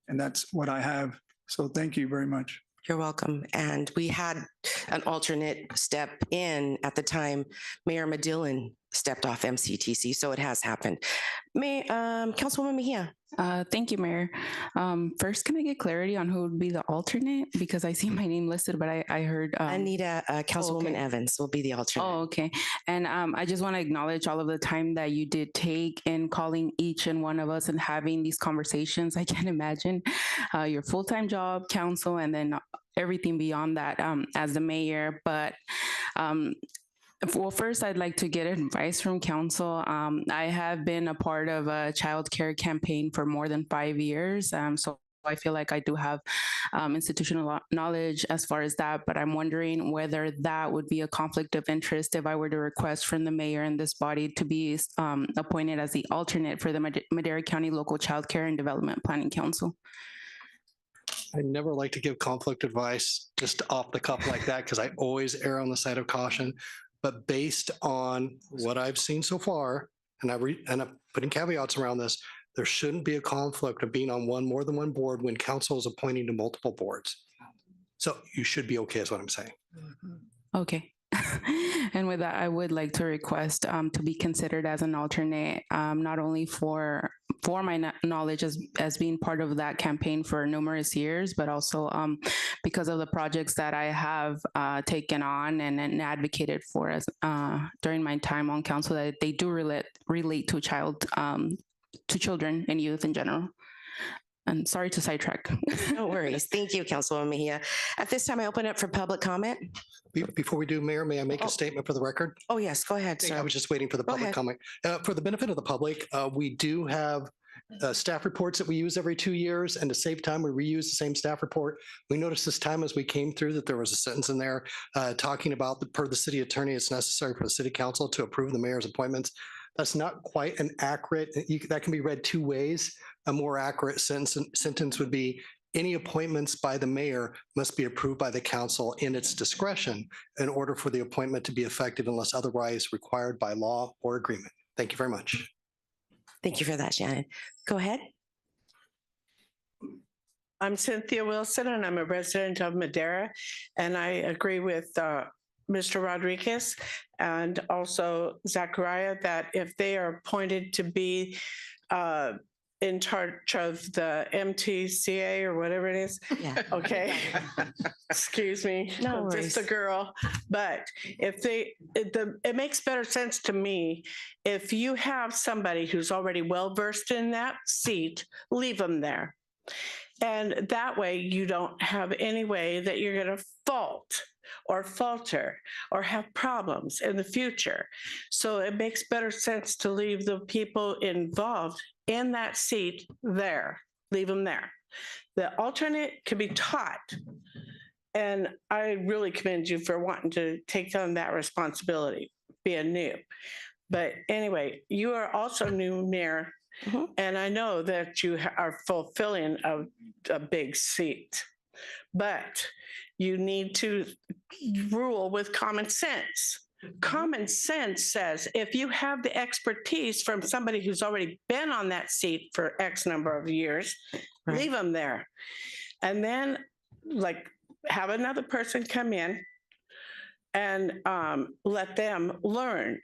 And that's what I have. So thank you very much. You're welcome. And we had an alternate step in at the time. Mayor Medillin stepped off MCTC, so it has happened. Councilwoman Mejia. Thank you, Mayor. First, can I get clarity on who would be the alternate? Because I see my name listed, but I heard Anita, Councilwoman Evans will be the alternate. Oh, okay. And I just want to acknowledge all of the time that you did take in calling each and one of us and having these conversations. I can't imagine your full-time job, council, and then everything beyond that as the mayor. But well, first, I'd like to get advice from council. I have been a part of a child care campaign for more than 5 years. So I feel like I do have institutional knowledge as far as that, but I'm wondering whether that would be a conflict of interest if I were to request from the mayor and this body to be appointed as the alternate for the Madera County Local Child Care and Development Planning Council. I never like to give conflict advice just off the cuff like that because I always err on the side of caution. But based on what I've seen so far, and I'm putting caveats around this, there shouldn't be a conflict of being on more than one board when council is appointing to multiple boards. So you should be okay, is what I'm saying. Okay. And with that, I would like to request to be considered as an alternate, not only for my knowledge as being part of that campaign for numerous years, but also because of the projects that I have taken on and advocated for as during my time on council, that they do relate to children and youth in general. And sorry to sidetrack. No worries. Thank you, Councilwoman Mejia. At this time, I open up for public comment. Before we do, Mayor, may I make a statement for the record? Oh, yes. Go ahead, sir. I was just waiting for the public comment. For the benefit of the public, we do have staff reports that we use every 2 years, and to save time, we reuse the same staff report. We noticed this time as we came through that there was a sentence in there talking about per the city attorney, it's necessary for the city council to approve the mayor's appointments. That's not quite an accurate, that can be read two ways. A more accurate sentence would be, any appointments by the mayor must be approved by the council in its discretion in order for the appointment to be effective unless otherwise required by law or agreement. Thank you very much. Thank you for that, Shannon. Go ahead. I'm Cynthia Wilson, and I'm a resident of Madera, and I agree with Mr. Rodriguez and also Zachariah that if they are appointed to be in charge of the MTCA or whatever it is. Yeah. Okay. Excuse me. No I'm just a girl. But if it makes better sense to me if you have somebody who's already well-versed in that seat, leave them there. And that way you don't have any way that you're going to fault or falter or have problems in the future. So it makes better sense to leave the people involved in that seat there, leave them there. The alternate can be taught. And I really commend you for wanting to take on that responsibility, being new. But anyway, you are also new, Mayor, and I know that you are fulfilling a big seat, but you need to rule with common sense. Common sense says if you have the expertise from somebody who's already been on that seat for X number of years, leave them there. And then like have another person come in and let them learn.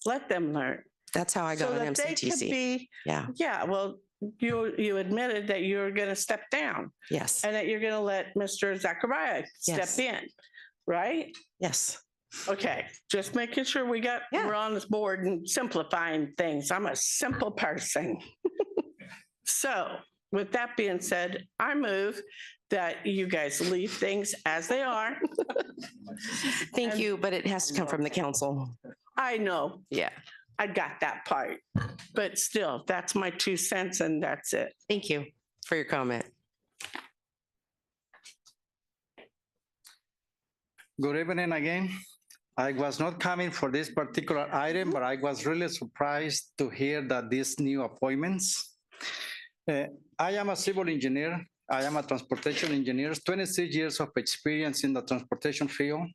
Let them learn. That's how I got so on that they MCTC. could be, yeah. Well, you admitted that you're going to step down. Yes. And that you're going to let Mr. Zachariah step in, right? Yes. Okay, just making sure we're on this board and simplifying things. I'm a simple person. So with that being said, I move that you guys leave things as they are. Thank you, but it has to come from the council. I know. Yeah. I got that part, but still, that's my 2 cents and that's it. Thank you for your comment. Good evening again. I was not coming for this particular item, but I was really surprised to hear that these new appointments. I am a civil engineer. I am a transportation engineer, 26 years of experience in the transportation field.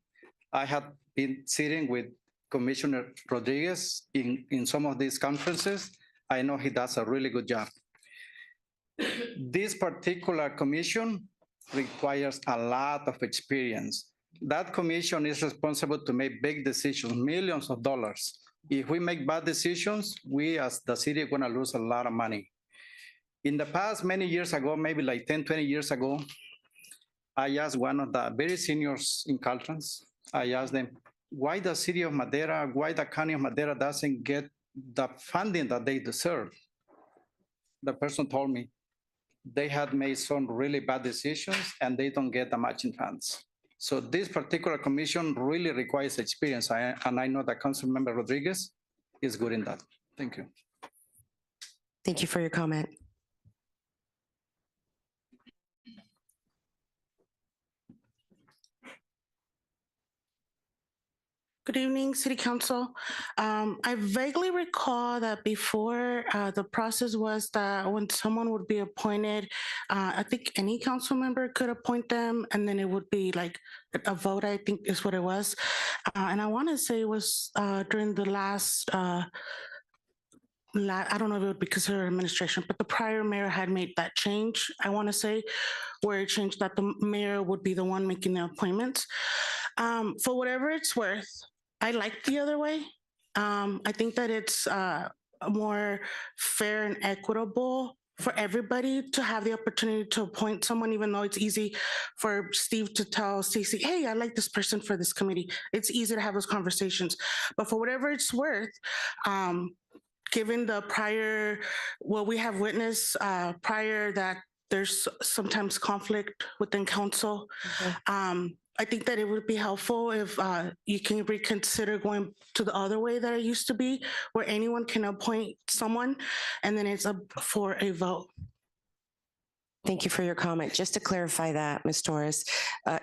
I have been sitting with Commissioner Rodriguez in some of these conferences. I know he does a really good job. This particular commission requires a lot of experience. That commission is responsible to make big decisions, millions of dollars. If we make bad decisions, we as the city are gonna lose a lot of money. In the past, many years ago, maybe like 10, 20 years ago, I asked one of the very seniors in Caltrans, I asked them, why the city of Madera, why the county of Madera doesn't get the funding that they deserve? The person told me they had made some really bad decisions and they don't get the matching funds. So this particular commission really requires experience, and I know that Councilmember Rodriguez is good in that. Thank you. Thank you for your comment. Good evening, City Council. I vaguely recall that before the process was that when someone would be appointed, I think any council member could appoint them, and then it would be like a vote, I think is what it was. And I want to say it was during the last, I don't know if it would be considered administration, but the prior mayor had made that change, I want to say, where it changed that the mayor would be the one making the appointments. For whatever it's worth, I like the other way. I think that it's more fair and equitable for everybody to have the opportunity to appoint someone, even though it's easy for Steve to tell Stacey, hey, I like this person for this committee. It's easy to have those conversations. But for whatever it's worth, given the prior, what we have witnessed prior that there's sometimes conflict within council, I think that it would be helpful if you can reconsider going to the other way that it used to be, where anyone can appoint someone and then it's up for a vote. Thank you for your comment. Just to clarify that, Ms. Torres,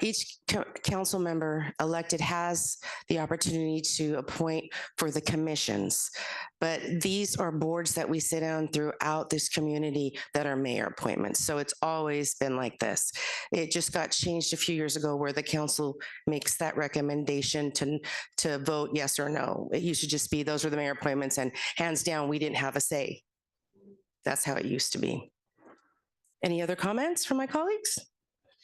each council member elected has the opportunity to appoint for the commissions, but these are boards that we sit on throughout this community that are mayor appointments. So it's always been like this. It just got changed a few years ago where the council makes that recommendation to vote yes or no. It used to just be those were the mayor appointments and hands down, we didn't have a say. That's how it used to be. Any other comments from my colleagues?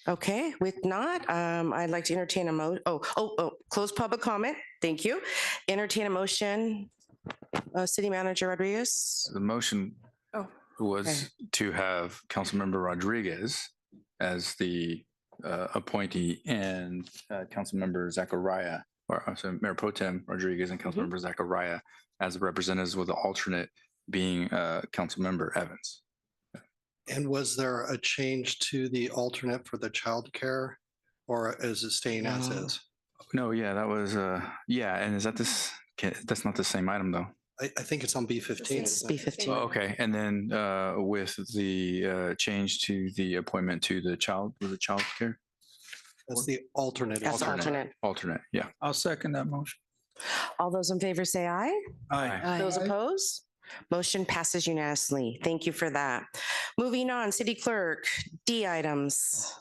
Okay, with not, I'd like to entertain a close public comment. Thank you. Entertain a motion, City Manager Rodriguez. The motion was to have Councilmember Rodriguez as the appointee and Councilmember Zachariah, or sorry, Mayor Pro Tem Rodriguez and Councilmember Zachariah as the representatives, with the alternate being Councilmember Evans. And was there a change to the alternate for the childcare, or is it staying as is? No, yeah, that was, yeah, and is that this, that's not the same item though. I think it's on B15. It's B15. Oh, okay, and then with the change to the appointment to the child, was it child care? That's the alternate. That's alternate. Alternate, yeah. I'll second that motion. All those in favor say aye. Aye. Those opposed? Motion passes unanimously. Thank you for that. Moving on, City Clerk, D items.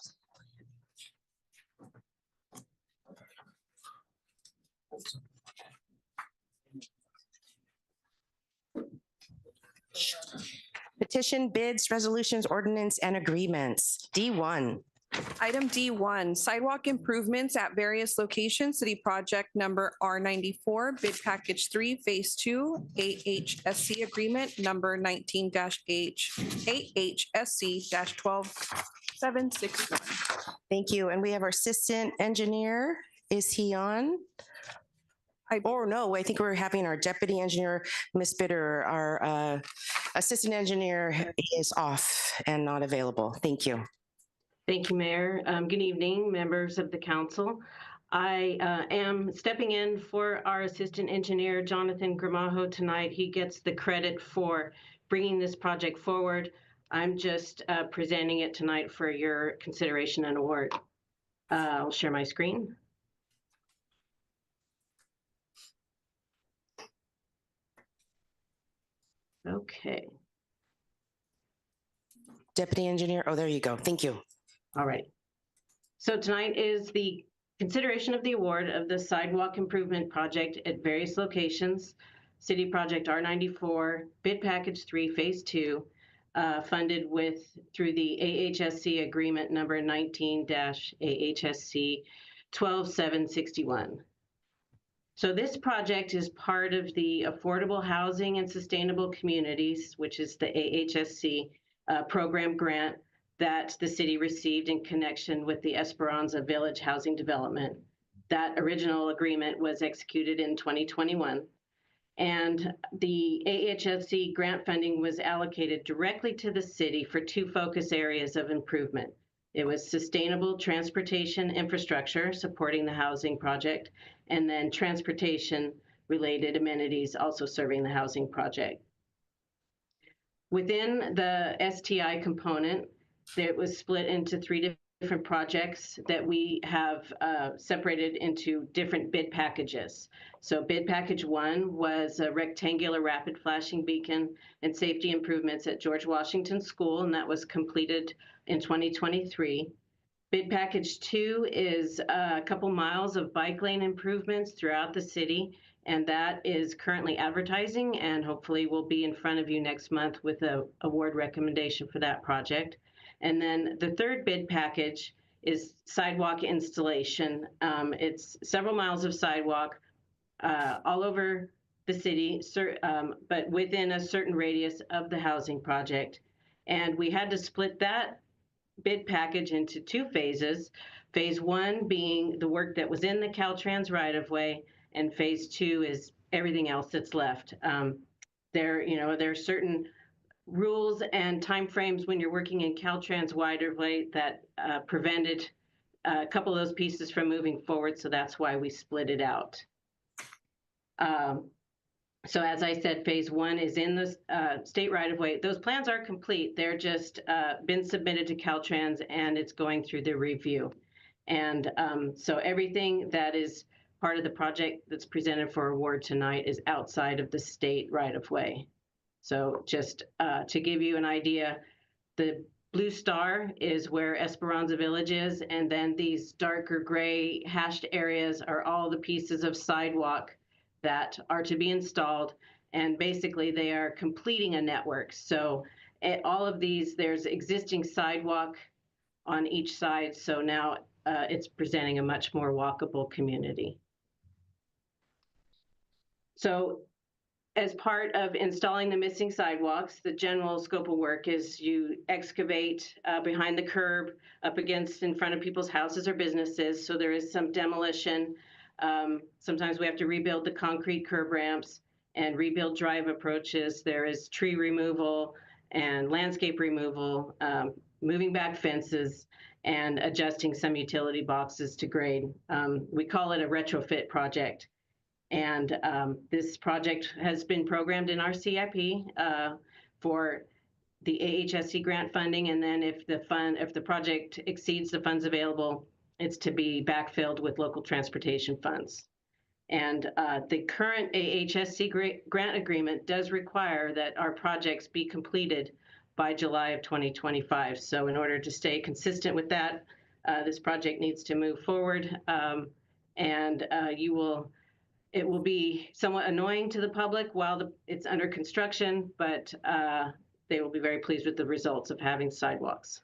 Petition, bids, resolutions, ordinance, and agreements. D1. Item D1, sidewalk improvements at various locations, city project number R94, bid package 3, phase 2, AHSC agreement number 19-AHSC-12761. Thank you. And we have our assistant engineer. Is he on? Or no, I think we're having our deputy engineer, Ms. Bitter, our assistant engineer is off and not available. Thank you. Thank you, Mayor. Good evening, members of the council. I am stepping in for our assistant engineer, Jonathan Gramajo, tonight. He gets the credit for bringing this project forward. I'm just presenting it tonight for your consideration and award. I'll share my screen. Okay. Deputy engineer, oh, there you go. Thank you. All right. So tonight is the consideration of the award of the sidewalk improvement project at various locations. City Project R94, bid package 3, phase 2, funded through the AHSC agreement number 19-AHSC-12761. So this project is part of the Affordable Housing and Sustainable Communities, which is the AHSC program grant that the city received in connection with the Esperanza Village Housing Development. That original agreement was executed in 2021. And the AHSC grant funding was allocated directly to the city for 2 focus areas of improvement. It was sustainable transportation infrastructure supporting the housing project, and then transportation related amenities also serving the housing project. Within the STI component, it was split into 3 different projects that we have separated into different bid packages. So bid package 1 was a rectangular rapid flashing beacon and safety improvements at George Washington School, and that was completed in 2023. Bid package 2 is a couple miles of bike lane improvements throughout the city, and that is currently advertising and hopefully will be in front of you next month with an award recommendation for that project. And then the third bid package is sidewalk installation. It's several miles of sidewalk all over the city, but within a certain radius of the housing project. And we had to split that bid package into 2 phases. Phase 1 being the work that was in the Caltrans right-of-way, and phase 2 is everything else that's left. There are certain rules and timeframes when you're working in Caltrans right-of-way that prevented a couple of those pieces from moving forward, so that's why we split it out. So as I said, phase 1 is in the state right-of-way. Those plans are complete. They're just been submitted to Caltrans and it's going through the review. And so everything that is part of the project that's presented for award tonight is outside of the state right-of-way. So just to give you an idea, the blue star is where Esperanza Village is, and then these darker gray hashed areas are all the pieces of sidewalk that are to be installed, and basically they are completing a network. So at all of these, there's existing sidewalk on each side, so now it's presenting a much more walkable community. So as part of installing the missing sidewalks, the general scope of work is you excavate behind the curb, up against in front of people's houses or businesses. So there is some demolition. Sometimes we have to rebuild the concrete curb ramps and rebuild drive approaches. There is tree removal and landscape removal, moving back fences, and adjusting some utility boxes to grade. We call it a retrofit project. And this project has been programmed in our CIP for the AHSC grant funding. And then if the project exceeds the funds available, it's to be backfilled with local transportation funds. And the current AHSC grant agreement does require that our projects be completed by July of 2025. So in order to stay consistent with that, this project needs to move forward. It will be somewhat annoying to the public while it's under construction, but they will be very pleased with the results of having sidewalks.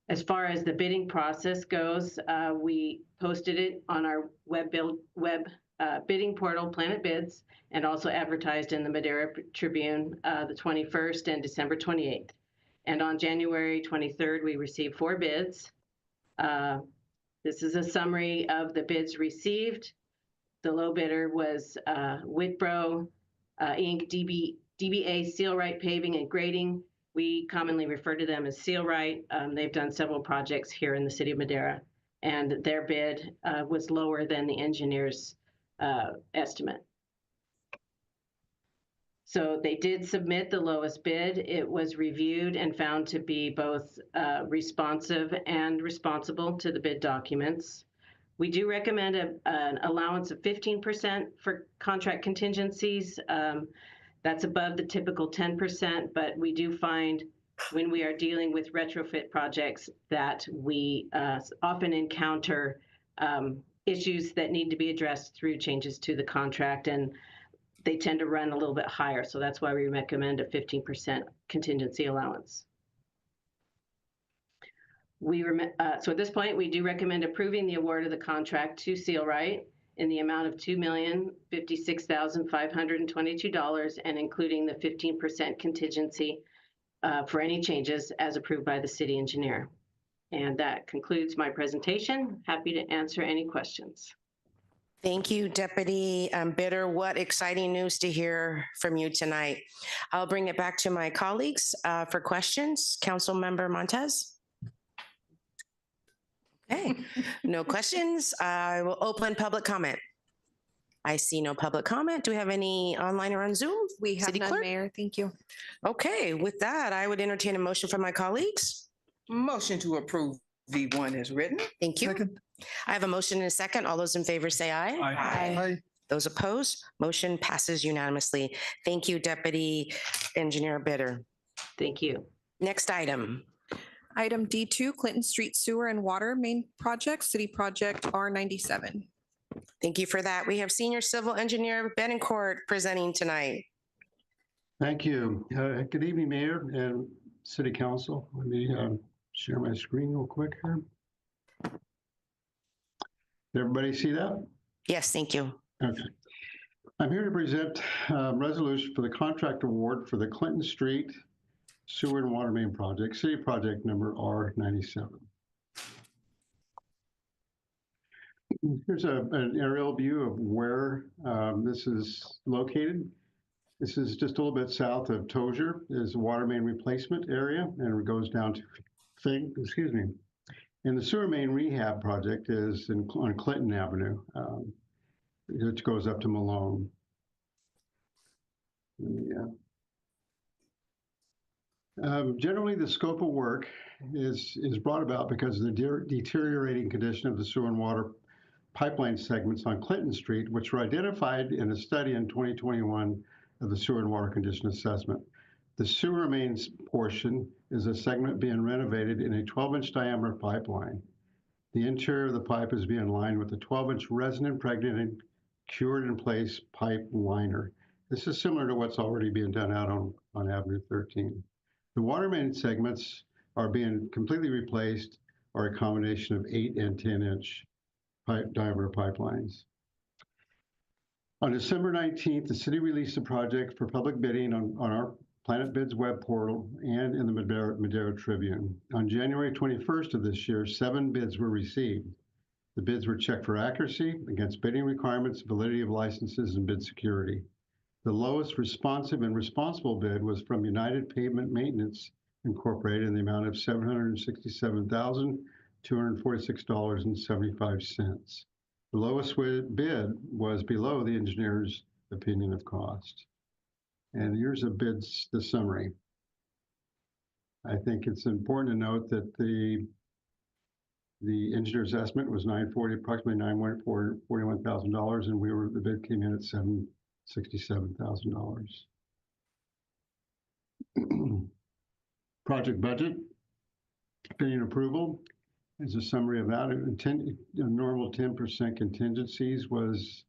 As far as the bidding process goes, we posted it on our web bidding portal, Planet Bids, and also advertised in the Madera Tribune the 21st and December 28th. And on January 23rd, we received 4 bids. This is a summary of the bids received. The low bidder was Whitbro, Inc., DBA Sealright Paving and Grading. We commonly refer to them as Sealright. They've done several projects here in the city of Madera, and their bid was lower than the engineer's estimate. So they did submit the lowest bid. It was reviewed and found to be both responsive and responsible to the bid documents. We do recommend an allowance of 15% for contract contingencies. That's above the typical 10%, but we do find when we are dealing with retrofit projects that we often encounter issues that need to be addressed through changes to the contract, and they tend to run a little bit higher. So that's why we recommend a 15% contingency allowance. So at this point, we do recommend approving the award of the contract to Sealright in the amount of $2,056,522 and including the 15% contingency for any changes as approved by the city engineer. And that concludes my presentation. Happy to answer any questions. Thank you, Deputy Bidder. What exciting news to hear from you tonight. I'll bring it back to my colleagues for questions. Councilmember Montez. Okay, no questions. I will open public comment. I see no public comment. Do we have any online or on Zoom? We have none, Mayor. Thank you. Okay, with that, I would entertain a motion from my colleagues. Motion to approve V1 as written. Thank you. Second. I have a motion and a second. All those in favor say aye. Aye. Aye. Those opposed, motion passes unanimously. Thank you, Deputy Engineer Bidder. Thank you. Next item. Item D2, Clinton Street Sewer and Water Main Project, City Project R97. Thank you for that. We have Senior Civil Engineer Betancourt presenting tonight. Thank you. Good evening, Mayor and City Council. Let me share my screen real quick here. Did everybody see that? Yes, thank you. Okay. I'm here to present a resolution for the contract award for the Clinton Street Sewer and Water Main Project, City Project number R97. Here's an aerial view of where this is located. This is just a little bit south of Tozier, is the water main replacement area, and it goes down to And the sewer main rehab project is on Clinton Avenue, which goes up to Malone. Generally, the scope of work is brought about because of the deteriorating condition of the sewer and water pipeline segments on Clinton Street, which were identified in a study in 2021 of the sewer and water condition assessment. The sewer mains portion is a segment being renovated in a 12-inch diameter pipeline. The interior of the pipe is being lined with a 12-inch resin-impregnated, cured-in-place pipe liner. This is similar to what's already being done out on Avenue 13. The water main segments are being completely replaced, or a combination of 8 and 10-inch diameter pipelines. On December 19th, the city released the project for public bidding on our Planet Bids web portal and in the Madera Tribune. On January 21st of this year, 7 bids were received. The bids were checked for accuracy against bidding requirements, validity of licenses, and bid security. The lowest responsive and responsible bid was from United Pavement Maintenance Incorporated in the amount of $767,246.75. The lowest bid was below the engineer's opinion of cost. And here's the summary. I think it's important to note that the engineer's estimate was approximately $941,000, and the bid came in at $767,000. Project budget, opinion approval is a summary of that. A normal 10% contingencies was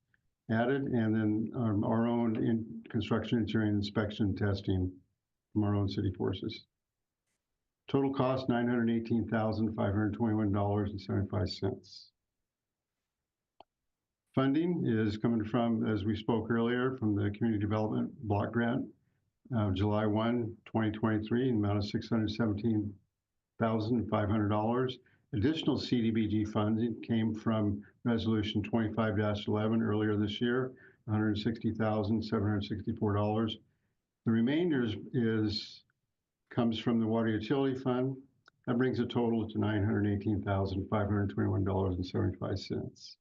added, and then our own construction engineering inspection testing from our own city forces. Total cost $918,521.75. Funding is coming from, as we spoke earlier, from the Community Development Block Grant, July 1, 2023, in the amount of $617,500. Additional CDBG funding came from Resolution 25-11 earlier this year, $160,764. The remainder comes from the Water Utility Fund. That brings a total to $918,521.75.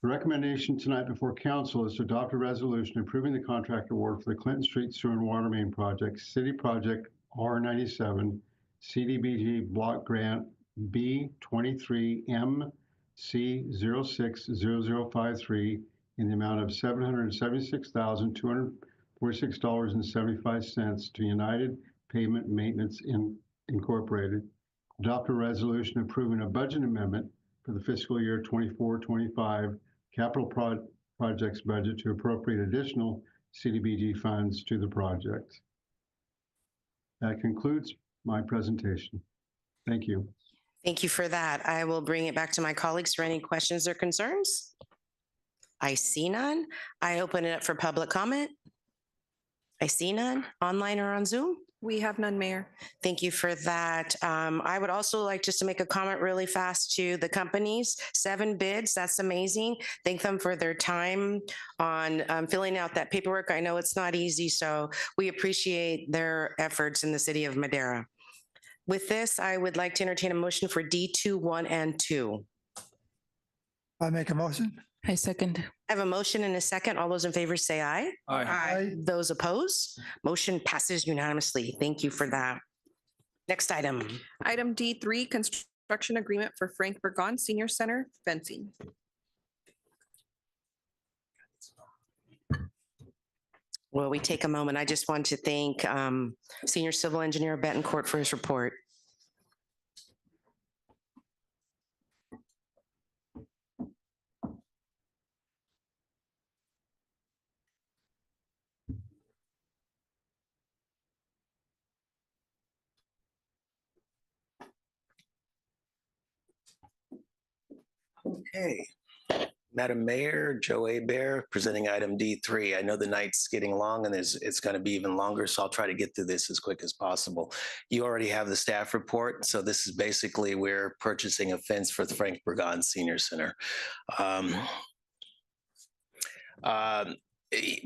The recommendation tonight before council is to adopt a resolution approving the contract award for the Clinton Street Sewer and Water Main Project, City Project R97, CDBG Block Grant B23MC060053 in the amount of $776,246.75 to United Pavement Maintenance Incorporated. Adopt a resolution approving a budget amendment for the fiscal year 24-25 capital projects budget to appropriate additional CDBG funds to the project. That concludes my presentation. Thank you. Thank you for that. I will bring it back to my colleagues for any questions or concerns. I see none. I open it up for public comment. I see none, online or on Zoom. We have none, Mayor. Thank you for that. I would also like just to make a comment really fast to the companies. 7 bids, that's amazing. Thank them for their time on filling out that paperwork. I know it's not easy, so we appreciate their efforts in the city of Madera. With this, I would like to entertain a motion for D2, 1, and 2. I make a motion. I second. I have a motion and a second. All those in favor say aye. Aye. Aye. Those opposed, motion passes unanimously. Thank you for that. Next item. Item D3, construction agreement for Frank Burgon Senior Center fencing. Well, we take a moment. I just want to thank Senior Civil Engineer Betancourt for his report. Okay. Madam Mayor, Joe Bear, presenting item D3. I know the night's getting long and it's going to be even longer, so I'll try to get through this as quick as possible. You already have the staff report. So this is basically we're purchasing a fence for the Frank Burgon Senior Center.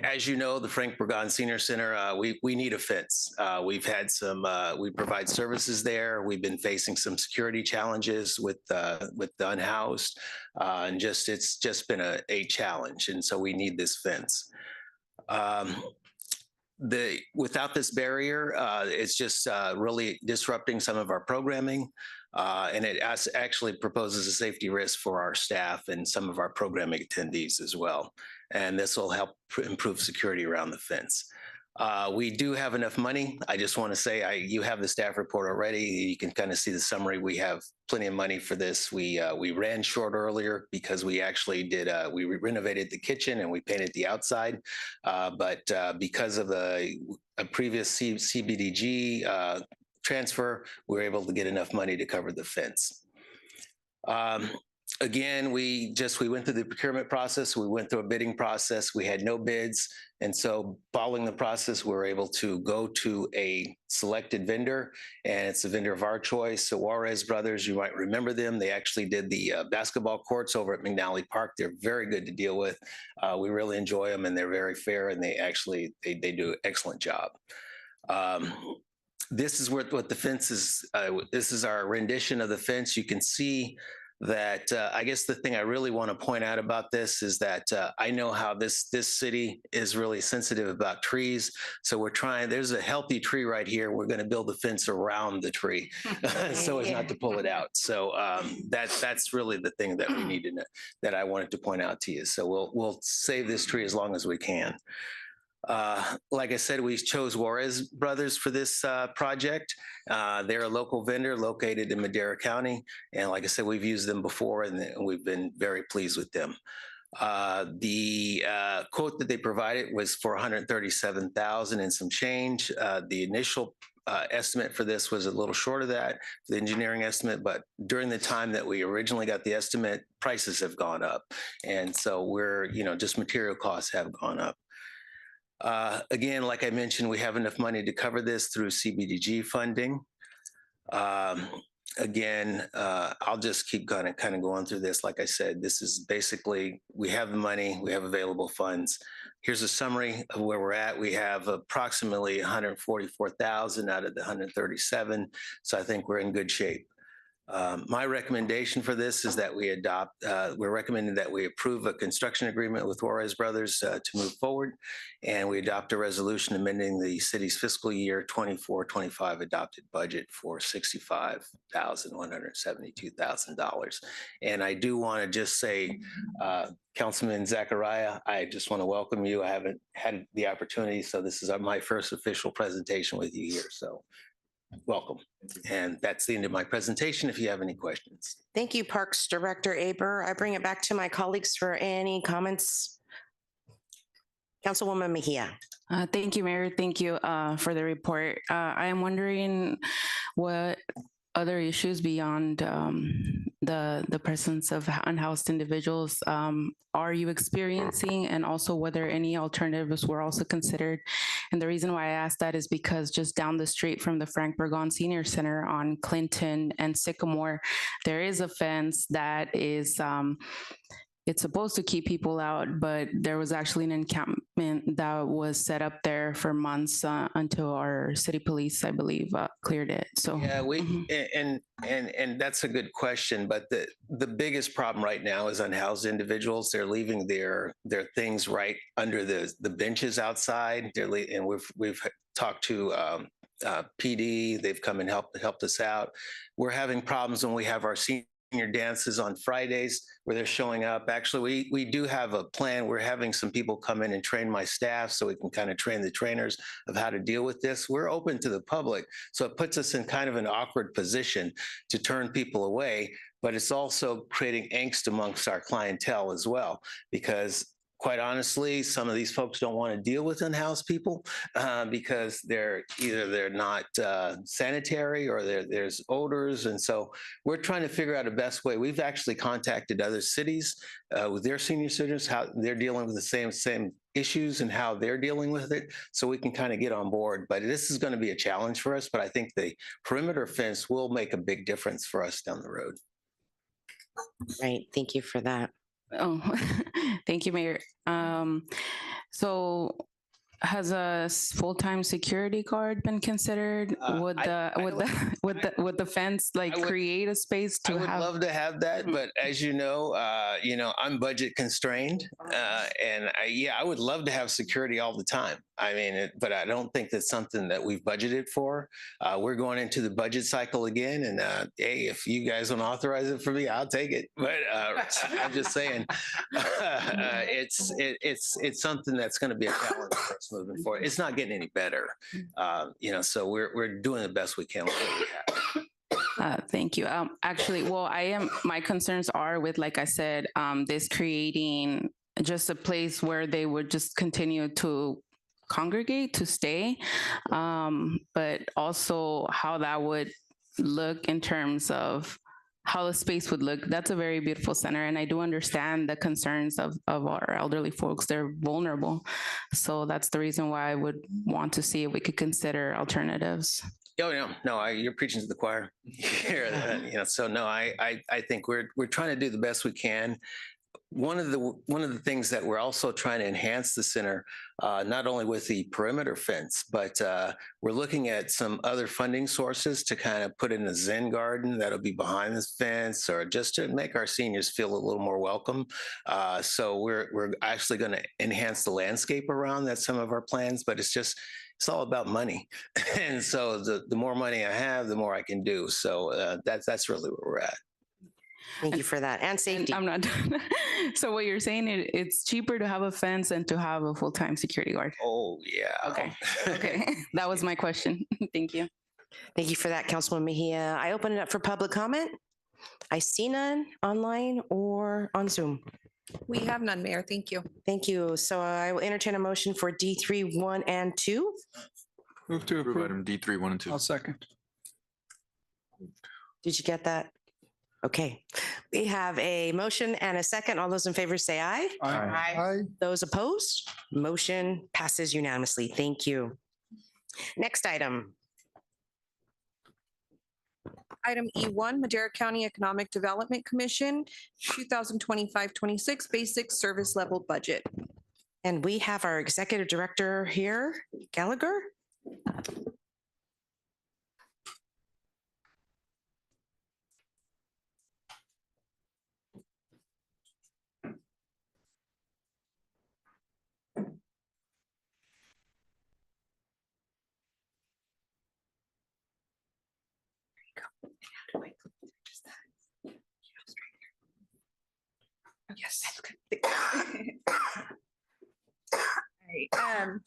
As you know, the Frank Burgon Senior Center, we need a fence. We've had some, we provide services there. We've been facing some security challenges with the unhoused, and it's just been a challenge. And so we need this fence. Without this barrier, it's just really disrupting some of our programming. And it actually proposes a safety risk for our staff and some of our programming attendees as well. And this will help improve security around the fence. We do have enough money. I just want to say, you have the staff report already. You can kind of see the summary. We have plenty of money for this. We ran short earlier because we actually did, we renovated the kitchen and we painted the outside. But because of a previous CDBG transfer, we were able to get enough money to cover the fence. Again, we went through the procurement process. We went through a bidding process. We had no bids. And so following the process, we were able to go to a selected vendor, and it's a vendor of our choice. So Juarez Brothers, you might remember them. They actually did the basketball courts over at McNally Park. They're very good to deal with. We really enjoy them, and they're very fair, and they do an excellent job. This is what the fence is. This is our rendition of the fence. You can see that I guess the thing I really want to point out about this is that I know how this city is really sensitive about trees. So we're trying, there's a healthy tree right here. We're going to build a fence around the tree so as not to pull it out. So that's really the thing that we need to know, that I wanted to point out to you. So we'll save this tree as long as we can. Like I said, we chose Juarez Brothers for this project. They're a local vendor located in Madera County. And like I said, we've used them before, and we've been very pleased with them. The quote that they provided was for $137,000 and some change. The initial estimate for this was a little short of that, the engineering estimate, but during the time that we originally got the estimate, prices have gone up. And so we're, just material costs have gone up. Again, like I mentioned, we have enough money to cover this through CDBG funding. Again, I'll just keep kind of going through this. Like I said, this is basically, we have the money, we have available funds. Here's a summary of where we're at. We have approximately 144,000 out of the 137. So I think we're in good shape. My recommendation for this is that we we're recommending that we approve a construction agreement with Juarez Brothers to move forward, and we adopt a resolution amending the city's fiscal year 24-25 adopted budget for $65,172,000. And I do want to just say, Councilman Zachariah, I just want to welcome you. I haven't had the opportunity, so this is my first official presentation with you here. So welcome. And that's the end of my presentation if you have any questions. Thank you, Parks Director Aber. I bring it back to my colleagues for any comments. Councilwoman Mejia. Thank you, Mayor. Thank you for the report. I am wondering what other issues beyond the presence of unhoused individuals are you experiencing, and also whether any alternatives were also considered. And the reason why I asked that is because just down the street from the Frank Burgon Senior Center on Clinton and Sycamore, there is a fence that is it's supposed to keep people out, but there was actually an encampment that was set up there for months until our city police, I believe, cleared it. So yeah, and that's a good question. But the biggest problem right now is unhoused individuals. They're leaving their things right under the benches outside. And we've talked to PD. They've come and helped us out. We're having problems when we have our senior dances on Fridays where they're showing up. Actually, we do have a plan. We're having some people come in and train my staff so we can kind of train the trainers of how to deal with this. We're open to the public. So it puts us in kind of an awkward position to turn people away, but it's also creating angst amongst our clientele as well, because quite honestly, some of these folks don't want to deal with unhoused people because they're not sanitary, or there's odors. And so we're trying to figure out a best way. We've actually contacted other cities with their senior citizens, how they're dealing with the same issues and how they're dealing with it, so we can kind of get on board. But this is going to be a challenge for us, but I think the perimeter fence will make a big difference for us down the road. Right. Thank you for that. Oh, thank you, Mayor. So has a full-time security guard been considered? Would the fence create a space to have? I would love to have that, but as you know, I'm budget constrained, and I would love to have security all the time. I mean, but I don't think that's something that we've budgeted for. We're going into the budget cycle again, and hey, if you guys don't authorize it for me, I'll take it. But I'm just saying, it's something that's going to be a challenge for us moving forward. It's not getting any better, so we're doing the best we can with what we have. Thank you. Actually, my concerns are with, like I said, this creating just a place where they would just continue to congregate, to stay, but also how that would look in terms of how the space would look. That's a very beautiful center, and I do understand the concerns of our elderly folks. They're vulnerable. So that's the reason why I would want to see if we could consider alternatives. Oh, no, you're preaching to the choir here. So no, I think we're trying to do the best we can. One of the things that we're also trying to enhance the center, not only with the perimeter fence, but we're looking at some other funding sources to kind of put in a Zen garden that'll be behind this fence, or just to make our seniors feel a little more welcome. So we're actually going to enhance the landscape around that, some of our plans, but it's all about money. And so the more money I have, the more I can do. So that's really where we're at. Thank you for that. And safety. I'm not done. So what you're saying, it's cheaper to have a fence than to have a full-time security guard. Oh, yeah. Okay. That was my question. Thank you. Thank you for that, Councilwoman Mejia. I open it up for public comment. I see none online or on Zoom. We have none, Mayor. Thank you. Thank you. So I will entertain a motion for D3, 1, and 2. Move to approve. Item D3, 1 and 2. I'll second. Did you get that? Okay. We have a motion and a second. All those in favor say aye. Aye. Those opposed? Motion passes unanimously. Thank you. Next item. Item E1, Madera County Economic Development Commission, 2025-26 Basic Service Level Budget. And we have our Executive Director here, Gallagher. Yes. All right.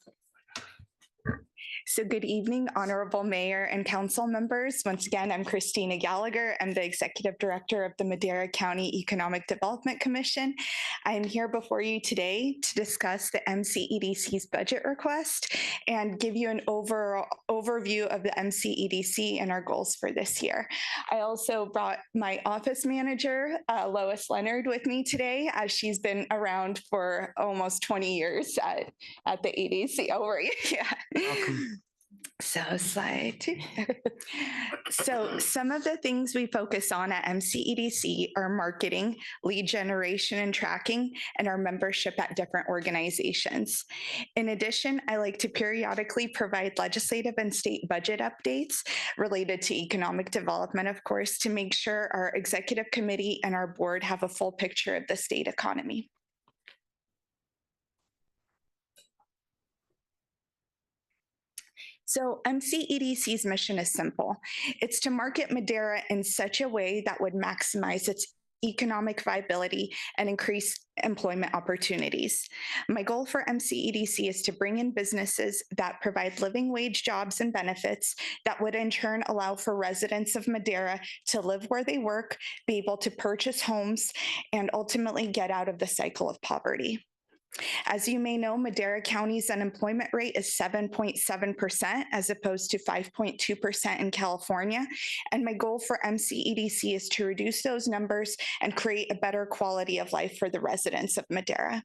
So good evening, Honorable Mayor and Council members. Once again, I'm Christina Gallagher. I'm the Executive Director of the Madera County Economic Development Commission. I am here before you today to discuss the MCEDC's budget request and give you an overall overview of the MCEDC and our goals for this year. I also brought my office manager, Lois Leonard, with me today, as she's been around for almost 20 years at the EDC. Yeah. Welcome. So slide 2. So some of the things we focus on at MCEDC are marketing, lead generation and tracking, and our membership at different organizations. In addition, I like to periodically provide legislative and state budget updates related to economic development, of course, to make sure our executive committee and our board have a full picture of the state economy. So MCEDC's mission is simple. It's to market Madera in such a way that would maximize its economic viability and increase employment opportunities. My goal for MCEDC is to bring in businesses that provide living wage jobs and benefits that would in turn allow for residents of Madera to live where they work, be able to purchase homes, and ultimately get out of the cycle of poverty. As you may know, Madera County's unemployment rate is 7.7% as opposed to 5.2% in California. And my goal for MCEDC is to reduce those numbers and create a better quality of life for the residents of Madera.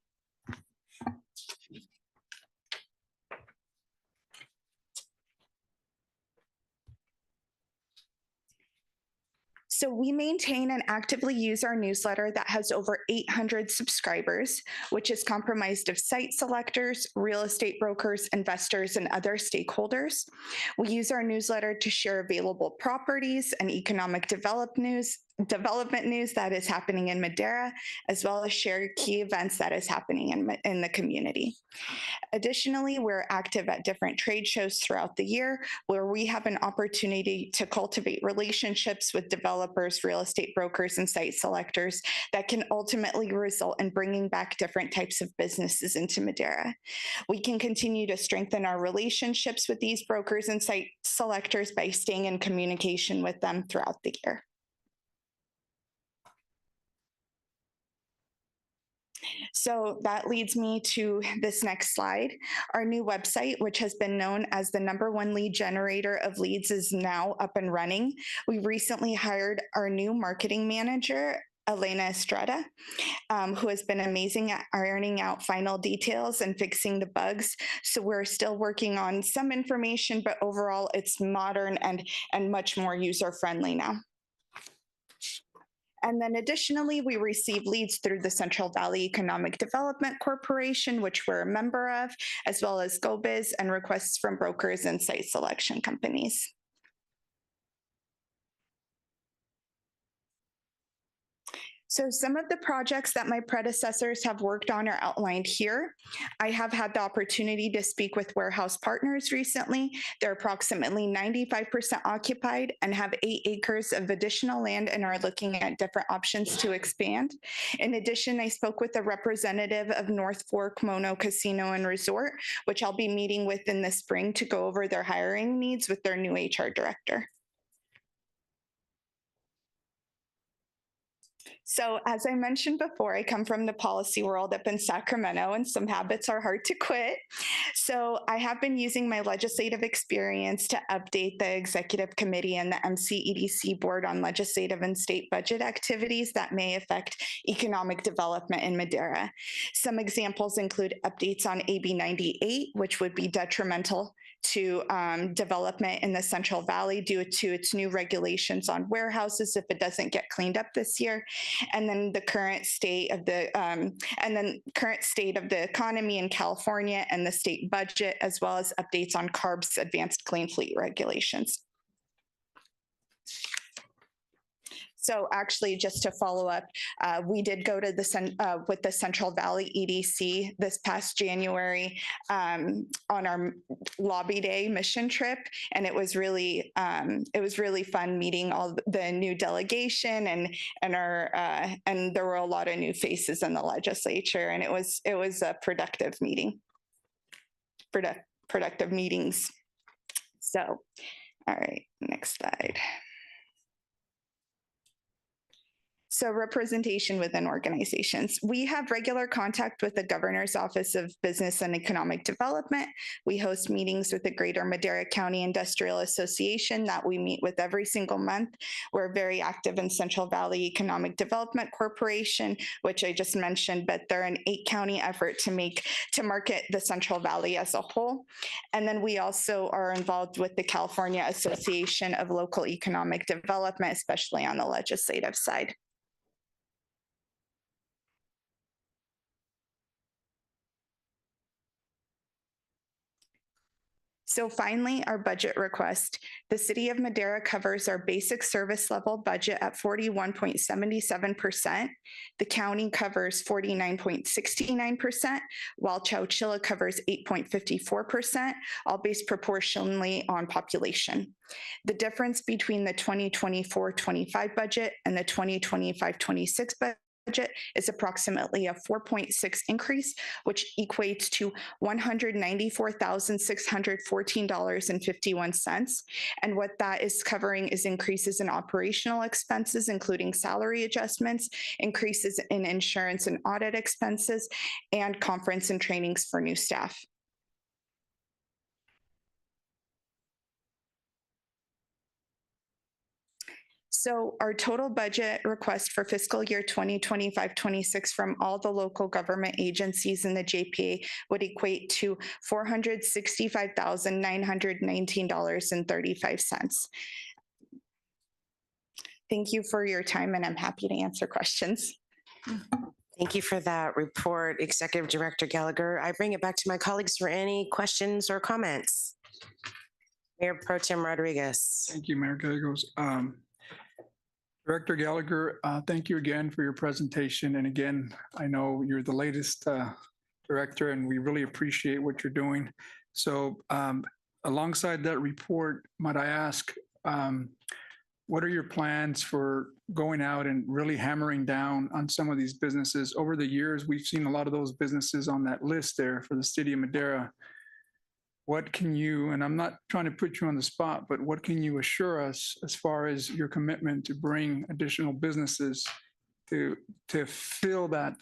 So we maintain and actively use our newsletter that has over 800 subscribers, which is comprised of site selectors, real estate brokers, investors, and other stakeholders. We use our newsletter to share available properties and economic development news that is happening in Madera, as well as share key events that is happening in the community. Additionally, we're active at different trade shows throughout the year where we have an opportunity to cultivate relationships with developers, real estate brokers, and site selectors that can ultimately result in bringing back different types of businesses into Madera. We can continue to strengthen our relationships with these brokers and site selectors by staying in communication with them throughout the year. So that leads me to this next slide. Our new website, which has been known as the #1 lead generator of leads, is now up and running. We recently hired our new marketing manager, Elena Estrada, who has been amazing at ironing out final details and fixing the bugs. So we're still working on some information, but overall it's modern and much more user-friendly now. And then additionally, we receive leads through the Central Valley Economic Development Corporation, which we're a member of, as well as GoBiz, and requests from brokers and site selection companies. So some of the projects that my predecessors have worked on are outlined here. I have had the opportunity to speak with warehouse partners recently. They're approximately 95% occupied and have 8 acres of additional land and are looking at different options to expand. In addition, I spoke with a representative of North Fork Mono Casino and Resort, which I'll be meeting with in the spring to go over their hiring needs with their new HR director. So as I mentioned before, I come from the policy world up in Sacramento, and some habits are hard to quit. So I have been using my legislative experience to update the executive committee and the MCEDC board on legislative and state budget activities that may affect economic development in Madera. Some examples include updates on AB 98, which would be detrimental to development in the Central Valley due to its new regulations on warehouses if it doesn't get cleaned up this year, and then the current state of the economy in California and the state budget, as well as updates on CARB's advanced clean fleet regulations. So actually, just to follow up, we did go to with the Central Valley EDC this past January on our lobby day mission trip, and it was really fun meeting all the new delegation and there were a lot of new faces in the legislature, and it was a productive meeting, productive meetings. So, all right, next slide. So representation within organizations. We have regular contact with the Governor's Office of Business and Economic Development. We host meetings with the Greater Madera County Industrial Association that we meet with every single month. We're very active in Central Valley Economic Development Corporation, which I just mentioned, but they're an 8-county effort to market the Central Valley as a whole. And then we also are involved with the California Association of Local Economic Development, especially on the legislative side. So finally, our budget request. The City of Madera covers our basic service level budget at 41.77%. The county covers 49.69%, while Chowchilla covers 8.54%, all based proportionally on population. The difference between the 2024-25 budget and the 2025-26 budget is approximately a 4.6 increase, which equates to $194,614.51. And what that is covering is increases in operational expenses, including salary adjustments, increases in insurance and audit expenses, and conference and trainings for new staff. So our total budget request for fiscal year 2025-26 from all the local government agencies in the JPA would equate to $465,919.35. Thank you for your time, and I'm happy to answer questions. Thank you for that report, Executive Director Gallagher. I bring it back to my colleagues for any questions or comments. Mayor Pro Tem Rodriguez. Thank you, Mayor Gallegos. Director Gallagher, thank you again for your presentation. And again, I know you're the latest director, and we really appreciate what you're doing. So alongside that report, might I ask, what are your plans for going out and really hammering down on some of these businesses? Over the years, we've seen a lot of those businesses on that list there for the city of Madera. What can you, and I'm not trying to put you on the spot, but what can you assure us as far as your commitment to bring additional businesses to fill that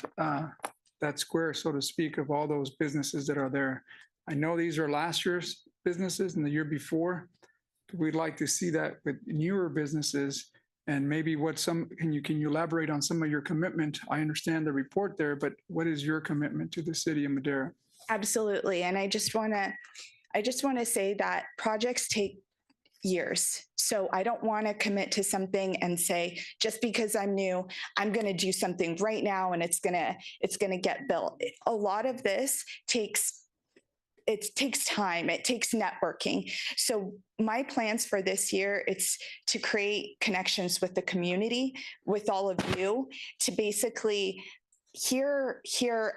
that square, so to speak, of all those businesses that are there. I know these are last year's businesses and the year before. We'd like to see that with newer businesses, and maybe can you elaborate on some of your commitment? I understand the report there, but what is your commitment to the city of Madera? Absolutely. And I just want to say that projects take years. So I don't want to commit to something and say, just because I'm new, I'm going to do something right now and it's going to get built. A lot of this takes time. It takes networking. So my plans for this year, it's to create connections with the community, with all of you, to basically hear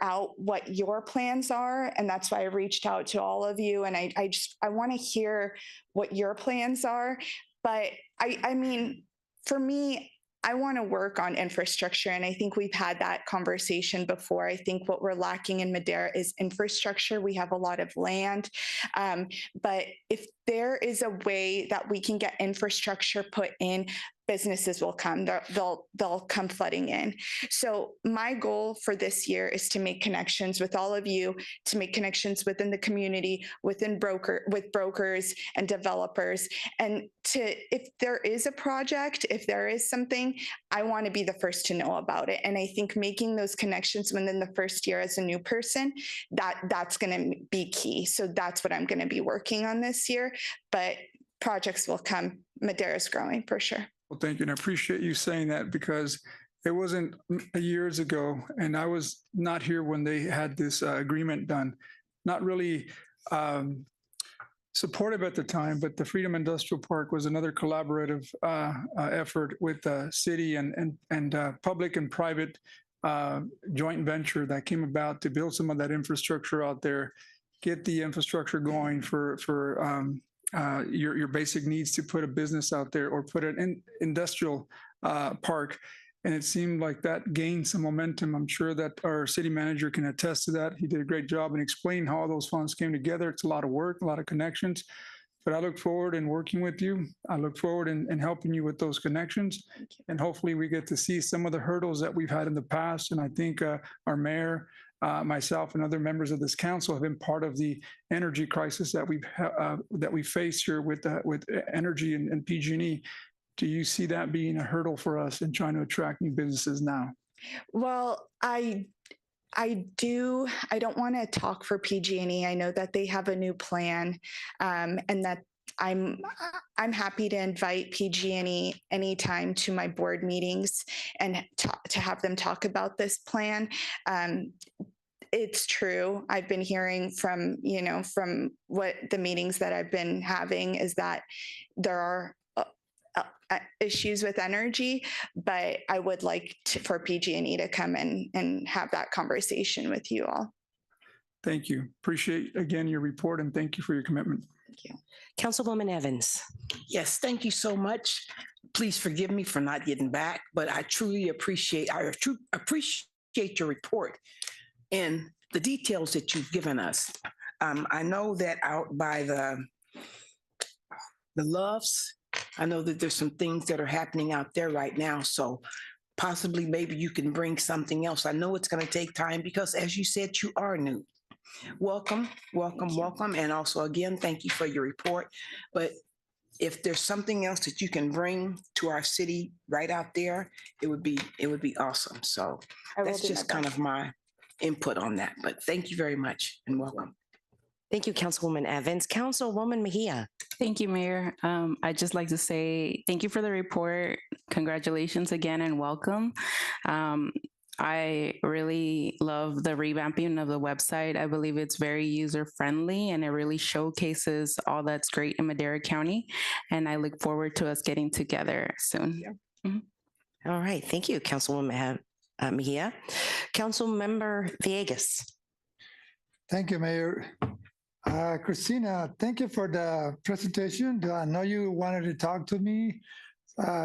out what your plans are. And that's why I reached out to all of you. And I want to hear what your plans are. But I mean, for me, I want to work on infrastructure. And I think we've had that conversation before. I think what we're lacking in Madera is infrastructure. We have a lot of land. But if there is a way that we can get infrastructure put in, businesses will come. They'll come flooding in. So my goal for this year is to make connections with all of you, to make connections within the community, with brokers and developers, and if there is a project, if there is something, I want to be the first to know about it. And I think making those connections within the first year as a new person, that's going to be key. So that's what I'm going to be working on this year. But projects will come. Madera's growing for sure. Well, thank you. And I appreciate you saying that, because it wasn't years ago, and I was not here when they had this agreement done. Not really supportive at the time, but the Freedom Industrial Park was another collaborative effort with the city and public and private joint venture that came about to build some of that infrastructure out there, get the infrastructure going for your basic needs to put a business out there or put an industrial park. And it seemed like that gained some momentum. I'm sure that our city manager can attest to that. He did a great job in explaining how all those funds came together. It's a lot of work, a lot of connections, but I look forward in working with you. I look forward in helping you with those connections. And hopefully we get to see some of the hurdles that we've had in the past. And I think our mayor, myself and other members of this council have been part of the energy crisis that we face here with energy and PG&E. Do you see that being a hurdle for us in trying to attract new businesses now? Well, I do. I don't want to talk for PG&E. I know that they have a new plan, and that I'm happy to invite PG&E anytime to my board meetings and to have them talk about this plan. It's true. I've been hearing from what the meetings that I've been having is that there are issues with energy, but I would like for PG&E to come and have that conversation with you all. Thank you. Appreciate, again, your report, and thank you for your commitment. Thank you. Councilwoman Evans. Yes, thank you so much. Please forgive me for not getting back, but I truly appreciate your report and the details that you've given us. I know that out by the Loves, I know that there's some things that are happening out there right now. So possibly maybe you can bring something else. I know it's going to take time because, as you said, you are new. Welcome, welcome, welcome. And also, again, thank you for your report. But if there's something else that you can bring to our city right out there, it would be awesome. So that's just kind of my input on that. But thank you very much and welcome. Thank you, Councilwoman Evans. Councilwoman Mejia. Thank you, Mayor. I'd just like to say thank you for the report. Congratulations again and welcome. I really love the revamping of the website. I believe it's very user-friendly and it really showcases all that's great in Madera County. And I look forward to us getting together soon. Mm-hmm. All right. Thank you, Councilwoman Mejia. Councilmember Villegas. Thank you, Mayor. Christina, thank you for the presentation. I know you wanted to talk to me.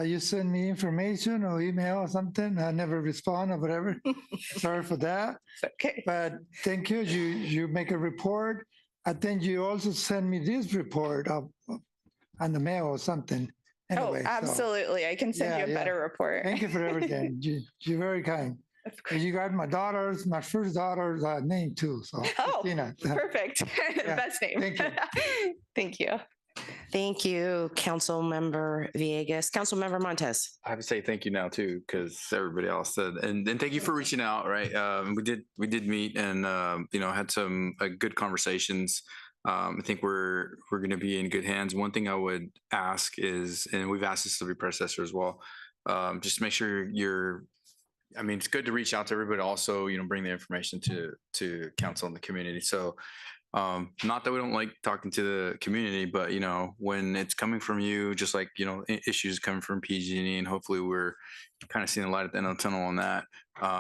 You send me information or email or something. I never respond or whatever. Sorry for that. Okay. But thank you. You make a report. I think you also send me this report on the mail or something. Anyway, absolutely. I can send you a better report. Thank you for everything. You're very kind. You got my first daughter's name too. So Oh, Christina. perfect. Yeah, Best name. thank you. Thank you. Thank you, Councilmember Villegas. Councilmember Montes. I have to say thank you now too, because everybody else said, and thank you for reaching out. Right, we did meet and had some good conversations. I think we're going to be in good hands. One thing I would ask is, and we've asked this of your predecessor as well, just make sure I mean, it's good to reach out to everybody. Also, bring the information to council and the community. So. Not that we don't like talking to the community, but when it's coming from you, just like issues coming from PG&E, and hopefully we're kind of seeing the light at the end of the tunnel on that.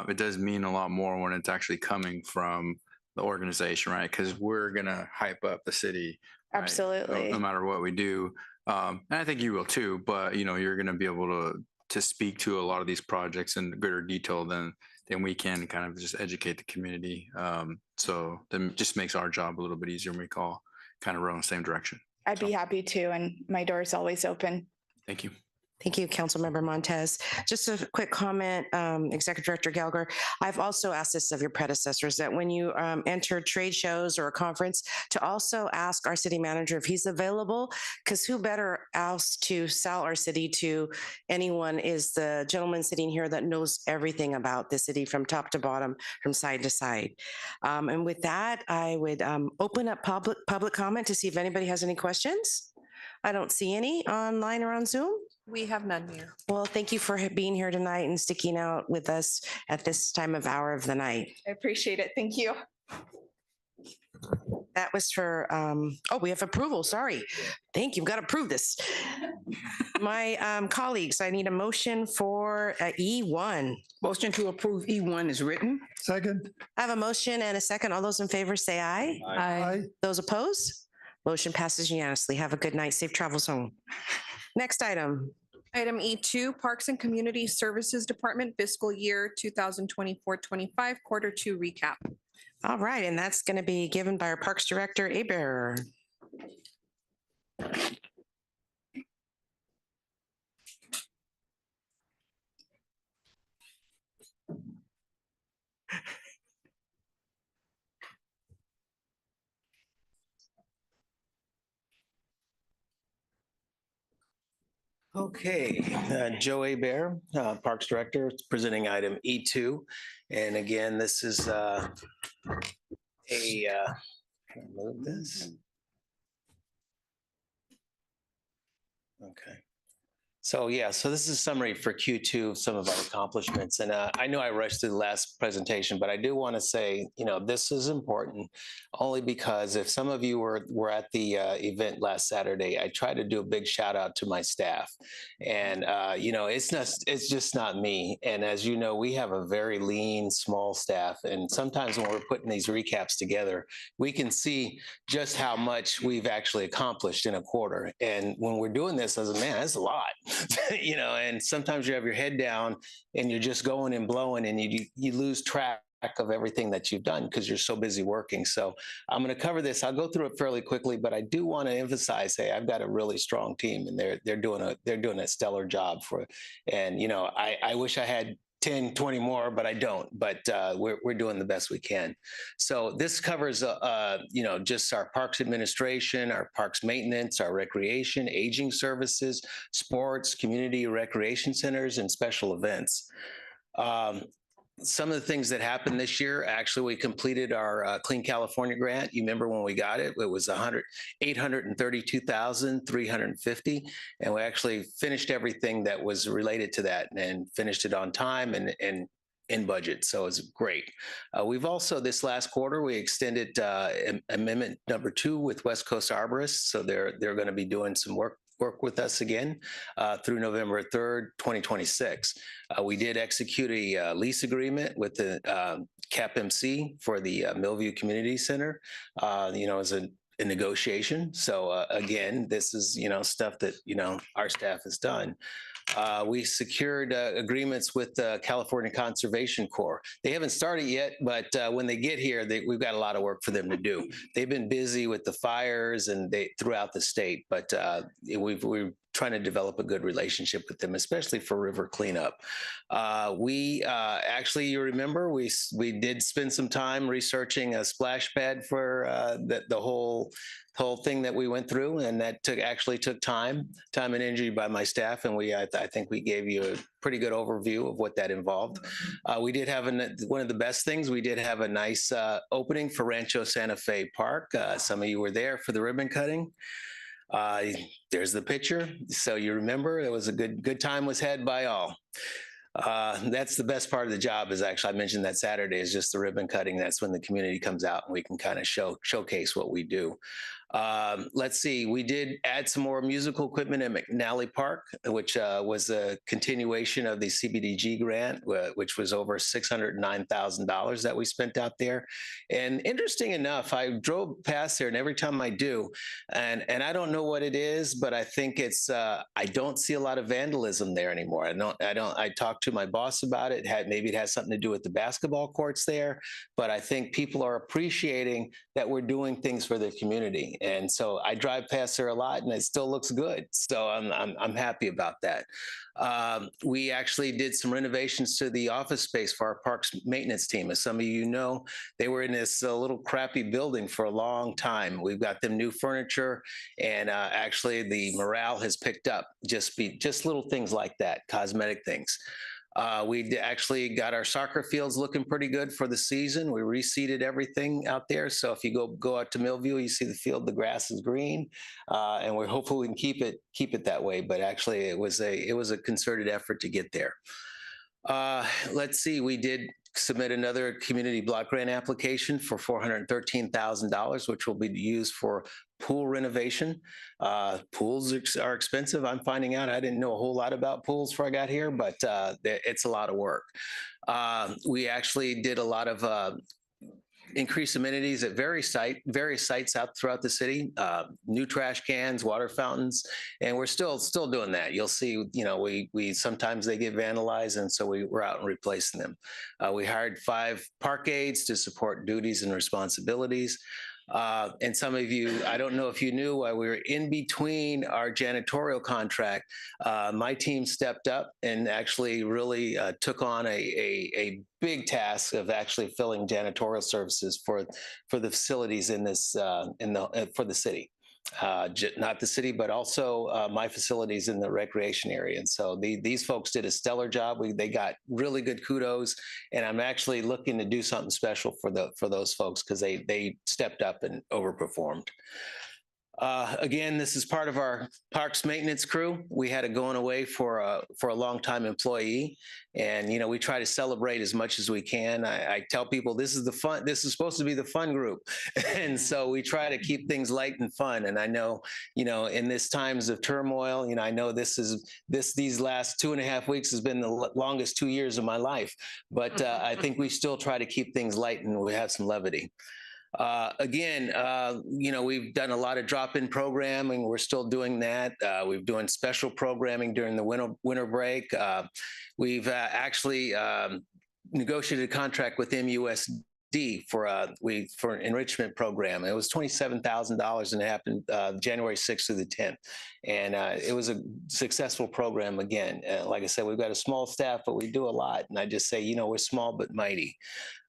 It does mean a lot more when it's actually coming from the organization, right? Because we're gonna hype up the city, right? Absolutely. No matter what we do, and I think you will too. But you're gonna be able to speak to a lot of these projects in greater detail than we can kind of just educate the community. So that just makes our job a little bit easier when we all kind of row in the same direction. I'd be happy to, and my door is always open. Thank you. Thank you, Councilmember Montes. Just a quick comment, Executive Director Gallagher. I've also asked this of your predecessors that when you enter trade shows or a conference, to also ask our city manager if he's available, because who better else to sell our city to anyone is the gentleman sitting here that knows everything about the city from top to bottom, from side to side. And with that, I would open up public comment to see if anybody has any questions. I don't see any online or on Zoom. We have none, Mayor. Well, thank you for being here tonight and sticking out with us at this hour of the night. I appreciate it. Thank you. That was for, we have approval. Sorry. Thank you. We've got to approve this. My colleagues, I need a motion for E1. Motion to approve E1 is written. Second. I have a motion and a second. All those in favor say aye. Aye. Those opposed? Motion passes unanimously. Have a good night. Safe travels home. Next item. Item E2, Parks and Community Services Department fiscal year 2024-25, quarter 2 recap. All right, and that's going to be given by our Parks Director, Aber. Okay, Joe Bear, Parks Director, presenting item E2. And again, this is can I move this? Okay. So so this is a summary for Q2 of some of our accomplishments. And I know I rushed through the last presentation, but I do want to say, this is important only because if some of you were at the event last Saturday, I tried to do a big shout out to my staff. And, it's just not me. And as you know, we have a very lean, small staff. And sometimes when we're putting these recaps together, we can see just how much we've actually accomplished in a quarter. And when we're doing this, I was like, man, that's a lot. And sometimes you have your head down and you're just going and blowing and you lose track of everything that you've done because you're so busy working. So I'm going to cover this. I'll go through it fairly quickly, but I do want to emphasize, hey, I've got a really strong team and they're doing a stellar job I wish I had 10, 20 more, but I don't. But we're doing the best we can. So this covers, just our parks administration, our parks maintenance, our recreation, aging services, sports, community recreation centers, and special events. Some of the things that happened this year, actually, we completed our Clean California grant. You remember when we got it? It was $832,350, and we actually finished everything that was related to that and finished it on time and in budget. So it's great. We've also, this last quarter, we extended amendment number 2 with West Coast Arborists. So they're going to be doing some work with us again through November 3rd, 2026. We did execute a lease agreement with the CAPMC for the Millview Community Center, as a negotiation. So again, this is, stuff that, our staff has done. We secured agreements with the California Conservation Corps. They haven't started yet, but when they get here, we've got a lot of work for them to do. They've been busy with the fires and throughout the state, but we've trying to develop a good relationship with them, especially for river cleanup. We actually, you remember, we did spend some time researching a splash pad for the whole thing that we went through, and that actually took time and energy by my staff, and I think we gave you a pretty good overview of what that involved. We did have one of the best things. We did have a nice opening for Rancho Santa Fe Park. Some of you were there for the ribbon cutting. There's the picture. So you remember it was a good time was had by all. That's the best part of the job is actually, I mentioned that Saturday is just the ribbon cutting. That's when the community comes out and we can kind of showcase what we do. Let's see, we did add some more musical equipment at McNally Park, which was a continuation of the CDBG grant, which was over $609,000 that we spent out there. And interesting enough, I drove past there, and every time I do, and I don't know what it is, but I think it's I don't see a lot of vandalism there anymore. I talked to my boss about it. Maybe it has something to do with the basketball courts there, but I think people are appreciating that we're doing things for the community. And so I drive past there a lot, and it still looks good. So I'm happy about that. We actually did some renovations to the office space for our parks maintenance team. As some of you know, they were in this little crappy building for a long time. We've got them new furniture, and actually the morale has picked up. Just little things like that, cosmetic things. We actually got our soccer fields looking pretty good for the season. We reseeded everything out there. So if you go out to Millview, you see the field, the grass is green, and we're hopeful we can keep it that way. But actually, it was a concerted effort to get there. Let's see, we did submit another community block grant application for $413,000, which will be used for pool renovation. Pools are expensive. I'm finding out. I didn't know a whole lot about pools before I got here, but it's a lot of work. We actually did a lot of increased amenities at various sites out throughout the city, new trash cans, water fountains, and we're still doing that. You'll see, we sometimes they get vandalized, and so we're out and replacing them. We hired 5 park aides to support duties and responsibilities. And some of you, I don't know if you knew, while we were in between our janitorial contract, my team stepped up and actually really took on a big task of actually filling janitorial services for the facilities in this for the city. Not the city, but also my facilities in the recreation area. And so these folks did a stellar job. They got really good kudos, and I'm actually looking to do something special for those folks because they stepped up and overperformed. Again, this is part of our parks maintenance crew. We had a going away for a longtime employee, and we try to celebrate as much as we can. I tell people this is the fun. This is supposed to be the fun group, and so we try to keep things light and fun. And I know, in this times of turmoil, I know these last 2.5 weeks has been the longest 2 years of my life, but I think we still try to keep things light and we have some levity. Again, we've done a lot of drop-in programming. We're still doing that. We're doing special programming during the winter break. We've actually negotiated a contract with MUSD for an enrichment program. It was $27,000, and it happened January 6th through the 10th. And it was a successful program again. Like I said, we've got a small staff, but we do a lot. And I just say, we're small but mighty.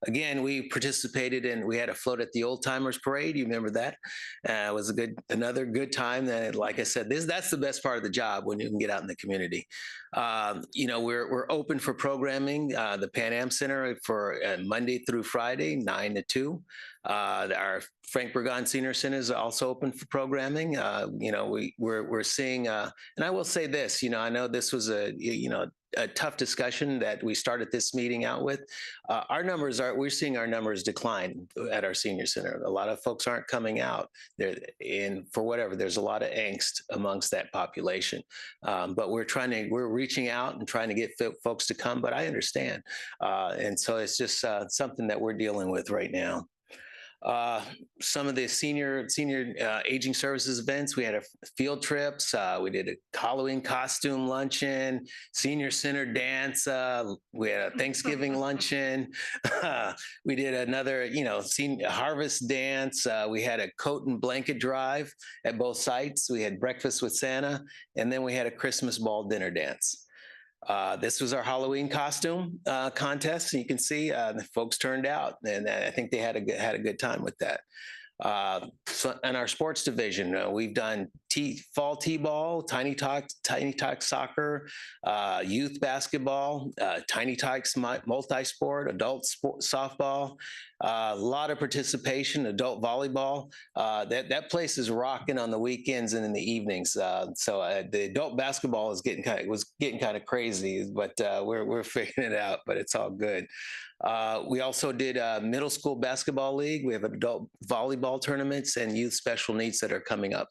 Again, we participated we had a float at the Old Timers Parade. You remember that? It was another good time. That, like I said, that's the best part of the job when you can get out in the community. We're open for programming. The Pan Am Center for Monday through Friday, 9 to 2. Our Frank Burgon Senior Center is also open for programming. We're seeing, and I will say this, I know this was a tough discussion that we started this meeting out with. We're seeing our numbers decline at our senior center. A lot of folks aren't coming out there, and for whatever, there's a lot of angst amongst that population. But we're reaching out and trying to get folks to come, but I understand. And so it's just something that we're dealing with right now. Some of the senior aging services events, we had field trips. We did a Halloween costume luncheon, senior center dance. We had a Thanksgiving luncheon. We did another, senior harvest dance. We had a coat and blanket drive at both sites. We had breakfast with Santa, and then we had a Christmas ball dinner dance. This was our Halloween costume contest. You can see the folks turned out, and I think they had a good time with that. So in our sports division, we've done fall t-ball, tiny tots soccer, youth basketball, tiny tots multi-sport, adult softball, a lot of participation, adult volleyball. That place is rocking on the weekends and in the evenings. So the adult basketball was getting kind of crazy, but we're figuring it out. But it's all good. We also did a middle school basketball league. We have adult volleyball tournaments and youth special needs that are coming up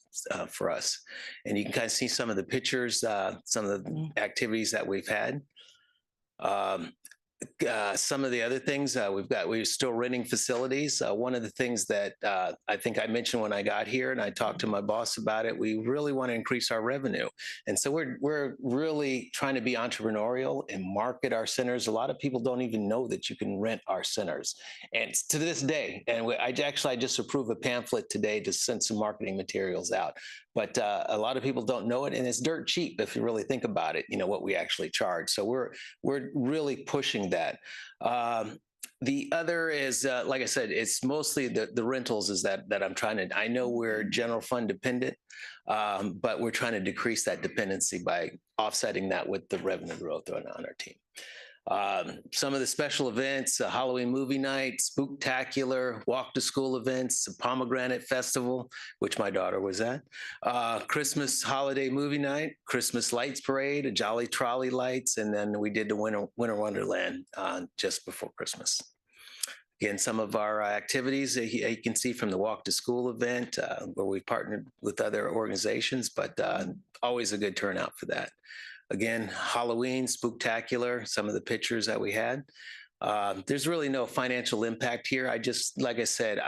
for us. And you can kind of see some of the pictures, some of the activities that we've had. Some of the other things we're still renting facilities. One of the things that I think I mentioned when I got here, and I talked to my boss about it, we really want to increase our revenue. And so we're really trying to be entrepreneurial and market our centers. A lot of people don't even know that you can rent our centers. And to this day, and I just approved a pamphlet today to send some marketing materials out. But a lot of people don't know it, and it's dirt cheap if you really think about it, what we actually charge. So we're really pushing that. The other is, like I said, it's mostly the rentals is that I'm trying to, I know we're general fund dependent, but we're trying to decrease that dependency by offsetting that with the revenue growth on our team. Some of the special events, a Halloween movie night, Spooktacular, walk to school events, a Pomegranate Festival, which my daughter was at, Christmas holiday movie night, Christmas lights parade, a Jolly Trolley lights, and then we did the Winter Wonderland just before Christmas. Again, some of our activities you can see from the walk to school event where we partnered with other organizations, but always a good turnout for that. Again, Halloween, Spooktacular, some of the pictures that we had. There's really no financial impact here. Like I said,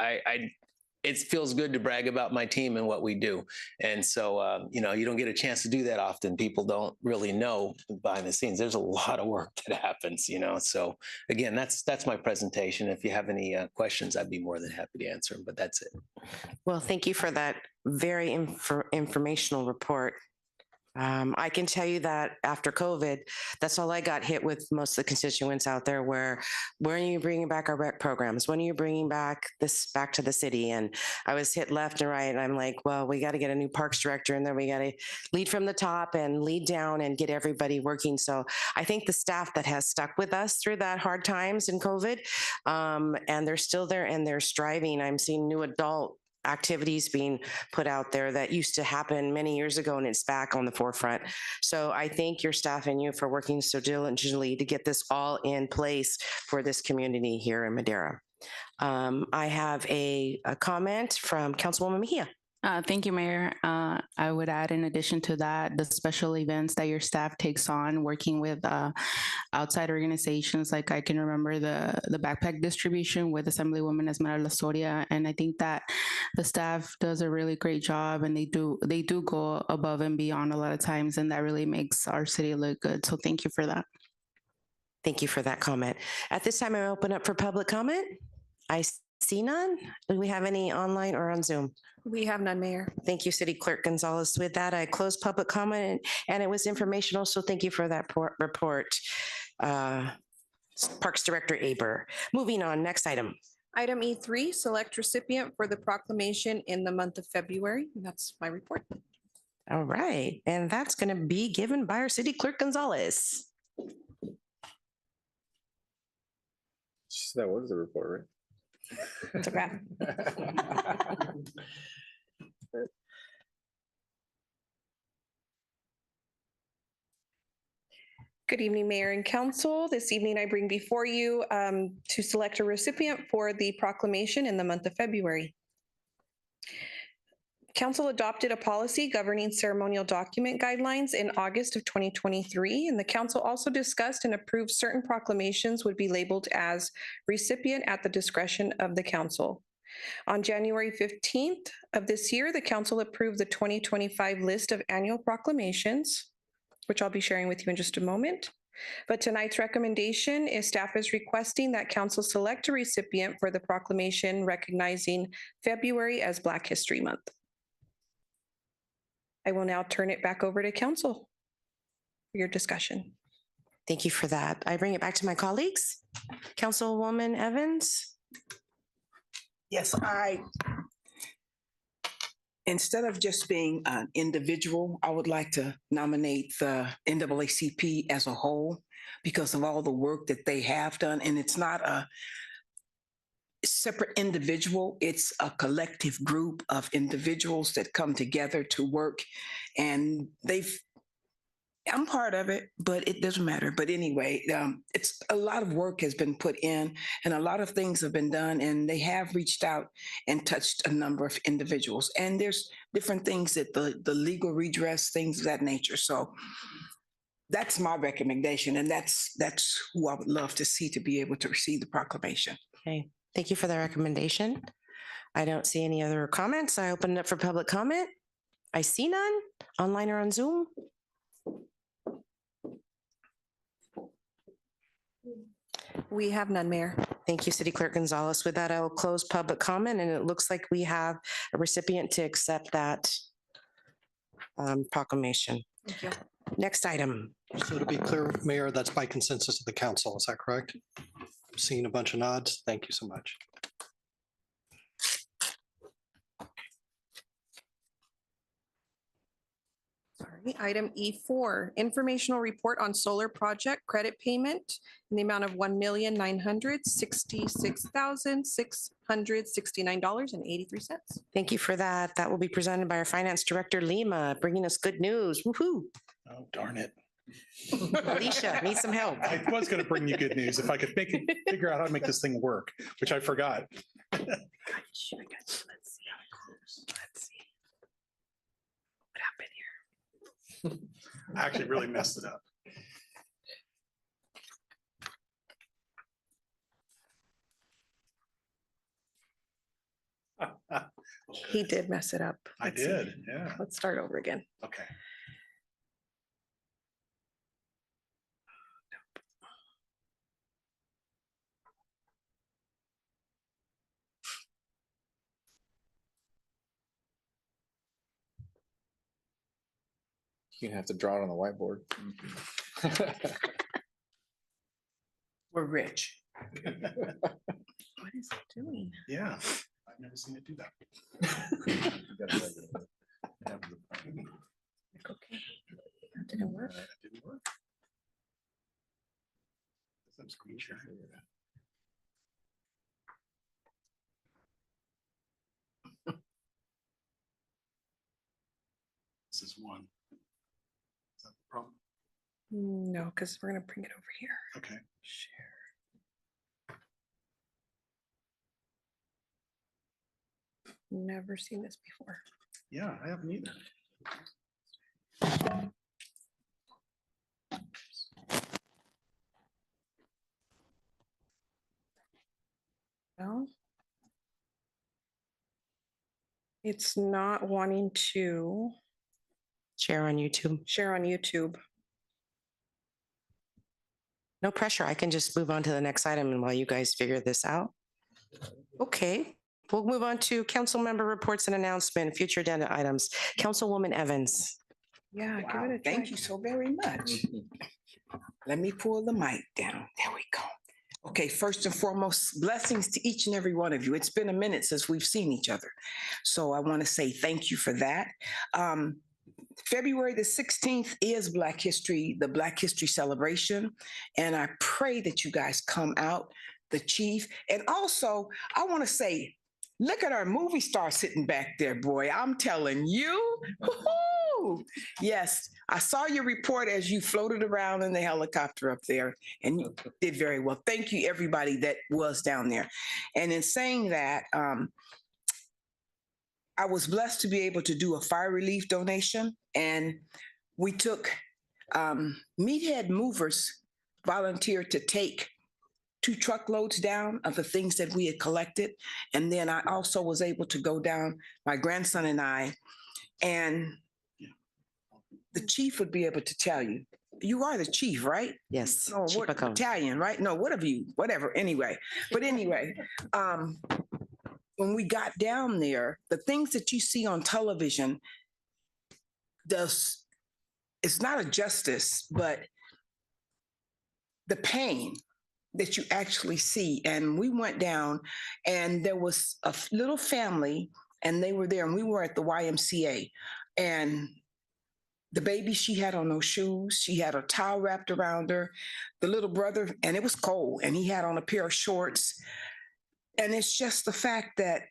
it feels good to brag about my team and what we do. And so, you don't get a chance to do that often. People don't really know behind the scenes. There's a lot of work that happens, So again, that's my presentation. If you have any questions, I'd be more than happy to answer them, but that's it. Well, thank you for that very informational report. I can tell you that after COVID, that's all I got hit with most of the constituents out there where when are you bringing back our rec programs? When are you bringing back to the city? And I was hit left and right. And I'm like, well, we got to get a new parks director and then we got to lead from the top and lead down and get everybody working. So I think the staff that has stuck with us through that hard times in COVID, and they're still there and they're striving. I'm seeing new adult activities being put out there that used to happen many years ago, and it's back on the forefront. So I thank your staff and you for working so diligently to get this all in place for this community here in Madera. I have a comment from Councilwoman Mejia. Thank you, Mayor. I would add, in addition to that, the special events that your staff takes on, working with outside organizations. Like I can remember the backpack distribution with Assemblywoman Esmeralda Soria, and I think that the staff does a really great job, and they do go above and beyond a lot of times, and that really makes our city look good. So thank you for that. Thank you for that comment. At this time, I open up for public comment. I see none. Do we have any online or on Zoom? We have none, Mayor. Thank you, City Clerk Gonzalez. With that, I close public comment, and it was informational, so thank you for that report. Parks Director Aber. Moving on, next item. Item E3, select recipient for the proclamation in the month of February. And that's my report. All right, and that's going to be given by our City Clerk Gonzalez. That was the report, right? It's a wrap. Good evening, Mayor and Council. This evening I bring before you to select a recipient for the proclamation in the month of February. Council adopted a policy governing ceremonial document guidelines in August of 2023, and the Council also discussed and approved certain proclamations would be labeled as recipient at the discretion of the Council. On January 15th of this year, the council approved the 2025 list of annual proclamations, which I'll be sharing with you in just a moment. But tonight's recommendation is staff is requesting that council select a recipient for the proclamation recognizing February as Black History Month. I will now turn it back over to council for your discussion. Thank you for that. I bring it back to my colleagues. Councilwoman Evans. Yes, instead of just being an individual, I would like to nominate the NAACP as a whole because of all the work that they have done. And it's not a separate individual, it's a collective group of individuals that come together to work. And I'm part of it, but it doesn't matter. But anyway, it's a lot of work has been put in and a lot of things have been done, and they have reached out and touched a number of individuals. And there's different things that the legal redress, things of that nature. So that's my recommendation. And that's who I would love to see to be able to receive the proclamation. Okay, thank you for the recommendation. I don't see any other comments. I open it up for public comment. I see none online or on Zoom. We have none, Mayor. Thank you, City Clerk Gonzalez. With that, I will close public comment, and it looks like we have a recipient to accept that proclamation. Thank you. Next item. So to be clear, Mayor, that's by consensus of the council. Is that correct? I'm seeing a bunch of nods. Thank you so much. Sorry. Item E4, informational report on solar project credit payment in the amount of $1,966,669.83. Thank you for that. That will be presented by our Finance Director, Lima, bringing us good news. Woohoo. Oh, darn it. Alicia, need some help. I was going to bring you good news if I could figure out how to make this thing work, which I forgot. I got you. Let's see how it goes. Let's see. What happened here? I actually really messed it up. He did mess it up. I did, yeah. Let's start over again. Okay. You're gonna have to draw it on the whiteboard. We're rich. What is it doing? Yeah, I've never seen it do that. Okay. That didn't work. That didn't work. Some screen share. This is one. Is that the problem? No, because we're going to bring it over here. Okay. Share. Never seen this before. Yeah, I haven't either. Well, it's not wanting to share on YouTube. Share on YouTube. No pressure. I can just move on to the next item and while you guys figure this out. Okay. We'll move on to council member reports and announcement, future agenda items. Councilwoman Evans. Yeah, give it a try. Thank you so very much. Let me pull the mic down. There we go. Okay, first and foremost, blessings to each and every one of you. It's been a minute since we've seen each other. So I want to say thank you for that. February the 16th is the Black History celebration. And I pray that you guys come out, the chief. And also, I want to say, look at our movie star sitting back there, boy. I'm telling you. Woo-hoo! Yes, I saw your report as you floated around in the helicopter up there, and you did very well. Thank you, everybody that was down there. And in saying that, I was blessed to be able to do a fire relief donation, and we took Meathead Movers volunteered to take 2 truckloads down of the things that we had collected. And then I also was able to go down, my grandson and I, and the chief would be able to tell you. You are the chief, right? Yes. No, Chief what Bacone. battalion, right? No, whatever. Anyway, but anyway, when we got down there, the things that you see on television it's not a justice, but the pain that you actually see. And we went down, and there was a little family, and they were there, and we were at the YMCA, and the baby, she had on no shoes. She had a towel wrapped around her. The little brother, and it was cold, and he had on a pair of shorts. And it's just the fact that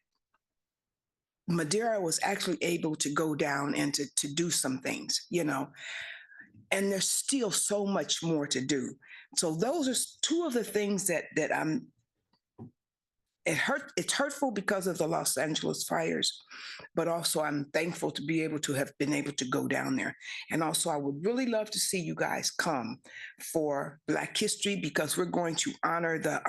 Madera was actually able to go down and to do some things, you know, and there's still so much more to do. So those are 2 of the things that it's hurtful because of the Los Angeles fires, but also I'm thankful to be able to have been able to go down there. And also I would really love to see you guys come for Black History, because we're going to honor the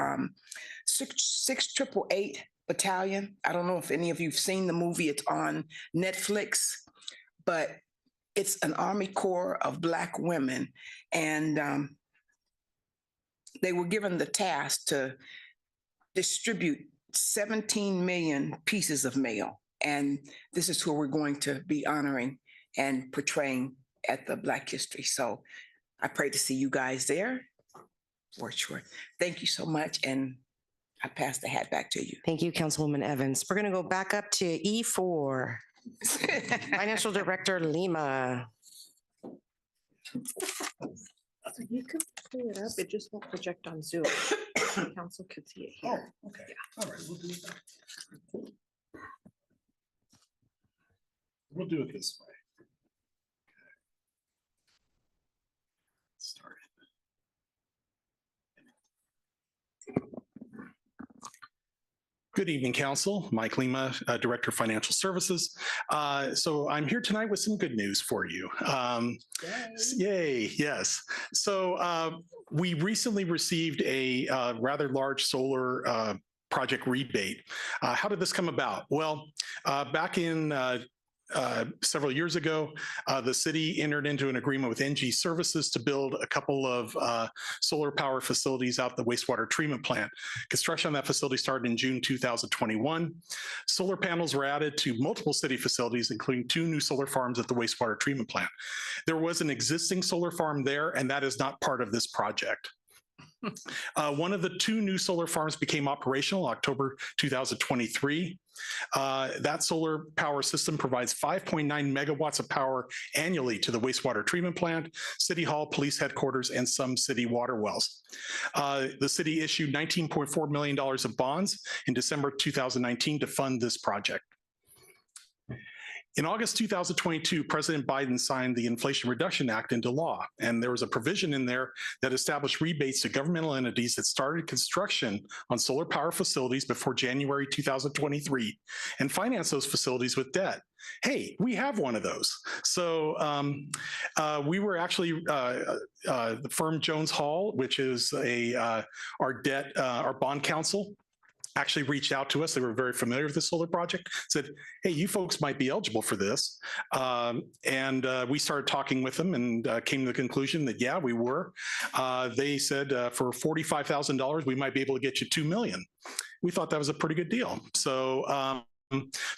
688 Battalion. I don't know if any of you've seen the movie. It's on Netflix, but it's an Army Corps of Black women. And they were given the task to distribute 17 million pieces of mail. And this is who we're going to be honoring and portraying at the Black History. So I pray to see you guys there for sure. Thank you so much. And I pass the hat back to you. Thank you, Councilwoman Evans. We're going to go back up to E4. Financial Director Lima. You can pull it up. It just won't project on Zoom. Council could see it here. Oh, okay. All right, we'll do it. We'll do it this way. Start it. Good evening, Council. Mike Lima, Director of Financial Services. So I'm here tonight with some good news for you. Yay, yes. So we recently received a rather large solar project rebate. How did this come about? Well, back in several years ago, the city entered into an agreement with NG Services to build a couple of solar power facilities out the wastewater treatment plant. Construction on that facility started in June 2021. Solar panels were added to multiple city facilities, including 2 new solar farms at the wastewater treatment plant. There was an existing solar farm there, and that is not part of this project. One of the 2 new solar farms became operational October 2023. That solar power system provides 5.9 megawatts of power annually to the wastewater treatment plant, City Hall, police headquarters, and some city water wells. The city issued $19.4 million of bonds in December 2019 to fund this project. In August 2022, President Biden signed the Inflation Reduction Act into law, and there was a provision in there that established rebates to governmental entities that started construction on solar power facilities before January 2023 and financed those facilities with debt. Hey, we have one of those. So we were actually the firm Jones Hall, which is our bond counsel, actually reached out to us. They were very familiar with the solar project, said, hey, you folks might be eligible for this. And we started talking with them and came to the conclusion that, yeah, we were. They said for $45,000, we might be able to get you $2 million. We thought that was a pretty good deal. So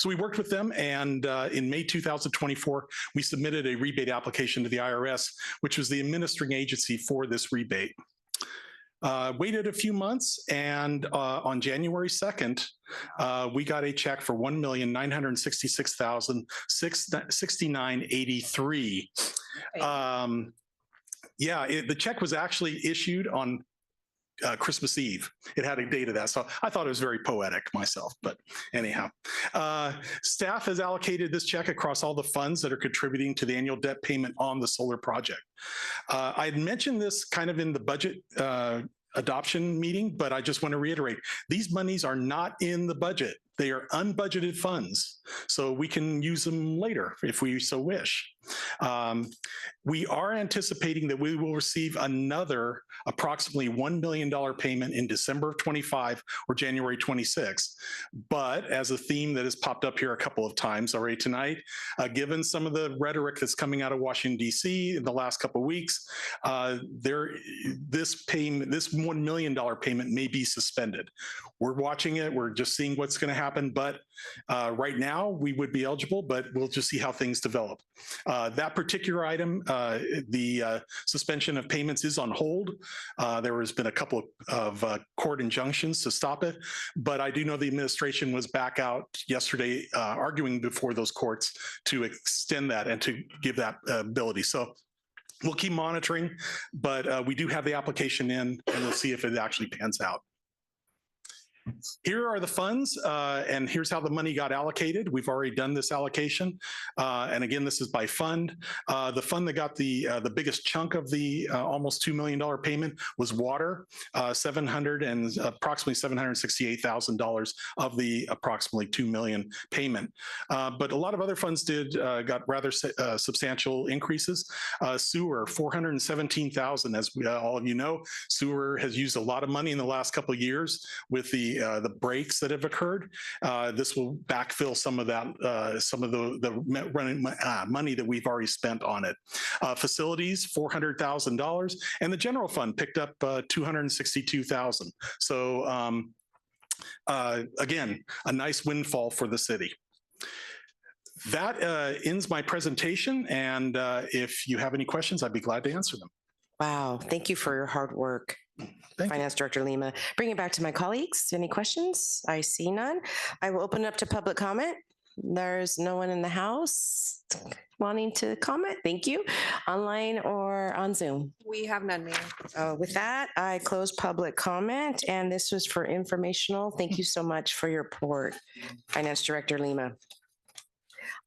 we worked with them, and in May 2024, we submitted a rebate application to the IRS, which was the administering agency for this rebate. Waited a few months, and on January 2nd, we got a check for $1,966,069.83. The check was actually issued on Christmas Eve. It had a date of that, so I thought it was very poetic myself, but anyhow. Staff has allocated this check across all the funds that are contributing to the annual debt payment on the solar project. I had mentioned this kind of in the budget adoption meeting, but I just want to reiterate, these monies are not in the budget They are unbudgeted funds, so we can use them later if we so wish. We are anticipating that we will receive another approximately $1 million payment in December of 25 or January 26. But as a theme that has popped up here a couple of times already tonight, given some of the rhetoric that's coming out of Washington, D.C. in the last couple of weeks, this $1 million payment may be suspended. We're watching it. We're just seeing what's going to happen. But right now, we would be eligible, but we'll just see how things develop. That particular item, the suspension of payments is on hold. There has been a couple of court injunctions to stop it, but I do know the administration was back out yesterday arguing before those courts to extend that and to give that ability. So we'll keep monitoring, but we do have the application in, and we'll see if it actually pans out. Here are the funds, and here's how the money got allocated. We've already done this allocation. And again, this is by fund. The fund that got the biggest chunk of the almost $2 million payment was water, approximately $768,000 of the approximately $2 million payment. But a lot of other funds got rather substantial increases. Sewer, $417,000, as all of you know. Sewer has used a lot of money in the last couple of years with the breaks that have occurred. This will backfill some of that, some of the running money that we've already spent on it. Facilities, $400,000, and the general fund picked up $262,000. So again, a nice windfall for the city. That ends my presentation, and if you have any questions, I'd be glad to answer them. Wow, thank you for your hard work. Finance Director Lima. Bring it back to my colleagues. Any questions? I see none. I will open up to public comment. There's no one in the house wanting to comment. Thank you. Online or on Zoom? We have none, Mayor. With that, I close public comment, and this was for informational. Thank you so much for your report, Finance Director Lima.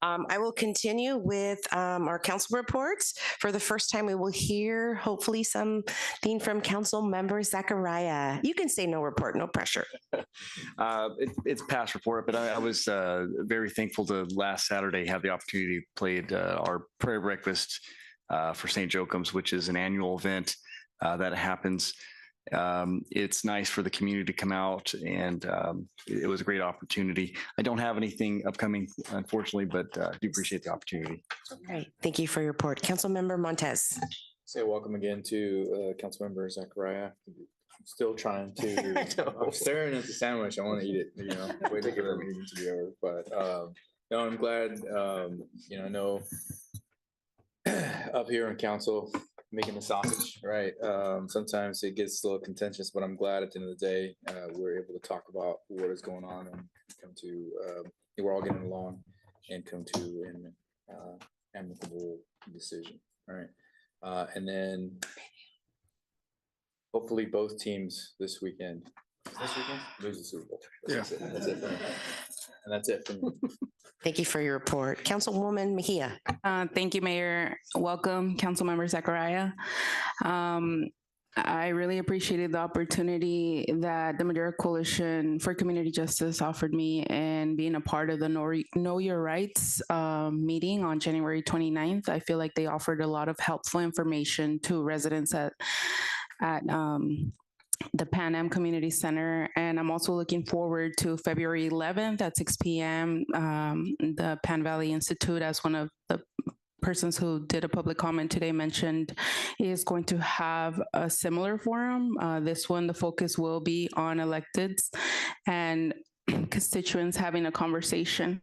I will continue with our council reports. For the first time, we will hear hopefully something from Council Member Zachariah. You can say no report, no pressure. It's past report, but I was very thankful to last Saturday have the opportunity to play our prayer breakfast for St. Joachim's, which is an annual event that happens. It's nice for the community to come out, and it was a great opportunity. I don't have anything upcoming, unfortunately, but I do appreciate the opportunity. Great. Thank you for your report. Councilmember Montez. Say welcome again to Councilmember Zachariah. I'm still trying to, I'm staring at the sandwich. I want to eat it, waiting for the meeting to be over. But no, I'm glad, I know up here in council, making the sausage, right? Sometimes it gets a little contentious, but I'm glad at the end of the day, we're able to talk about what is going on and come to, we're all getting along and come to an amicable decision, right? And then hopefully both teams this weekend lose the Super Bowl. That's it for me. And that's it for me. Thank you for your report. Councilwoman Mejia. Thank you, Mayor. Welcome, Councilmember Zachariah. I really appreciated the opportunity that the Madera Coalition for Community Justice offered me and being a part of the Know Your Rights meeting on January 29th. I feel like they offered a lot of helpful information to residents at the Pan Am Community Center. And I'm also looking forward to February 11th at 6 p.m. The Pan Valley Institute, as one of the persons who did a public comment today mentioned, is going to have a similar forum. This one, the focus will be on electeds and constituents having a conversation.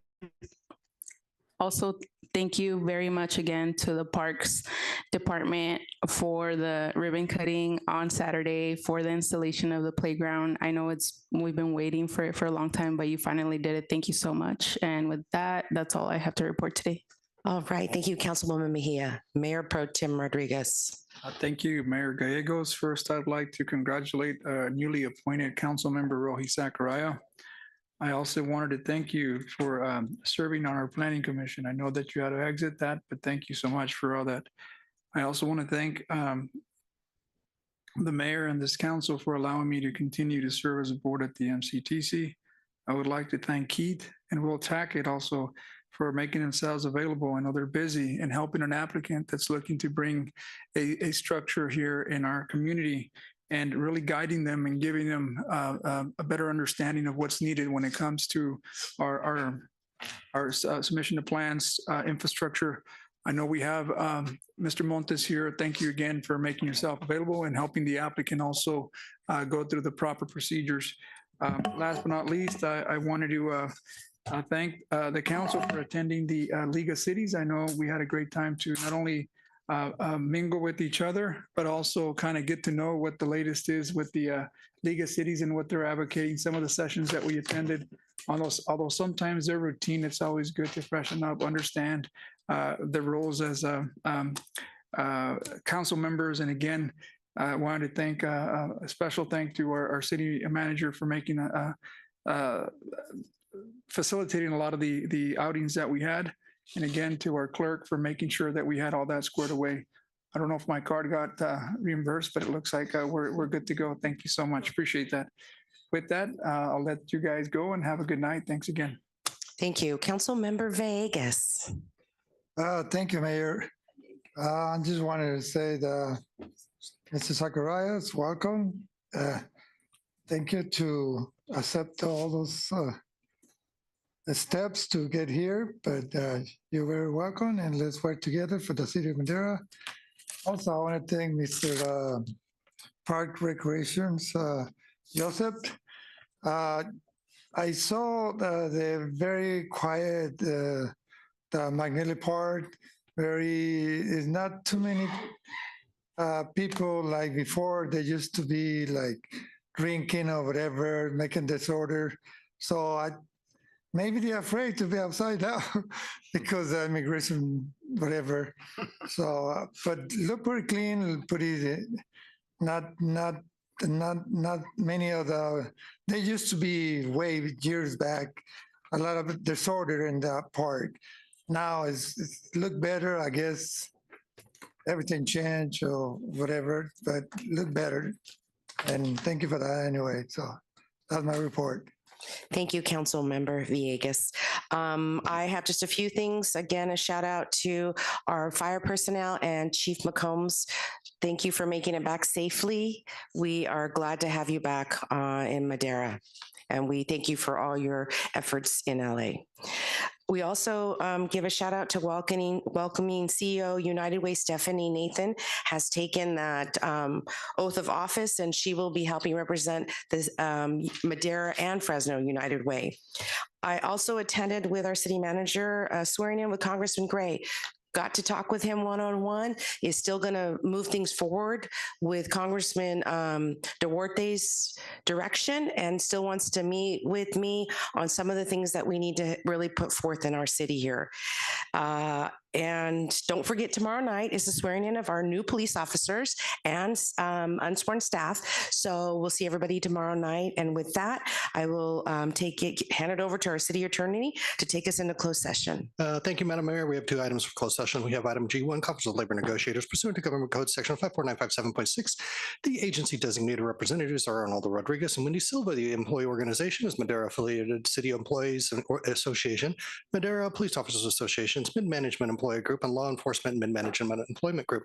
Also, thank you very much again to the Parks Department for the ribbon cutting on Saturday for the installation of the playground. I know we've been waiting for it for a long time, but you finally did it. Thank you so much. And with that, that's all I have to report today. All right. Thank you, Councilwoman Mejia. Mayor Pro Tem Rodriguez. Thank you, Mayor Gallegos. First, I'd like to congratulate newly appointed Councilmember Rohi Zachariah. I also wanted to thank you for serving on our Planning Commission. I know that you had to exit that, but thank you so much for all that. I also want to thank the mayor and this council for allowing me to continue to serve as a board at the MCTC. I would like to thank Keith and Will Tackett also for making themselves available. I know they're busy and helping an applicant that's looking to bring a structure here in our community and really guiding them and giving them a better understanding of what's needed when it comes to our submission to plans, infrastructure. I know we have Mr. Montes here. Thank you again for making yourself available and helping the applicant also go through the proper procedures. Last but not least, I wanted to thank the council for attending the League of Cities. I know we had a great time to not only mingle with each other, but also kind of get to know what the latest is with the League of Cities and what they're advocating. Some of the sessions that we attended, although sometimes they're routine, it's always good to freshen up, understand the roles as council members. And again, I wanted to thank a special thank to our city manager for making facilitating a lot of the outings that we had. And again, to our clerk for making sure that we had all that squared away. I don't know if my card got reimbursed, but it looks like we're good to go. Thank you so much. Appreciate that. With that, I'll let you guys go and have a good night. Thanks again. Thank you. Council Member Vegas. Thank you, Mayor. I just wanted to say that Mr. Zacharias, welcome. Thank you to accept all those the steps to get here, but you're very welcome, and let's work together for the city of Madera. Also, I want to thank Mr. Park Recreations, Joseph. I saw the very quiet, the Magnetic Park, there's not too many people like before. They used to be like drinking or whatever, making disorder. So maybe they're afraid to be outside now because of immigration, whatever. So, but look pretty clean, pretty, not many of they used to be way years back, a lot of disorder in that park. Now it's look better, I guess. Everything changed or whatever, but look better. And thank you for that anyway. So that's my report. Thank you, Council Member Villegas. I have just a few things. Again, a shout out to our fire personnel and Chief McCombs. Thank you for making it back safely. We are glad to have you back in Madera. And we thank you for all your efforts in LA. We also give a shout out to welcoming CEO United Way Stephanie Nathan has taken that oath of office, and she will be helping represent the Madera and Fresno United Way. I also attended with our city manager swearing in with Congressman Gray. Got to talk with him one-on-one, is still going to move things forward with Congressman Duarte's direction and still wants to meet with me on some of the things that we need to really put forth in our city here. And don't forget, tomorrow night is the swearing in of our new police officers and unsworn staff. So we'll see everybody tomorrow night. And with that, I will hand it over to our city attorney to take us into closed session. Thank you, Madam Mayor. We have two items for closed session. We have item G1, Conference of Labor Negotiators pursuant to Government Code Section 54957.6. The agency designated representatives are Arnoldo Rodriguez and Wendy Silva. The employee organization is Madera Affiliated City Employees Association, Madera Police Officers Associations, Mid-Management Employee Group, and Law Enforcement and Mid-Management Employment Group.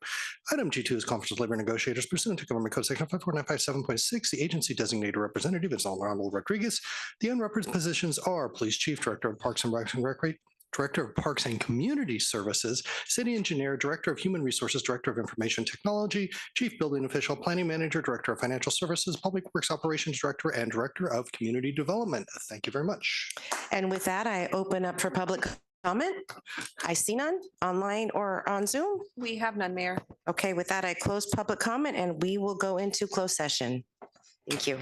Item G2 is Conference of Labor Negotiators pursuant to Government Code Section 54957.6. The agency designated representative is Arnoldo Rodriguez. The unrepresented positions are Police Chief, Director of Parks and Recreation, Director of Parks and Community Services, City Engineer, Director of Human Resources, Director of Information Technology, Chief Building Official, Planning Manager, Director of Financial Services, Public Works Operations Director, and Director of Community Development. Thank you very much. And with that, I open up for public comment. I see none online or on Zoom. We have none, Mayor. Okay, with that, I close public comment and we will go into closed session. Thank you.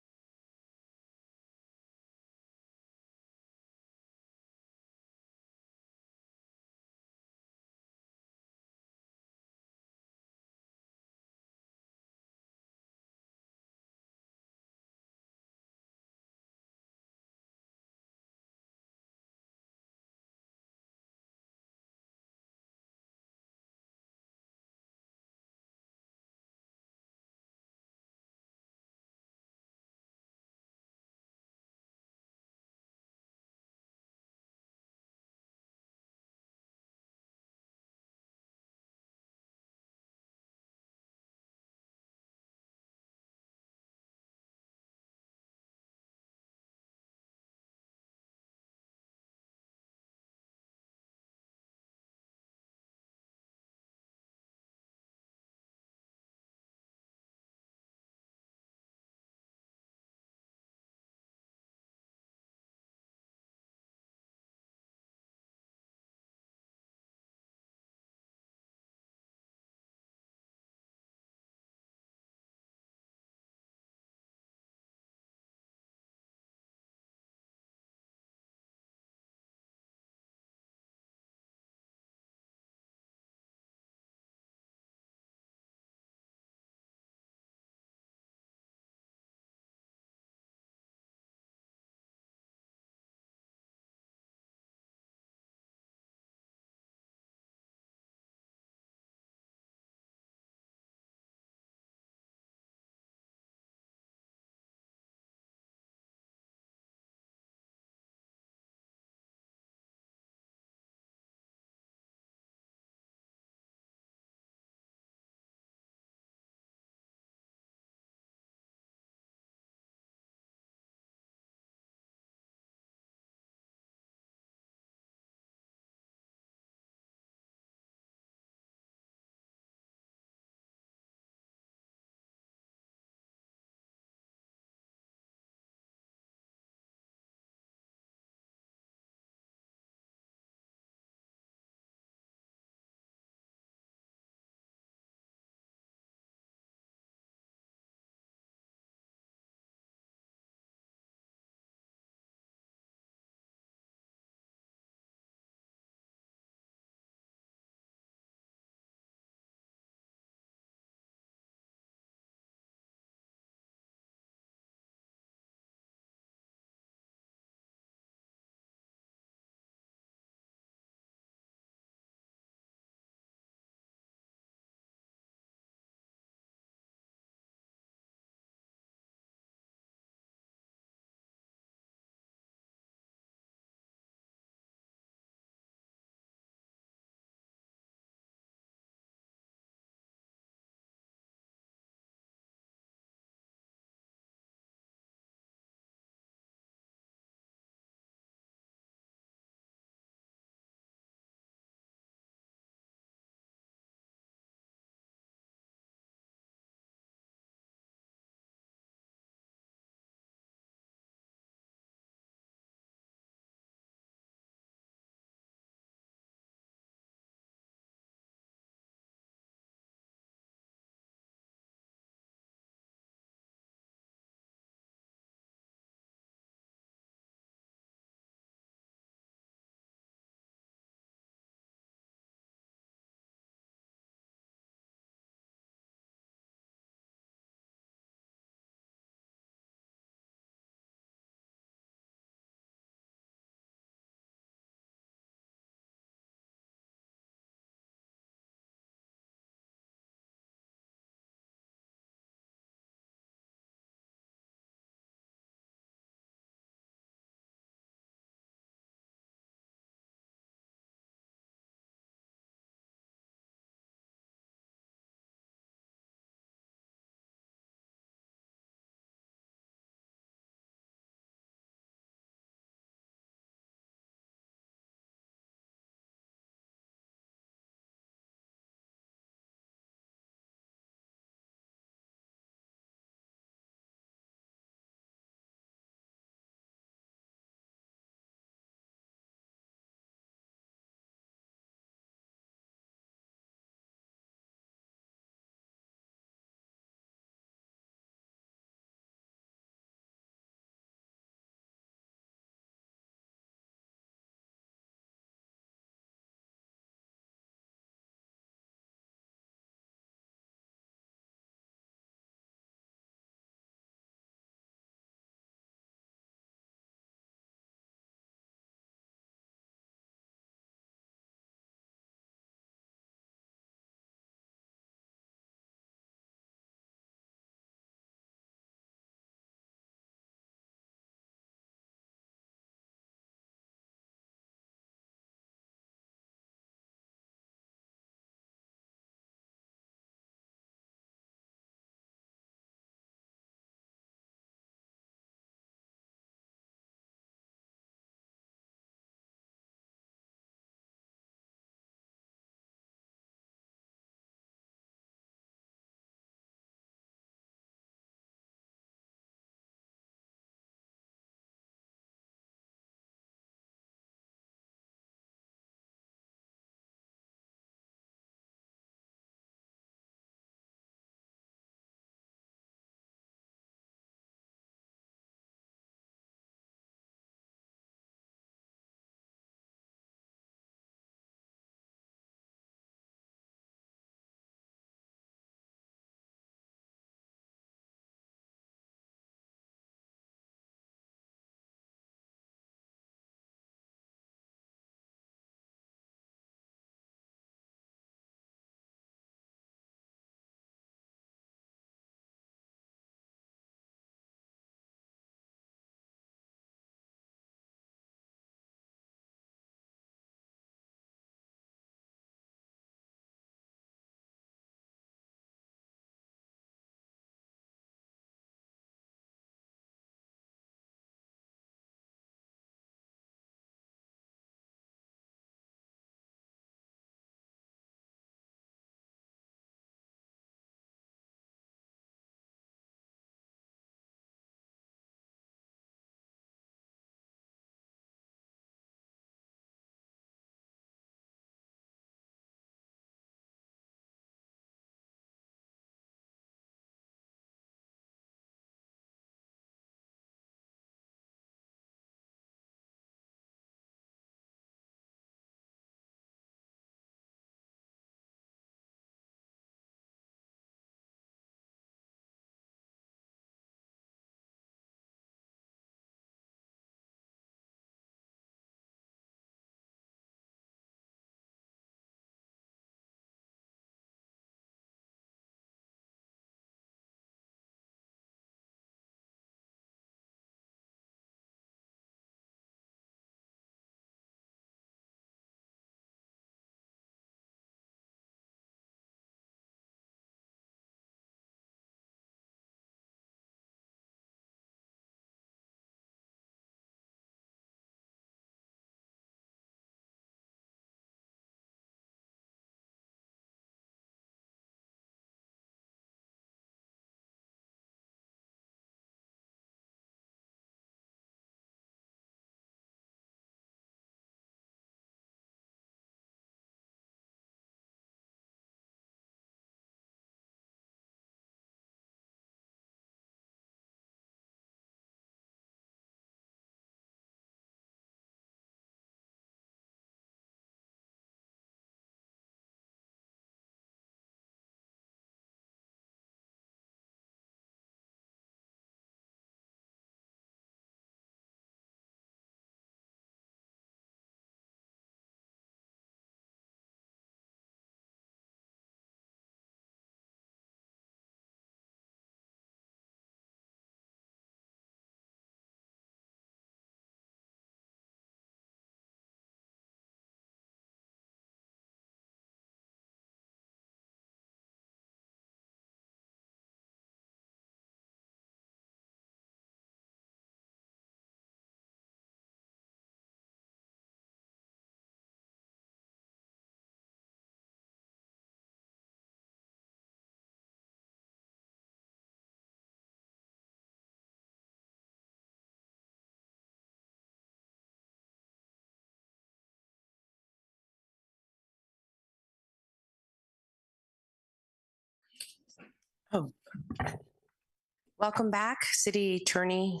Welcome back, City Attorney.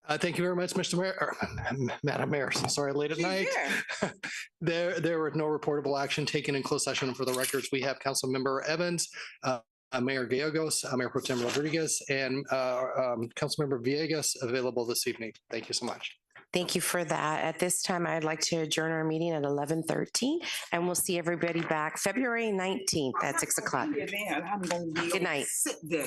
Thank you very much, Mr. Mayor, or, Madam Mayor. So sorry, late at night. There were no reportable action taken in closed session. For the records, we have Councilmember Evans, Mayor Gallegos, Mayor Pro Tem Rodriguez, and Councilmember Villegas available this evening. Thank you so much. Thank you for that. At this time, I'd like to adjourn our meeting at 11:13, and we'll see everybody back February 19th at 6 o'clock. I'm gonna be Good night. Sit there.